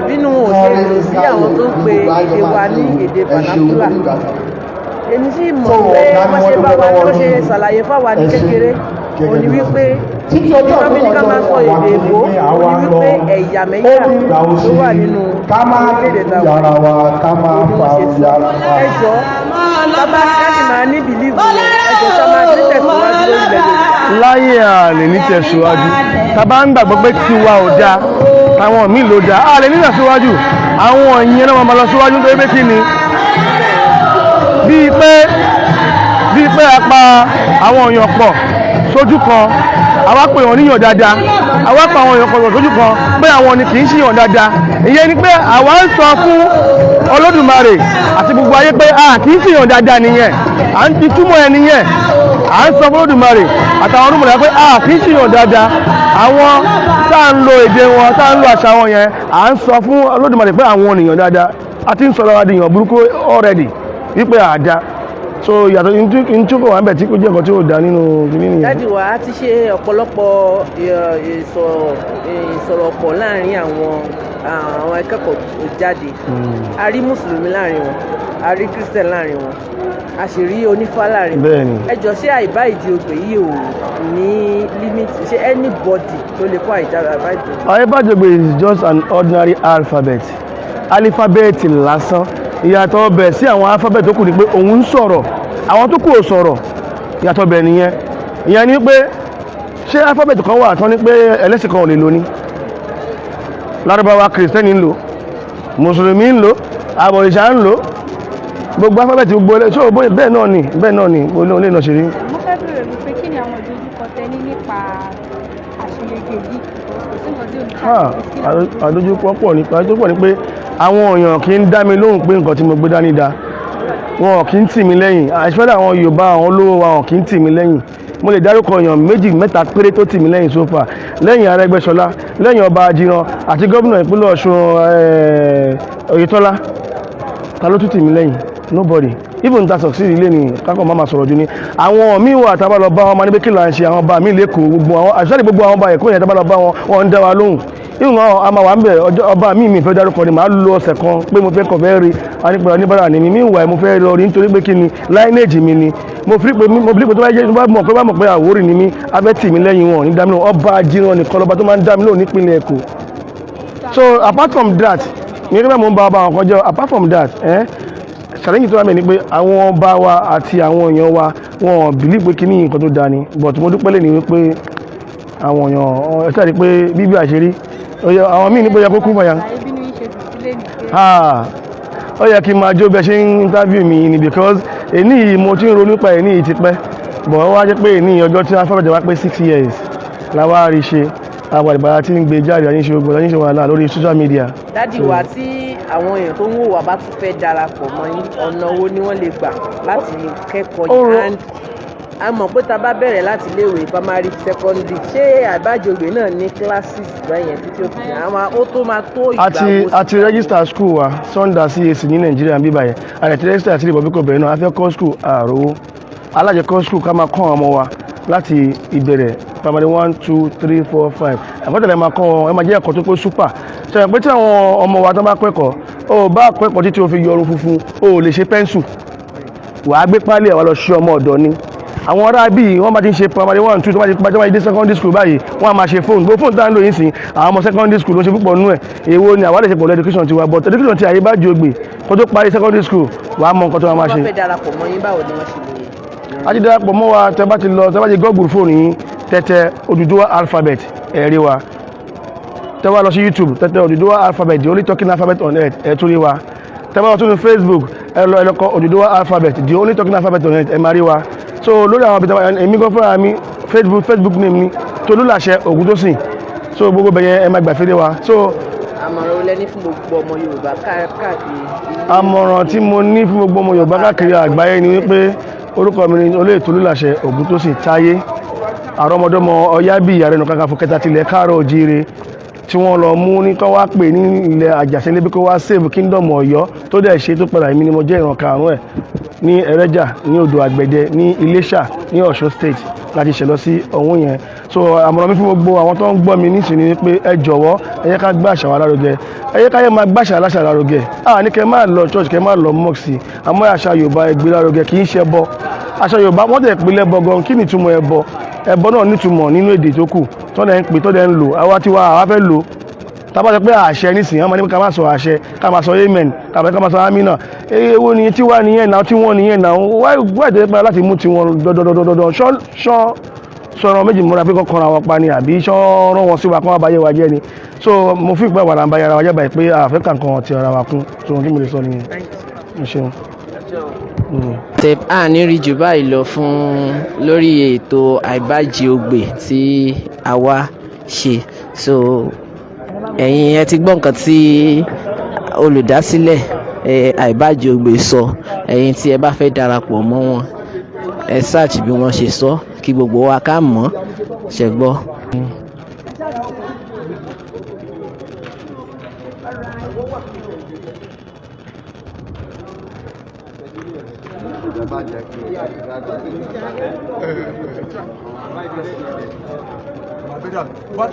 R: nínú òde lò sí àwọn tó ń pe èdè wa ní èdè vernacular èmi sì mọ̀ pé wọ́n ṣe bá wa ní wọ́n ṣe ṣàlàyé fáwa ní kékeré òní wípé títí ọjọ́
P: ìjọba ní ká máa sọ èdè èbó ó ní wípé ẹ̀yà mẹ́yà ló wà nínú orílẹ̀-èdè táwọn ẹjọ́ bàbá káàdì máa ní bìlíìfù ẹjọ́ tá máa ní tẹ̀síwájú lórílẹ̀-èdè.
T: láyé àlè ní tẹ̀síwájú tá bá ń gbàgbọ́ pé tiwa ò dáa táwọn míì ló dáa àlè ní tẹ̀síwájú àwọn ìyẹn náà máa lọ síwájú nítorí pé kí ni bíi pé a pa àwọn èèyàn pọ̀ sójú kan àwa pè wọ́n níyàn dáadáa àwa pa àwọn èèyàn pọ̀ sójú kan pé àwọn ni kì í ṣìyàn dáadáa ìyẹn ni pé àwa ń sọ fún Olódùmarè àti gbogbo ayé pé a kì í ṣìyàn dáadáa nìyẹn à ń ti túmọ̀ ẹ nìyẹn à ń sọ fún Olódùmarè àtàwọn Olódùmarè pé a kì í ṣìyàn dáadáa àwọn tá à ń lo èdè wọn tá à ń lo àṣà wọn yẹn à ń sọ fún Olódùmarè pé àwọn ènìyàn dáadáa àti ń sọ̀rọ̀ adìyàn burúkú already wípé àdá so yàtọ̀ ìtúkọ̀ wà ń bẹ̀ tí kò jẹ́ nǹkan tí ó dá nínú nìyẹn.
P: dájú wa a ti ṣe ọ̀pọ̀lọpọ̀ ìsọ̀rọ̀pọ̀ láàrin àwọn akẹ́kọ̀ọ́ jáde a rí mùsùlùmí láàrin wọn a rí kírísítẹ̀n láàrin wọn a sì rí onífá láàrin wọn ẹjọ́ ṣé AEBAJIOGBE yìí ò ní limit ṣé anybody ló lè kó AEBAJIOGBE.
T: AEBAJIOGBE is just an ordinary alphabet alifábẹ́ẹ̀tì lásán ìyàtọ̀ ọbẹ̀ sí àwọn alphabet tó kù ní pé òun ń sọ̀rọ̀ àwọn tó kù ò sọ̀rọ̀ ìyàtọ̀ ọbẹ̀ nìyẹn ìyẹn ni pé ṣé alphabet kan wà tán ní pé ẹlẹ́sìn kan ò lè lò ní lárúbáwá kìrìsìtẹ́nì ń lò mùsùlùmí ń lò àbọ̀rìṣà ń lò gbogbo alphabet gbogbo ṣó bẹ́ẹ̀ náà ni olóòlé náà ṣe rí.
Q: mo fẹ́ bèrè wípé kí ni àwọn ìdojúkọ tẹ ní nípa àṣeyege yìí
T: àdójúkọ pọ̀ nípa tó pọ̀ ní pé àwọn èèyàn kì í dá mi lóhùn pé nǹkan tí mo gbé dání da wọn kì í tì mí lẹ́yìn àìsíwájú àwọn Yorùbá àwọn olówó wa wọn kì í tì mí lẹ́yìn mo lè dárúkọ èèyàn méjì mẹ́ta péré tó tì mí lẹ́yìn sófà lẹ́yìn Arẹ́gbẹ́ṣọlá lẹ́yìn ọba Ajíran àti gómìnà ìpínlẹ̀ Ọ̀ṣun Oyètọ́lá ta ló tún tì mí lẹ́yìn nobody even ta succeed ilé ni kákọ̀ máa sọ̀rọ̀ jù ní àwọn míì wà tábà lọ bá wọn máa ní pé kí là ń ṣe àwọn ọba mi lẹ́kọ̀ọ́ gbogbo àwọn àṣìṣàlẹ̀ gbogbo àwọn ọba Èkó yẹn tábà lọ bá wọn ń dá wa lóhùn ìwọ̀n a máa wà ń bẹ̀ ọba mi fẹ́ dárúkọ ni màá lo ọ̀sẹ̀ kan pé mo fẹ́ kọ̀ fẹ́ rí anípẹ̀rẹ̀ oníbàárà ni mi wà mo fẹ́ lọ rí nítorí pé kí ni lineage mi ni mo fi pé tó bá mọ̀ pé Àwórì ni mi abẹ́ tì mí lẹ́yìn wọn ní dámi lóhùn ọba Ajíran nìkan lọ́ba tó máa ń dámi lóhùn nípínlẹ̀ Èkó so apart from that ní ẹgbẹ́ mo ń bá ọba àwọn kan jẹ́ apart from that challenge tó wà mí ni pé àwọn ọba wa àti àwọn èèyàn wa wọn bìlí pé kí ní nǹkan tó dáa ni but mo dúpẹ́ lè ní wípé àwọn èèyàn ẹ̀ṣẹ́ àti pé bíbí àṣírí àwọn míì ní bóyá kó kú bóyá ó yẹ kí n máa jó bẹ́ẹ̀ ṣe ń interview mi ni because èní yìí mo ti ń ronú pa èní yìí ti pẹ́ but ó wá jẹ́ pé èní ọjọ́ tí alphabet wá pé 6 years làwa rí ṣe àwọn ìbára tí ń gbé jáde àyíṣe ogun àyíṣe wàhálà lórí social media.
P: dádì wa tí àwọn èèyàn tó ń wò wá bá tún fẹ́ darapọ̀ mọ́ yín ọ̀nà wo ni wọ́n lè gbà láti kẹ́kọ̀ọ́ yìí and a mọ̀ pé ta bá bẹ̀rẹ̀ láti iléèwé primary secondary ṣé AEBAJIOGBE náà ní classes báyẹn títí ó fi hàn àwọn ó tó máa tó ìgbà wo.
T: àti register school wa Sunday CAC ní Nàìjíríà bíbá yẹn àti register àti Republic of Benin náà a fẹ́ kọ́ school àròwó alájẹkọ́ school ká máa kọ́ àwọn ọmọ wa láti ìbẹ̀rẹ̀ primary 1 2 3 4 5 àfọ́tẹ̀lẹ̀ máa kọ́ wọn ẹ máa jẹ́ ẹ̀kọ́ tó pé super ṣe pé tí àwọn ọmọ wa tó bá kẹ́kọ̀ọ́ ó bá kẹ́kọ̀ọ́ títí ó fi yọrun funfun ó lè ṣe pẹ́ńsù wàá gbé pálí ẹ̀ wá lọ ṣe ọmọ ọ̀dọ́ ni àwọn ará bíi wọ́n bá ti ń ṣe primary 1 2 tó bá ti dé secondary school báyìí wọ́n á máa ṣe fóònù gbogbo fóònù tá à ń lò yín sìn àwọn ọmọ secondary school ló ṣe púpọ̀ nú ẹ̀ èwo ni àwa lè ṣe pẹ̀lú education tiwa but education ti AEBAJIOGBE kó tó parí secondary school wàá mọ nǹkan tó máa ṣe.
P: wọ́n fẹ́ darapọ̀ mọ́ yín báwo ni wọ́n ṣe lè.
T: a ti darapọ̀ mọ́ wa tẹ bá ti gọ́ọ̀gù fóònù yín tẹ́tẹ́ Oduduwa Alphabet ẹ̀rí wa tẹ wá lọ sí YouTube tẹ́tẹ́ Oduduwa Alphabet the only talking alphabet on earth ẹ̀ tún rí wa tẹ bá lọ tún ní Facebook ẹ lọ kọ Oduduwa Alphabet the only talking alphabet on earth ẹ̀ máa rí wa so lórí àwọn abìtàn èmi gan fúnra mi Facebook name ni Tolulase Oguntosin so gbogbo bẹ̀yẹn ẹ máa gbà fẹ́rẹ́ wa so.
P: àmọ̀ràn olè ní fún gbogbo ọmọ Yorùbá káàkiri.
T: àmọ̀ràn tí mo ní fún gbogbo ọmọ Yorùbá káàkiri àgbáyé ni wípé orúkọ mi ni Oloye Tolulase Oguntosin Taye àrọ́mọdọ́mọ Ọ̀yábí Ààrẹ Ọ̀nà Kakanfò kẹta tilẹ̀ káàárọ̀ oòjíire tí wọ́n lọ mú ní kọ́ wá pè ní ilẹ̀ Àjàṣẹ́ lébi kó wá save kingdom Ọ̀yọ́ tó dẹ̀ ṣe tó padà èmi ni mo jẹ́ ìran karùn-ún ẹ̀ ní Ẹrẹ́jà ní Odò Àgbẹ̀dẹ ní Iléṣà ní Ọ̀ṣun state láti ṣẹlọ sí ọ̀hún yẹn so àmọ̀ràn mi fún gbogbo àwọn tó ń gbọ́ mi nísìnyí ni pé ẹ jọ̀wọ́ ẹ yẹ ká gbé àṣà wa lárugẹ ẹ yẹ ká yẹ máa gbàṣà aláṣà lárugẹ ní kẹ́ máa lọ church kẹ́ máa lọ mosque àmọ́ àṣà Yorùbá ẹ gbé lárugẹ kì í ṣe bọ́ aṣọ Yorùbá wọ́n tẹ̀ pé lẹ́bọ gan kí ni ìtumọ̀ ẹbọ ẹbọ náà nítumọ̀ nínú èdè tó kù tọ́lẹ̀ ń pè tọ́lẹ̀ ń lò àwa tiwa àwa fẹ́ lò tábà sọ pé àṣẹ nísìnyí wọ́n máa ní ká má sọ àṣẹ ká má sọ amen ká má sọ amina ewo ni tiwa nìyẹn náà tí wọ́n nìyẹn náà wáyé tẹ́ pẹ́ láti mú tiwọn dọ́dọ́dọ́dọ́ sọ̀rọ̀ méjì múra pé kọ́kọ́ ra wọn pa ni àbí sọ̀rọ̀ wọn sí wa kọ́ wọn bá yẹ wa jẹ́ ni so mo fi ìpẹ́ wàrà ń bá yàrá wa jẹ́ báyìí pé àfẹ́ kankan ti ara wa kún so ohun tí mo lè sọ nìyẹn mo ṣeun.
D: tẹ a ní rí jù báyìí lọ fún lórí ètò àìbájíogbè tí a wá ṣe so ẹ̀yin ẹ ti gbọ́ nǹkan tí olùdásílẹ̀ àìbájíogbè sọ ẹ̀yin tí ẹ bá fẹ́ darapọ̀ mọ́ wọn ẹ search bí wọ́n ṣe sọ kí gbogbo wa ká mọ̀ ṣe gbọ́.
B: What